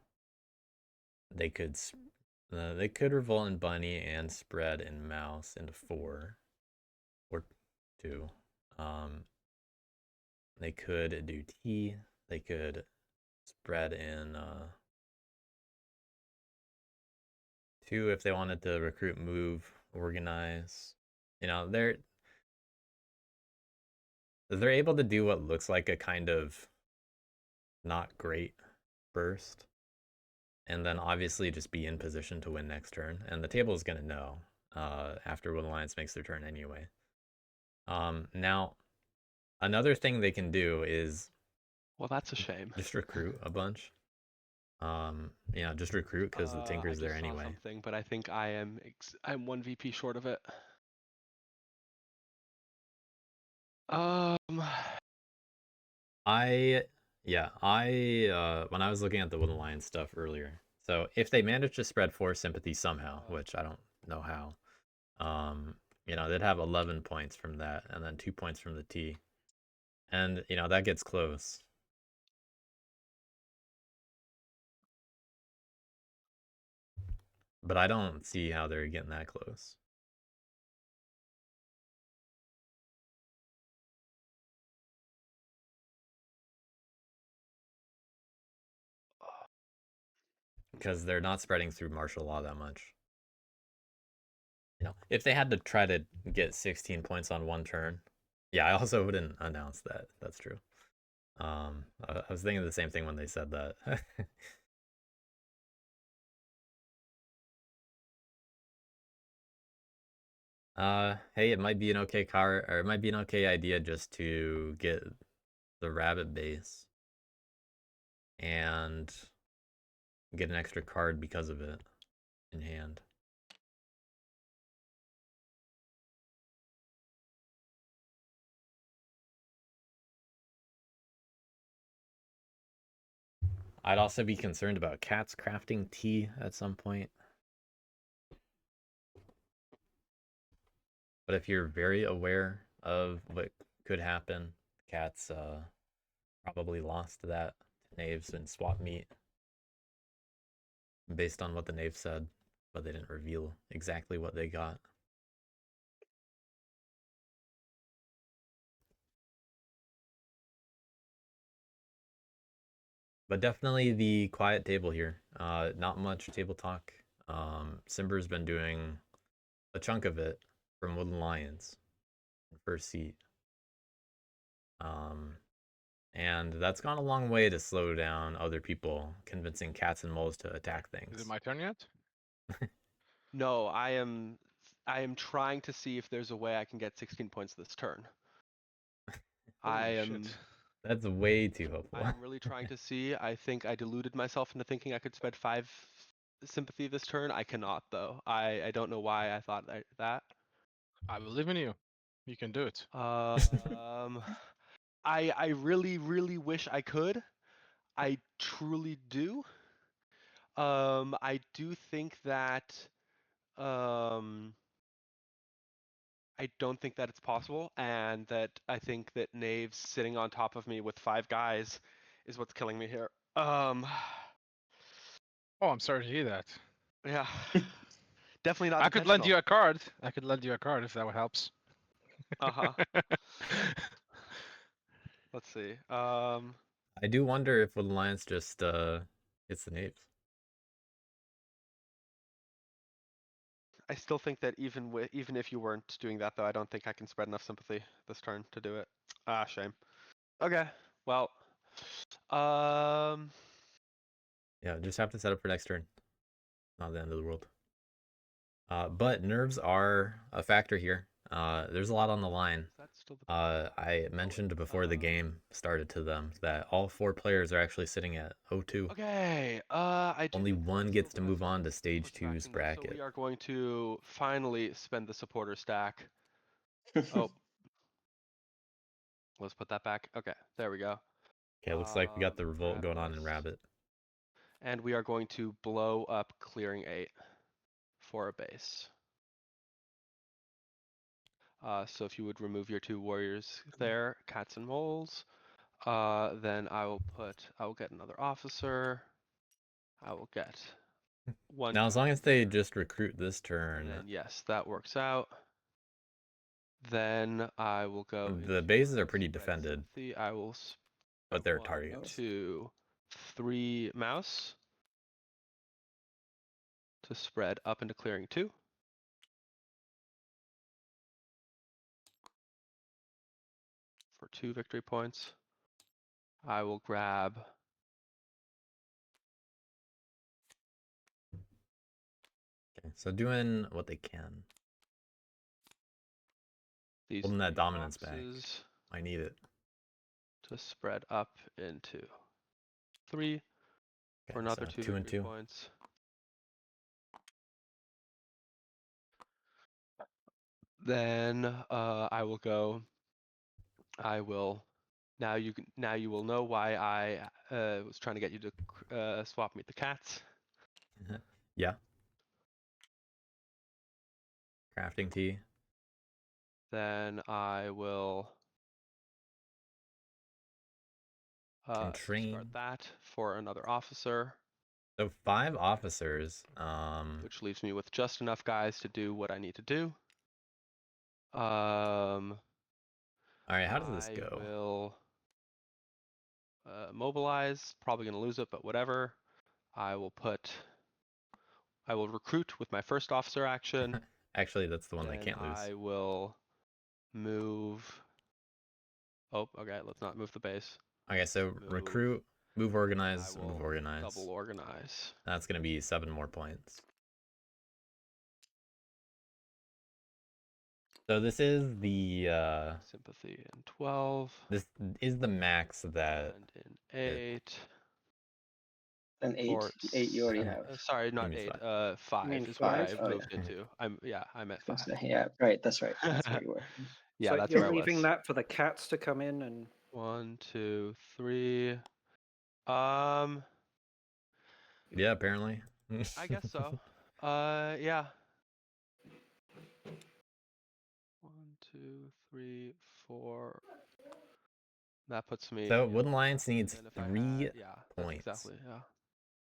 they could revolt in bunny and spread in mouse into 4 or 2. They could do T. They could spread in 2 if they wanted to recruit, move, organize. You know, they're able to do what looks like a kind of not great burst, and then obviously just be in position to win next turn. And the table is gonna know after Wood Alliance makes their turn anyway. Now, another thing they can do is, Well, that's a shame. just recruit a bunch. Yeah, just recruit because the Tinker's I there just saw anyway. something, but I think I'm 1 VP short of it. When I was looking at the Wood Alliance stuff earlier, so if they manage to spread 4 sympathy somehow, which I don't know how, you know, they'd have 11 points from that, and then 2 points from the T, and you know that gets close. But I don't see how they're getting that close. Because they're not spreading through martial law that much. You know, if they had to try to get 16 points on 1 turn, yeah, I also wouldn't announce that. That's true. I was thinking the same thing when they said that. Hey, it might be an okay car, or it might be an okay idea just to get the rabbit base and get an extra card because of it in hand. I'd also be concerned about cats crafting tea at some point. But if you're very aware of what could happen. Cats probably lost that to Knaves in swap meet based on what the Knave said, but they didn't reveal exactly what they got. But definitely the quiet table here. Not much table talk. Simber's been doing a chunk of it from Woodland Lions in first seat. And that's gone a long way to slow down other people, convincing cats and moles to attack Is things. it my turn yet? No, I am trying to see if there's a way I can get 16 points this turn. I Holy am shit. That's way too hopeful. I am really trying to see. I think I deluded myself into thinking I could spend 5 sympathy this turn. I cannot though. I don't know why I thought that. I believe in you. You can do it. I really wish I could. I truly do. I do think that I don't think that it's possible, and that I think that Knaves sitting on top of me with 5 guys is what's killing me here. Oh, I'm sorry to hear that. Yeah. Definitely not I could lend intentional. you a card. I could lend you a card if that helps. Uh-huh. Let's see. I do wonder if Woodland Lions just hits the Knaves. I still think that even if you weren't doing that though, I don't think I can spread enough sympathy this turn to do it. Ah, shame. Okay. Well, Yeah, just have to set up for next turn. Not the end of the world. But nerves are a factor here. There's a lot on the line. is that still the I mentioned before the game started to them that all 4 players are actually sitting at 0-2. Okay, I do Only think one that's gets still to move has on to some stage supporter 2's backing though, So bracket. we are going to finally spend the supporter stack. Oh. Let's put that back. Okay, there we go. Okay, looks like we got the revolt Grab going on in this. Rabbit. And we are going to blow up clearing 8 for a base. So if you would remove your 2 warriors there, cats and moles, then I will get another officer. I will get 1 Now, as long as they commander, just recruit this and turn, then yes, that works out. Then I will go the into bases my are pretty spread defended, sympathy. I will but they're 1, targets. 2, 3 mouse to spread up into clearing 2. For 2 victory points. I will grab Okay, so doing what they can. these Holding that 3 dominance back. boxes I need it. to spread up into 3 Okay, for another so 2 2 and victory 2. points. Then I will go. Now you will know why I was trying to get you to swap meet the cats. Yeah. Crafting tea. Then I will Can train. discard that for another officer. So 5 officers. Which leaves me with just enough guys to do what I need to do. All right, how does this go? I will mobilize. Probably going to lose it, but whatever. I will recruit with my first officer action. Actually, that's the one they Then can't lose. I will move. Oh, okay. Let's not move the base. Okay, so recruit, move organize, I will move organize. double organize. That's going to be 7 more points. So this is the Sympathy in 12. this is the max that And in 8. An 8. Or 8 you already seven. have. Sorry, not mean 8. 5. 5 mean is where 5? I Oh, moved yeah. it to. I'm at I 5. was gonna say, yeah, right. That's right. That's where you were. Yeah, So that's you're where I leaving was. that for the cats to come in and 1, 2, 3. Yeah, apparently. I guess so. Yeah. 1, 2, 3, 4. That puts me. So Wooden Alliance needs and if I 3 had- yeah, that's points. exactly. Yeah.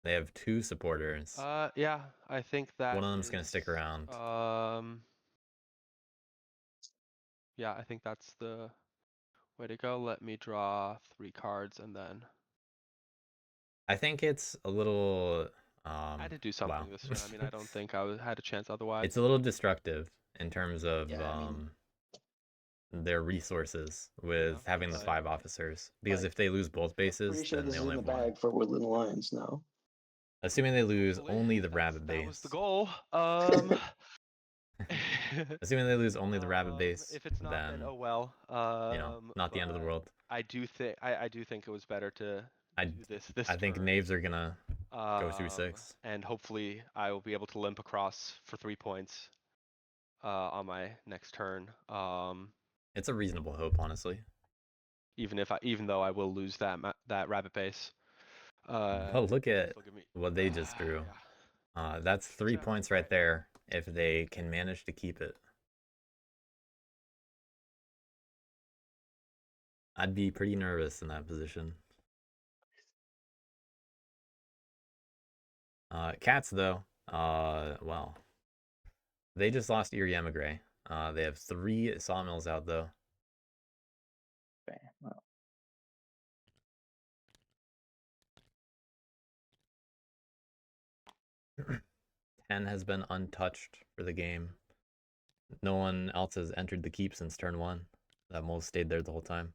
They have 2 supporters. Yeah, I think that One of them's gonna stick is, around. Yeah, I think that's the way to go. Let me draw 3 cards and then I think it's a little. I had to do something Wow. this turn. I mean, I don't think I had a chance otherwise. It's a little destructive in terms of Yeah, I mean- their resources with having the but- 5 officers. Because Like, if they lose both bases, Pretty sure then this they is only in the have 1. bag for Woodland Alliance now. Assuming they lose Hopefully, only the rabbit base. That was the goal. Assuming they lose only the rabbit base, If it's not, then then oh well. not the end of the but world. I do think it was better to I do this. I think turn, knaves are gonna go through 6. and hopefully I will be able to limp across for 3 points on my next turn. It's a reasonable hope, honestly. Even though I will lose that rabbit base. Oh, look at Look at me. what they just drew. Yeah. That's 3 Check. points right there if they can manage to keep it. I'd be pretty nervous in that position. Cats, though, well, they just lost Erie Emigre. They have 3 sawmills out, though. Okay, well, 10 has been untouched for the game. No one else has entered the keep since turn 1. That mole stayed there the whole time.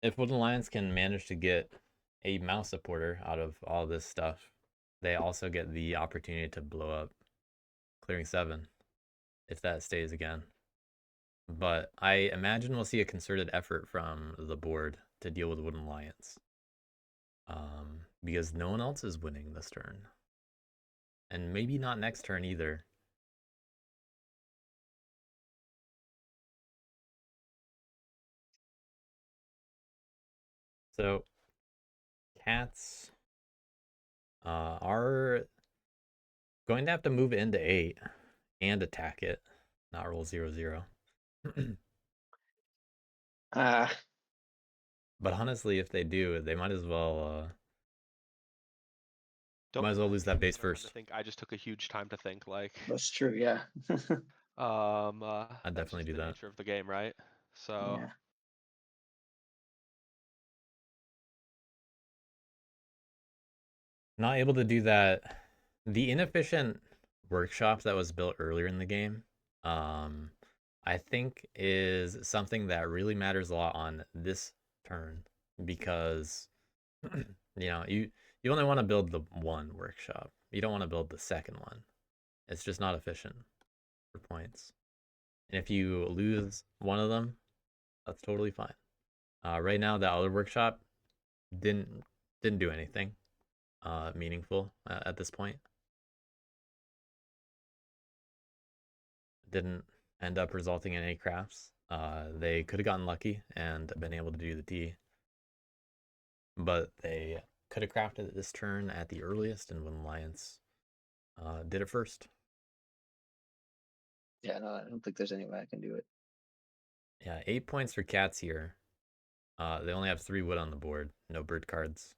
If Wooden Lions can manage to get a mouse supporter out of all this stuff, they also get the opportunity to blow up clearing 7 if that stays again. But I imagine we'll see a concerted effort from the board to deal with Wooden Lions. Because no one else is winning this turn. And maybe not next turn either. So, cats are going to have to move into 8 and attack it, not roll 0-0. But honestly, if they do, they might as well lose that base You don't have to first. think. I just took a huge time to think. Like, that's true, yeah. I'd that's definitely just do the that. nature of the game, right? So. Yeah. Not able to do that. The inefficient workshop that was built earlier in the game, I think is something that really matters a lot on this turn because you only want to build the 1 workshop. You don't want to build the second one. It's just not efficient for points. And if you lose one of them, that's totally fine. Right now, the other workshop didn't do anything meaningful at this point. Didn't end up resulting in any crafts. They could have gotten lucky and been able to do the T, but they could have crafted it this turn at the earliest, and when Alliance did it first. Yeah, no, I don't think there's any way I can do it. Yeah, 8 points for cats here. They only have 3 wood on the board, no bird cards.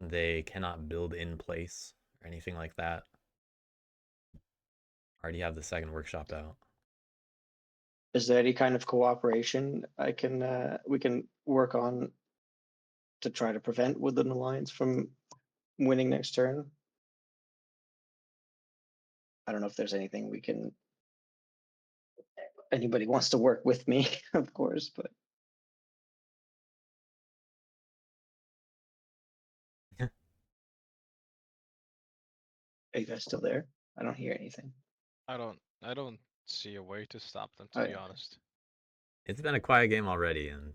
They cannot build in place or anything like that. Already have the second workshop out. Is there any kind of cooperation we can work on to try to prevent Woodland Alliance from winning next turn? I don't know if there's anything anybody wants to work with me, of course, but are you guys still there? I don't hear anything. I don't see a way to stop them, Oh, to be yeah. honest. It's been a quiet game already, and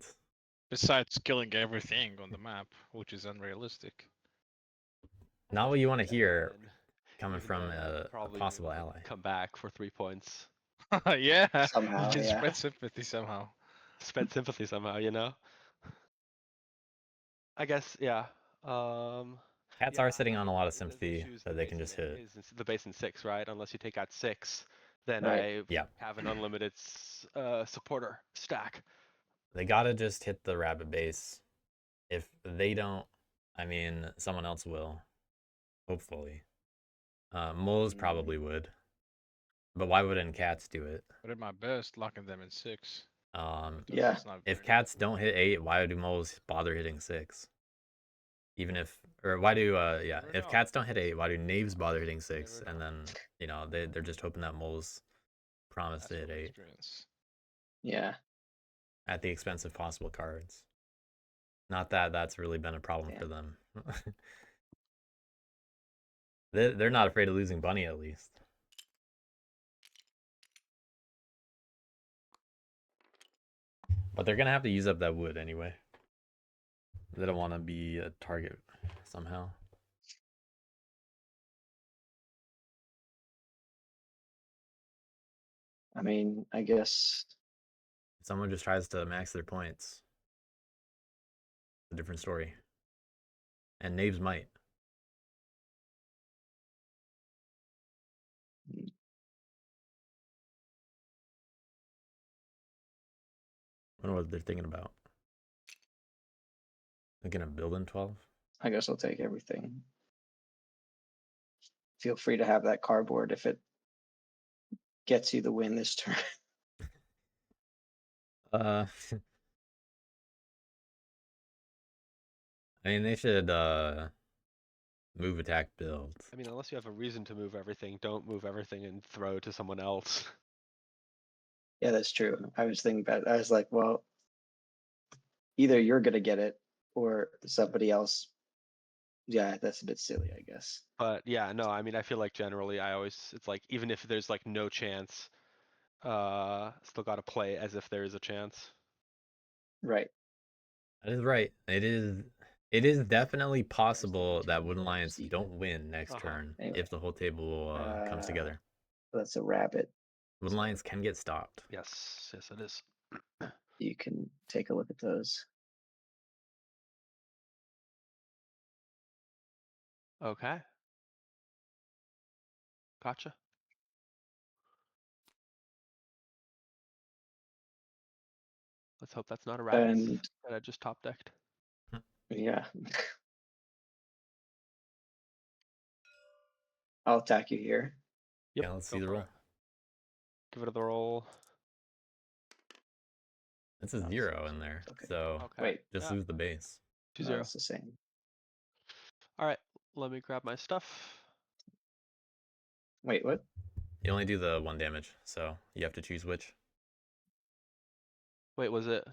Besides killing everything on the map, which is unrealistic. not what you want to hear And coming even from then, a probably possible would ally. come back for 3 points. Yeah, Somehow, you can yeah. spread sympathy somehow. Spend sympathy somehow, you know. I guess, yeah. Cats Yeah, are sitting on a lot of the sympathy issue is that the they can base just hit. the base in 6, right? Unless you take out 6, then Right. I Yeah. have an unlimited supporter stack. They gotta just hit the rabbit base. If they don't, I mean, someone else will. Hopefully. Moles probably would. But why wouldn't cats do it? I did my best locking them in 6. Um, but Yeah. it's not if very cats don't hit 8, why do moles bother hitting 6? Even if, or why do, yeah, Never if know. cats don't hit 8, why do knaves bother hitting 6? Never And know. then, you know, they're just hoping that moles promise That's to hit from 8 experience. Yeah. at the expense of possible cards. Not that that's really been a problem Yeah. for them. They're not afraid of losing bunny, at least. But they're gonna have to use up that wood anyway. They don't want to be a target somehow. I mean, I guess. Someone just tries to max their points. It's a different story. And knaves might. I wonder what they're thinking about. Thinking of building 12? I guess I'll take everything. Feel free to have that cardboard if it gets you the win this turn. I mean, they should move, attack, build. I mean, unless you have a reason to move everything, don't move everything and throw to someone else. Yeah, that's true. I was thinking about. I was like, well, either you're gonna get it or somebody else. Yeah, that's a bit silly, I guess. But yeah, no, I mean, I feel like generally it's like, even if there's like no chance, still gotta play as if there is a chance. Right. That is right. It is definitely possible that Wooden Lions Steven. don't win next Uh-huh. turn Anyway. if the whole table comes together. That's a rabbit. Wooden Lions can get stopped. Yes, yes, it is. You can take a look at those. Okay. Gotcha. Let's hope that's not a rabbit And that I just top decked. yeah. I'll attack you here. Yep, Yeah, let's go see the for roll. it. Give it the roll. It's a Oh, 0 so in there, it's okay. so Okay. Wait, just Yeah. lose the base. 2-0. no, it's the same. All right, let me grab my stuff. Wait, what? You only do the 1 damage, so you have to choose which. Wait, was it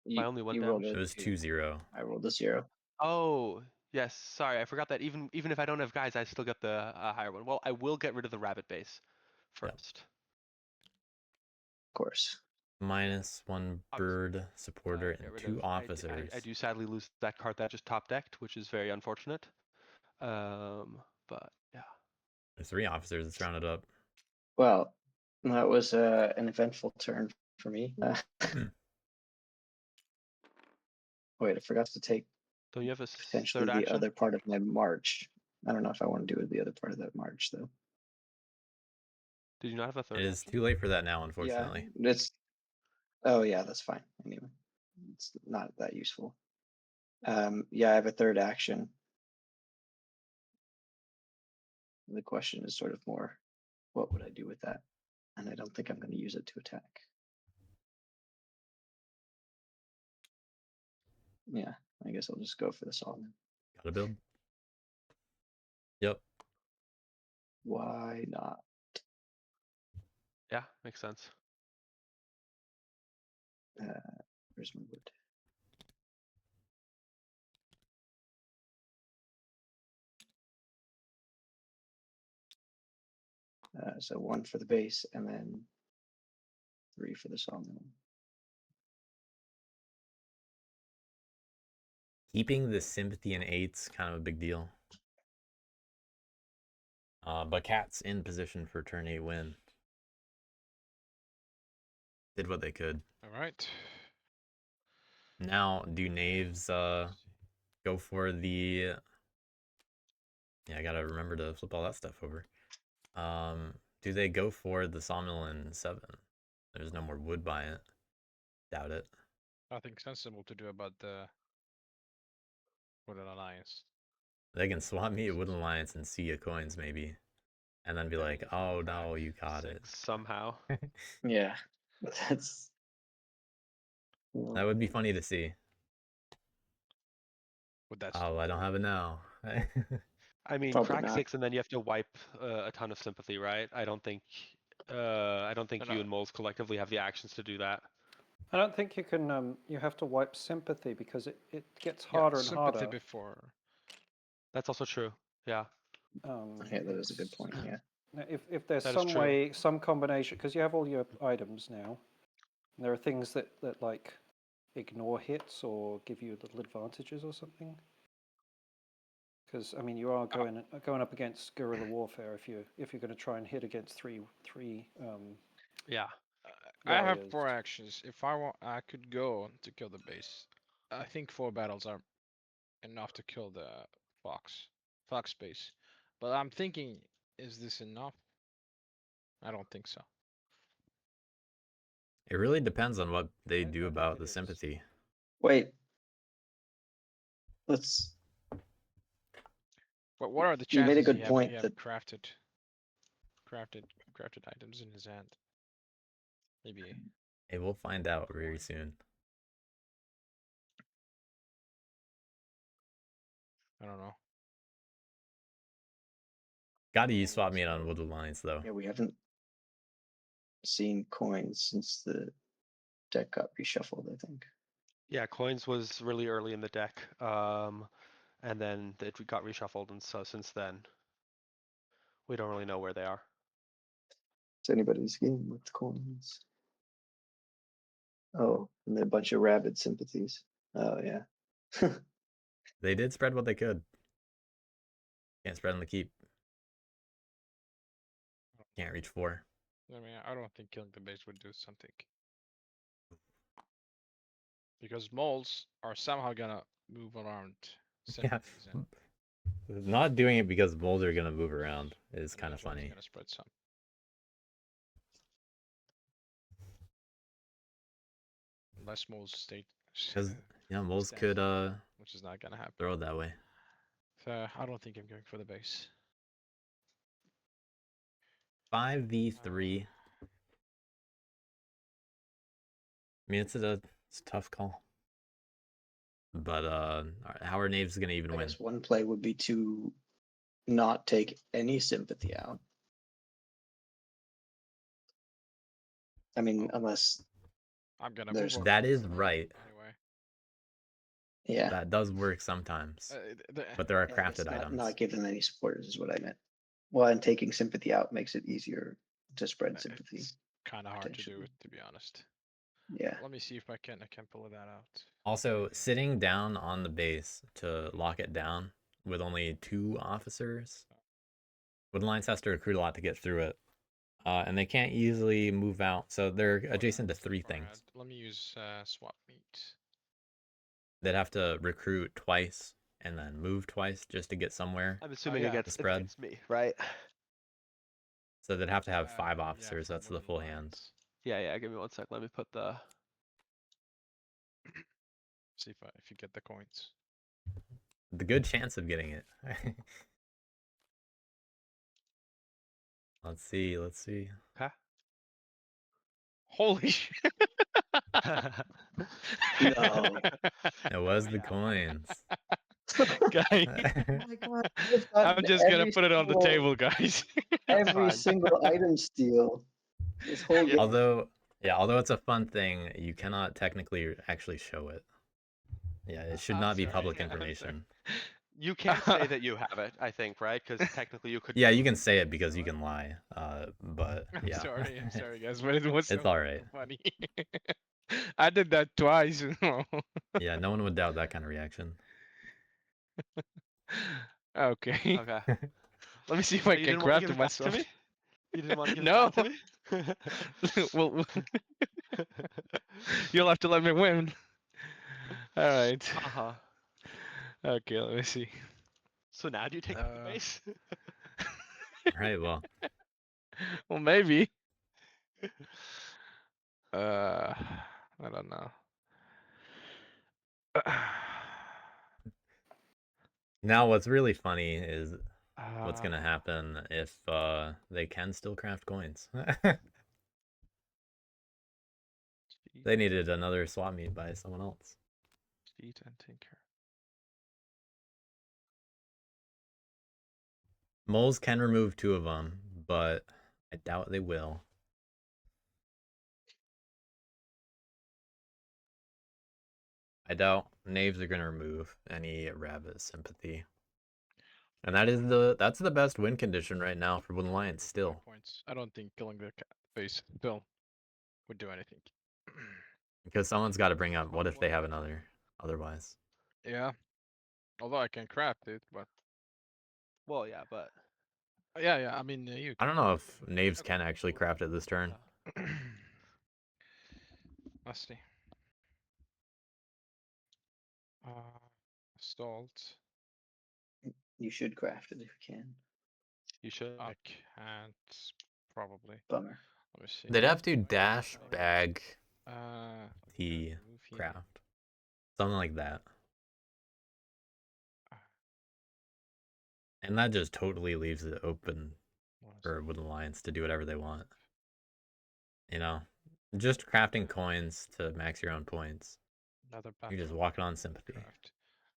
my only 1 you rolled damage? It was 2-0. I rolled a 0. Oh, yes. Sorry, I forgot that even if I don't have guys, I still get the higher one. Well, I will get rid of the rabbit base Yep. first. Of course. -1 Obviously. bird supporter Get and rid 2 of- officers. I do sadly lose that card that I just top decked, which is very unfortunate. But yeah. There's 3 officers. It's rounded up. Well, that was an eventful turn for me. Wait, I forgot to take Don't you have a potentially third the action? other part of my march. I don't know if I want to do the other part of that march though. Did you not have a third It is action? too late for that now, unfortunately. Yeah, it's. Oh yeah, that's fine. Anyway, it's not that useful. Yeah, I have a third action. The question is sort of more, what would I do with that? And I don't think I'm going to use it to attack. Yeah, I guess I'll just go for the Solomon. Gotta build. Yep. Why not? Yeah, makes sense. Where's my wood? So 1 for the base and then 3 for the Solomon. Keeping the sympathy in 8's kind of a big deal. But cats in position for turn 8 win. Did what they could. All right. Now, do knaves go for the... Yeah, I gotta remember to flip all that stuff over. do they go for the sawmill in 7? There's no more wood by it. Doubt it. Nothing sensible to do about the Wooden Alliance. They can swap me a Wooden Alliance and see a coins maybe, and then be Yeah, like, you can "Oh flip no, back you got it." 6 somehow. Yeah, that's. You That know, would be funny to see. Would that Oh, I don't have it now. I mean, Probably crack not. 6 and then you have to wipe a ton of sympathy, right? I don't think No, you no. and moles collectively have the actions to do that. I don't think you can. You have to wipe sympathy because it gets Yeah, harder and sympathy harder. before. That's also true. Yeah. Yeah, that is a good point. Yeah. Now, if there's That is some true. way, some combination, because you have all your items now, and there are things that like ignore hits or give you little advantages or something. Because I mean, you are going up against guerrilla warfare if you're going to try and hit against three. Yeah. I have Warriors. 4 actions. If I want, I could go to kill the base. I think 4 battles are enough to kill the fox base. But I'm thinking, is this enough? I don't think so. It really depends on what they I do think about it the is. sympathy. Wait. Let's. But what are the You made a chances good he point have that crafted items in his hand? Maybe. Hey, we'll find out very soon. I don't know. Gotta use swap meet on Wood Alliance though. yeah, we haven't seen coins since the deck got reshuffled. I think. Yeah, coins was really early in the deck. And then it got reshuffled, and so since then, we don't really know where they are. It's anybody's game with coins. Oh, and a bunch of rabid sympathies. Oh yeah. They did spread what they could. Can't spread on the keep. Can't reach 4. I mean, I don't think killing the base would do something. Because moles are somehow gonna move around. Yeah. sympathies and Not doing it because moles are gonna move around is kind of eventually it's funny. gonna spread some. Unless moles stay. Because moles stand could still, which is not gonna happen. throw it that way. So I don't think I'm going for the base. 5v3. I mean, it's a tough call. But how are knaves gonna even I win? guess one play would be to not take any sympathy out. I mean, unless I'm gonna There's- move. That is right. Anyway. yeah. That does work sometimes. But there are Yeah, I guess crafted items. not give them any supporters is what I meant. Well, and taking sympathy out makes it easier to spread sympathy. It's kind of hard to do potentially. it, to be honest. Yeah. Let me see if I can pull that out. Also, sitting down on the base to lock it down with only 2 officers. Wood Alliance has to recruit a lot to get through it. And they can't easily move out, so they're adjacent to 3 things. Alright, let me use swap meet. They'd have to recruit twice and then move twice just to get somewhere. I'm assuming yeah, it gets spread. me, right? So they'd have to have 5 Yeah, officers. for That's the Wooden full hand. Alliance. Yeah. Give me 1 sec. Let me put the. See if you get the coins. The good chance of getting it. Let's see. Huh? Holy shit! No. It was the Yeah. coins. Guy, Oh my God, you've I'm gotten just gonna every put it on the single- table, guys. Every fine. single item steal. This whole game. although it's a fun thing, you cannot technically actually show it. Yeah, it should I'm not be sorry, public I'm sorry. information. You can't say that you have it, I think, right? Because technically you could. Yeah, you can say it because you can lie. But I'm yeah. sorry, guys, but it was It's so alright. funny. I did that twice, you know. Yeah, no one would doubt that kind of reaction. Okay. Okay. Let me see if I You can didn't want to craft give it it back to myself. me? You didn't want to give No. it back to me? Well, you'll have to let me win. All right. Uh-huh. Okay, let me see. So now do you take the base? Right, well, Well, maybe. I don't know. Now, what's really funny is what's gonna Uh, happen if they can still craft coins. cheat, They needed another swap meet by someone else. cheat and tinker. Moles can remove 2 of them, but I doubt they will. I doubt knaves are gonna remove any rabbit sympathy. And that's the best win condition right now for Wooden Lions still. Points. I don't think killing the face still would do anything. Because someone's gotta bring up what if they have another otherwise. Yeah. Although I can craft it, but Well, yeah, but yeah. I mean, you. I don't know if knaves can actually craft it this turn. Let's see. Stalled. You should craft it if you can. you should. I can't. Probably. Bummer. Let me see. They'd have to dash, bag, T craft. Something like that. And that just totally leaves it open for Wooden Lions to do whatever they want. You know? Just crafting coins to max your own points. Another You're just battle walking on sympathy. craft.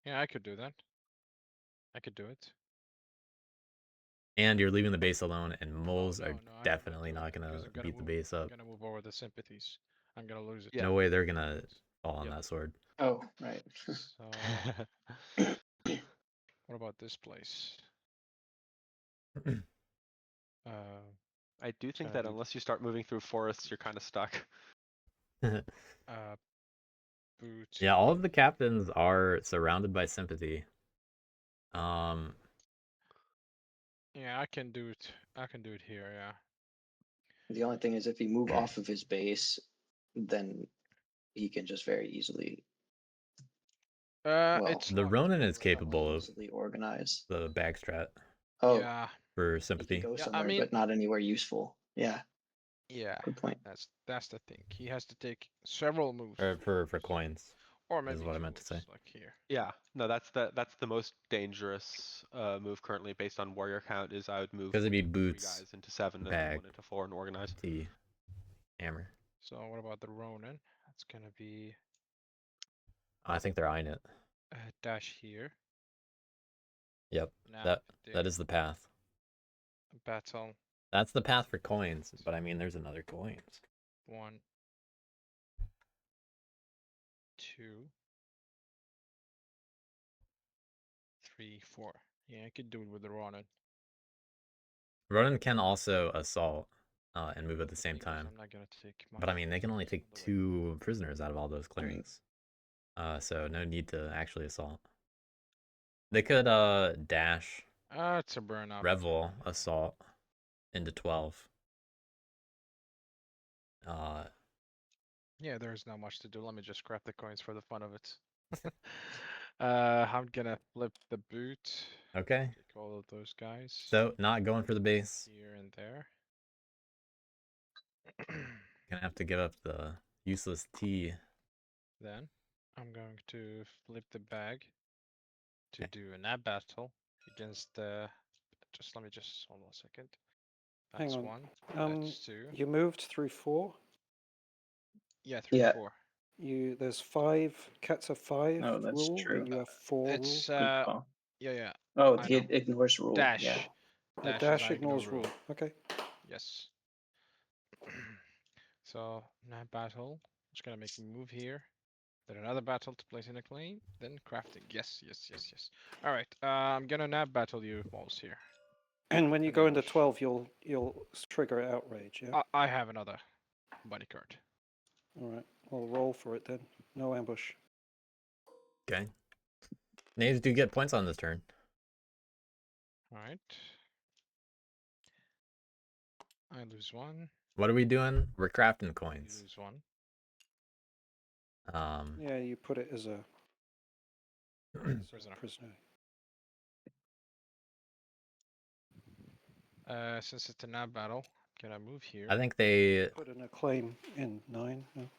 Yeah, I could do that. I could do it. And you're leaving the base alone, and Oh, moles no, are no, I definitely cannot not do it gonna because I'm beat the move, base I'm up. gonna move over the sympathies. I'm gonna lose it. Yeah. No way they're gonna fall on Yep. that sword. Oh, right. So, what about this place? I do think gonna that be- unless you start moving through forests, you're kind of stuck. Boot. Yeah, all of the captains are surrounded by sympathy. Yeah, I can do it. I can do it here. Yeah. The only thing is, if you move off of his base, then he can just very easily, well, It's The not Ronin is really- capable of easily organize. the backstrat Oh, Yeah. for he can sympathy. go Yeah, I somewhere, mean- but not anywhere useful. Yeah, Yeah. good point. That's the thing. He has to take several moves. Or for coins. Or maybe what I two meant to say. moves, like here. Yeah, no, that's the most dangerous move currently based on warrior count. Is I would move 'Cause it'd be 3 boots, guys into 7 and bag, 1 into 4 and organize. T, hammer. So what about the Ronin? That's gonna be I think they're eyeing it. a dash here. Yep, Nap that there. is the path. Battle. That's the path for coins, but I mean, there's another coins. 1, 2, 3, 4. Yeah, I could do it with the Ronin. Ronin can also assault and move at the The same thing is, time. I'm not gonna take But I much mean, they can only take on the way. 2 prisoners out of all those clearings. So no need to actually assault. They could dash, It's a burn up. revel, assault into 12. Yeah, there's not much to do. Let me just grab the coins for the fun of it. I'm gonna flip the boot. Okay. Take all of those guys. So not going for the base. Here and there. Gonna have to give up the useless T. Then I'm going to flip the bag to Okay. do a nab battle against just let me just hold on a second. Hang That's on. 1. That's 2. You moved through 4. Yeah, 3, Yeah. 4. There's 5. Cats have 5 Oh, that's rule, true. but you have 4 It's rule. Good call. yeah. Oh, I he know. ignores rule. Dash. Yeah. The Dash, dash does not ignore ignores rule. Okay. Yes. So nab battle. Just gonna make a move here. Then another battle to place in a claim. Then crafting. Yes. All right. I'm gonna nab battle you moles here. And when you go into Ambush. 12, you'll trigger outrage. Yeah. I have another buddy card. All right. Well, roll for it then. No ambush. Okay. Knaves do get points on this turn. All right. I lose 1. What are we doing? We're crafting You coins. lose 1. Yeah, you put it as a Prisoner. prisoner. Since it's a nab battle, Can I move here? I think they Put in a claim in 9. No?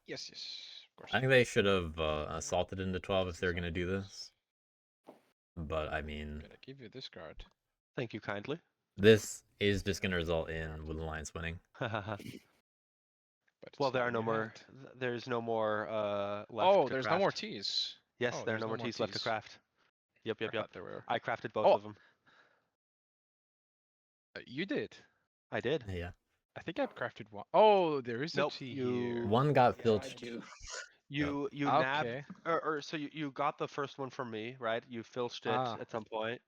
Yes, yes, of course. I think they should have assaulted into 12 if they're gonna do this. But I I'm mean, gonna give you this card. Thank you kindly. this is just gonna result in Wood Alliance winning. But Well, it's there not are in no your more. hand. There's no more left. Oh, to there's craft. no more teas. Yes, Oh, there are there's no more teas left to craft. Yep, I yep, yep. thought there were. I crafted both Oh. of them. You did. I did. Yeah. I think I've crafted one. Oh, there is Nope, a tea you- here. One got Yeah, I filched. do. You nabbed, Okay. or so you got the first one from me, right? You filched it Ah. at some point.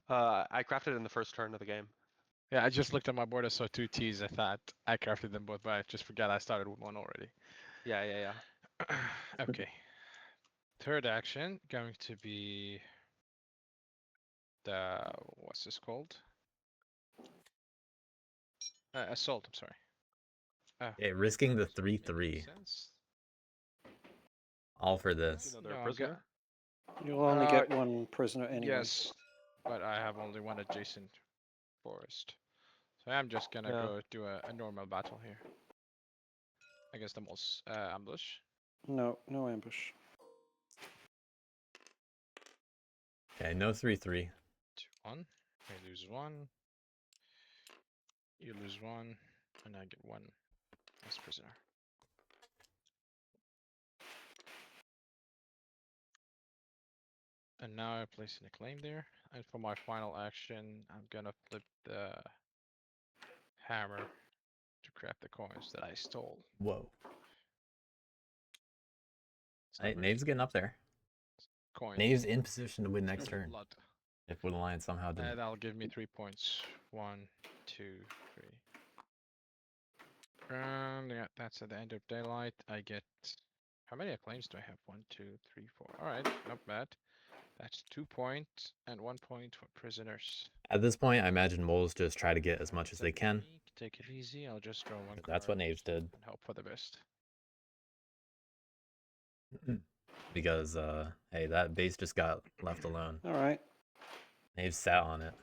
I crafted it in the first turn of the game. Yeah, I just looked at my board. I saw 2 teas. I thought I crafted them both, but I just forgot I started with one already. Yeah, yeah, yeah. Okay. Third action going to be the what's this called? Assault. I'm sorry. Okay, risking the does that make 3/3. sense? All for this. Another No, prisoner. You'll only get one prisoner anyway. Yes, but I have only one adjacent forest, so I'm just gonna Yeah. go do a normal battle here against the most ambush. No, no ambush. Okay, no 3/3. 2-1. I lose 1. You lose 1, and I get 1 as prisoner. And now I place in a claim there. And for my final action, I'm gonna flip the hammer to craft the coins that I stole. Whoa. It's not Hey, very Knave's getting up there. coins. Knave's in position to win next It's turn. blood. If Wood Alliance somehow And didn't. that'll give me 3 points. 1, 2, 3. Yeah, that's at the end of daylight. I get. How many claims do I have? 1, 2, 3, 4. Alright, not bad. That's 2 points and 1 point for prisoners. At this point, I imagine moles just try to get as much as they can. Take it easy. I'll just draw 1 That's what card Knaves did. and hope for the best. Because, hey, that base just got left alone. All right. Knaves sat on it.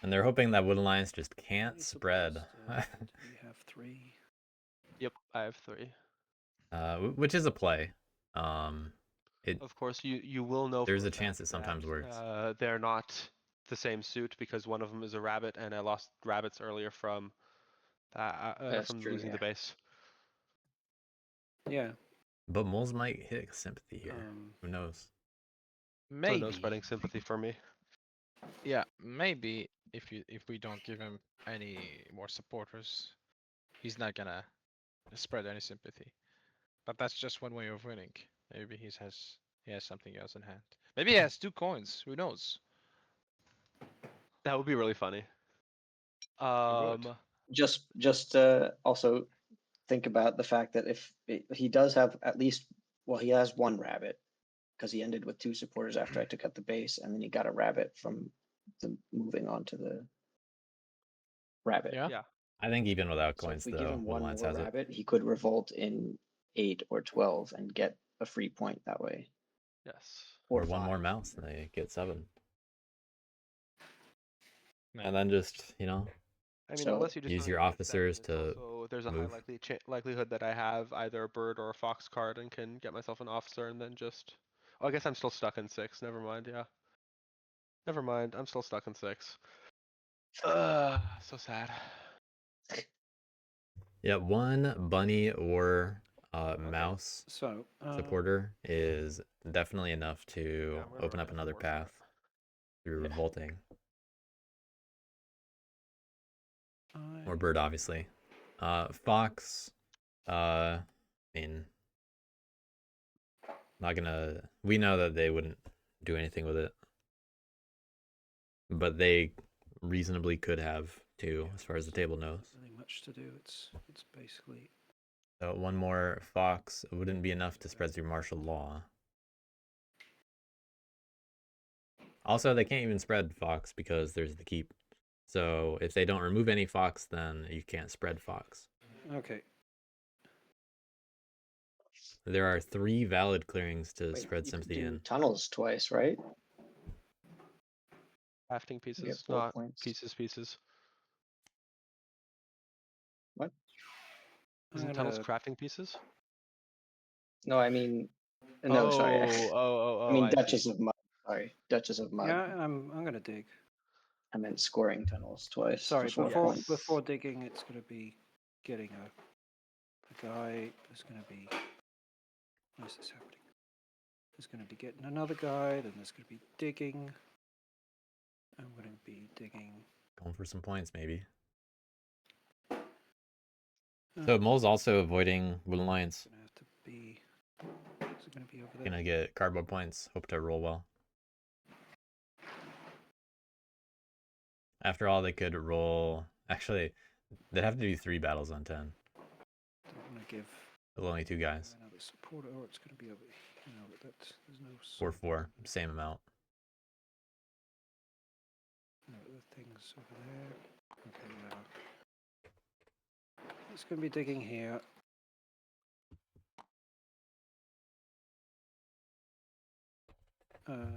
And they're hoping that Wood Alliance just can't Three spread. supposed to- we have 3. Yep, I have 3. Which is a play. It Of course, you will know. There's for a chance fact it sometimes that, works. They're not the same suit because one of them is a rabbit, and I lost rabbits earlier from That's true, losing the yeah. base. Yeah. But moles might hit sympathy here. Um, Who knows? So Maybe. no spreading sympathy for me. Yeah, maybe if we don't give him any more supporters, he's not gonna spread any sympathy. But that's just one way of winning. Maybe he has something else in hand. Maybe he has 2 coins. Who knows? That would be really funny. would. Just also think about the fact that if he does have at least, well, he has one rabbit because he ended with 2 supporters after I took out the base, and then he got a rabbit from the moving on to the rabbit. Yeah. Yeah. I think even without So coins, if we give though, him Wood one Alliance more has it. rabbit, he could revolt in 8 or 12 and get a free point that way. Yes. Or one more 5. mouse, and they get 7. No. And then just, you know, I mean, So, unless you just use don't your have officers it's to also, there's a move. high likelihood that I have either a bird or a fox card and can get myself an officer and then just. Oh, I guess I'm still stuck in 6. Never mind. Yeah. Never mind. I'm still stuck in 6. So sad. Yeah, one bunny or mouse so supporter is definitely enough to Yeah, I'm gonna open run up a another 4 path through revolting. Or bird, obviously. Fox, I mean, not gonna. We know that they wouldn't do anything with it, but they reasonably could have too, as far as the table knows. Not really much to do. It's basically So one more fox wouldn't be enough to spread through martial law. Also, they can't even spread fox because there's the keep. So if they don't remove any fox, then you can't spread fox. okay. There are 3 valid clearings to Wait, spread you could sympathy do in. tunnels twice, right? Crafting You get pieces, 4 not points. pieces. What? I'm Isn't tunnels gonna- crafting pieces? No, I mean, no, sorry. I mean I see. Duchess of Mud. Sorry, Duchess of Mud. Yeah, I'm gonna dig. I meant scoring tunnels twice. Sorry, for 4 before points. before digging, it's gonna be getting a guy. There's gonna be. Why is this happening? There's gonna be getting another guy. Then there's gonna be digging. I'm gonna be digging. Going for some points, maybe. Uh, So Mole's also avoiding Wooden Lions. Gonna have to be. Is it gonna be over there? Gonna get cardboard points. Hope to roll well. After all, they could roll. Actually, they'd have to do 3 battles on 10. Don't want to give With only 2 guys. another supporter, or it's gonna be over. But that's there's no. Or 4, same amount. No, the things over there. Okay, it's gonna be digging here.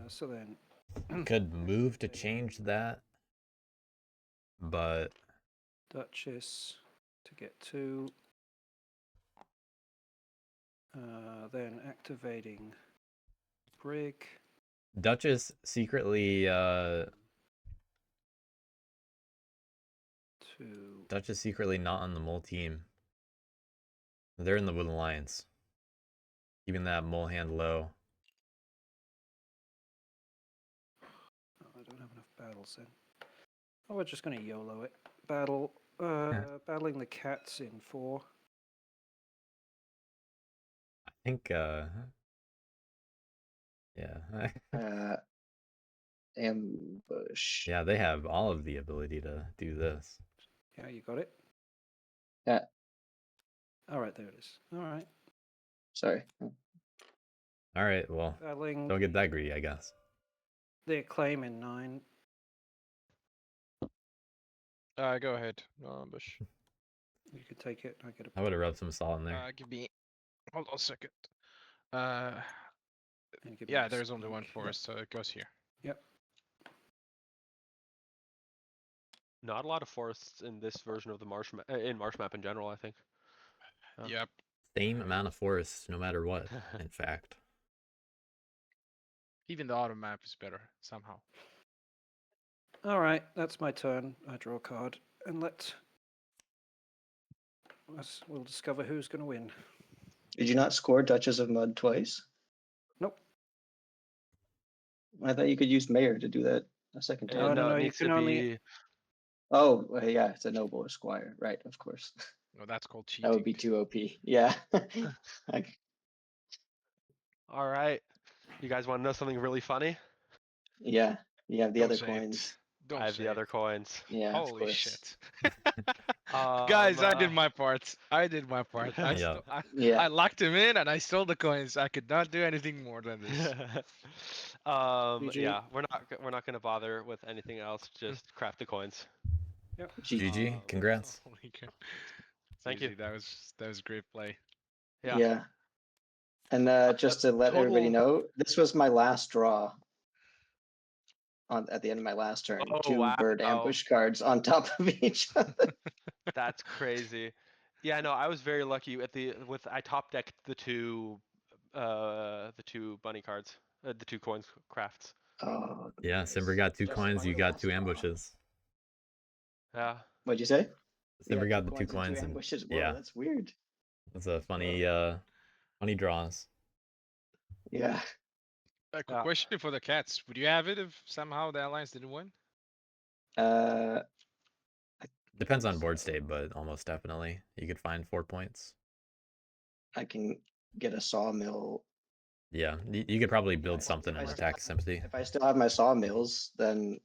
So then Could move to change that, but Duchess to get 2. Then activating Brig. Duchess secretly not on the Mole team. They're in the Wood Alliance. Keeping that Mole hand low. Oh, I don't have enough battles then. Oh, we're just gonna YOLO it. Battling the cats in 4. I think yeah. Ambush. Yeah, they have all of the ability to do this. Yeah, you got it. Yeah. All right, there it is. All right. Sorry. Alright, well, Battling don't get that greedy, I guess. the acclaim in 9. Go ahead. No ambush. You can take it. I get a. I would have rubbed some salt in there. Give me. Hold on a second. and give me Yeah, a there's only one sneak. forest, so it goes here. Yep. Not a lot of forests in this version of the marsh in marsh map in general, I think. Oh. Yep. Same amount of forests, no matter what, in fact. Even the auto map is better somehow. All right, that's my turn. I draw a card, and we'll discover who's going to win. Did you not score Duchess of Mud twice? Nope. I thought you could use Mayor to do that a second time. No, No, you it needs can to only- be. Oh, yeah, it's a noble or squire. Right, of course. No, that's called cheating. That would be too OP. Yeah. Like, All right. You guys want to know something really funny? yeah, you have the Don't other say coins. It. Don't I have say the it. other coins. Yeah, of Holy course. shit. Guys, I did my part. I did my part. Yeah. Yeah. I locked him in and I stole the coins. I could not do anything more than this. GG. Yeah, we're not gonna bother with anything else. Just craft the coins. GG, congrats. Holy cow. Thank you. Seriously, that was great play. Yeah. And just to let everybody total- know, this was my last draw. At the end of my last turn, Oh, 2 bird wow. ambush cards on top of each other. That's crazy. Yeah, no, I was very lucky I top decked the two bunny cards, the 2 coins crafts. Oh, Yeah, Simber got 2 coins, you got 2 ambushes. Yeah. what'd you say? Simber Yeah, got the 2 and coins, 2 and ambushes. Whoa, yeah, that's weird. that's a funny funny draws. Yeah. A quick question for the cats. Would you have it if somehow the Alliance didn't win? Depends on board state, but almost definitely. You could find 4 points. I can get a sawmill. Yeah, you could probably build If something I in still Attack Sympathy. If I still have my sawmills, then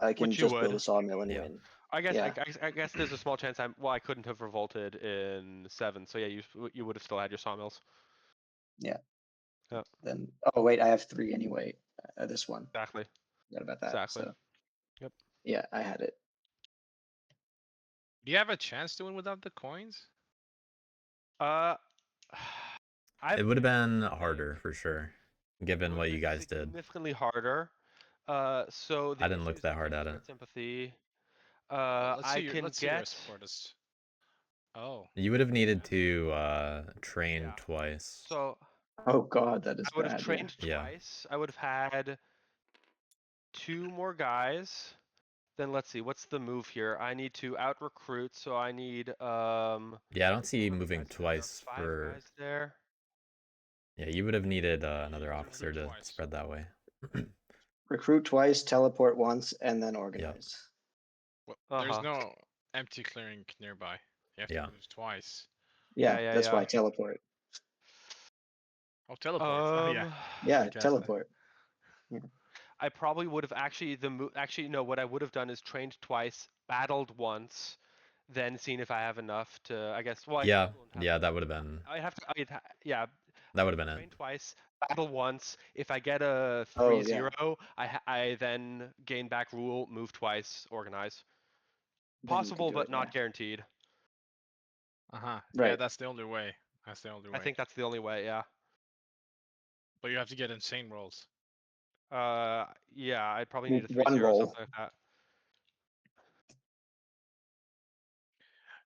I can Which you just build would. a sawmill and Yeah. win. I guess Yeah. I guess there's a small chance I couldn't have revolted in 7. So yeah, you would have still had your sawmills. Then oh wait, I have 3 anyway. This one. Exactly. Forgot about that. Exactly. So Yep. yeah, I had it. Do you have a chance to win without the coins? It would have been harder for sure, given what you guys did. Significantly harder. So the I didn't issue look is that you hard can't at start it. sympathy. Let's I see your can let's see your get. supporters. Oh, You would have needed to train Yeah. twice. So Oh God, that is I would have bad. Yeah. trained Yeah. twice. I would have had 2 more guys. Then let's see, what's the move here? I need to out recruit, so I need Yeah, I don't see how many moving guys is there? There are twice 5 for. guys there. Yeah, you would have needed you another would officer recruit to twice. spread that way. Recruit twice, teleport once, and then organize. Well, Uh there's huh. no empty clearing nearby. You have to Yeah. move twice. Yeah, Yeah, that's why yeah. teleport. Oh, teleport. Oh yeah. Yeah, Guess that. teleport. I probably would have actually actually no. What I would have done is trained twice, battled once, then seen if I have enough to. I guess. Well, I Yeah, still don't have yeah, enough. that would have been Yeah. that would have been Train it. twice, battle once. If I get a Oh, 3-0, I then gain back rule, move twice, organize. Then you can Possible, do but it, not yeah. guaranteed. Yeah, Right. that's the only way. That's the only way. I think that's the only way. Yeah. But you have to get insane rolls. Yeah. I'd probably need a One 3-0 or roll. something like that.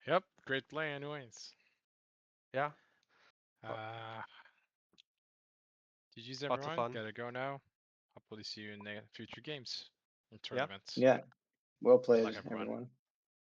Yep, great play anyways. Yeah. GG's Lots of everyone. fun. Gotta go now. Hopefully see you in the future games and Yeah. tournaments. Yeah. Well Good luck, played, everyone. everyone.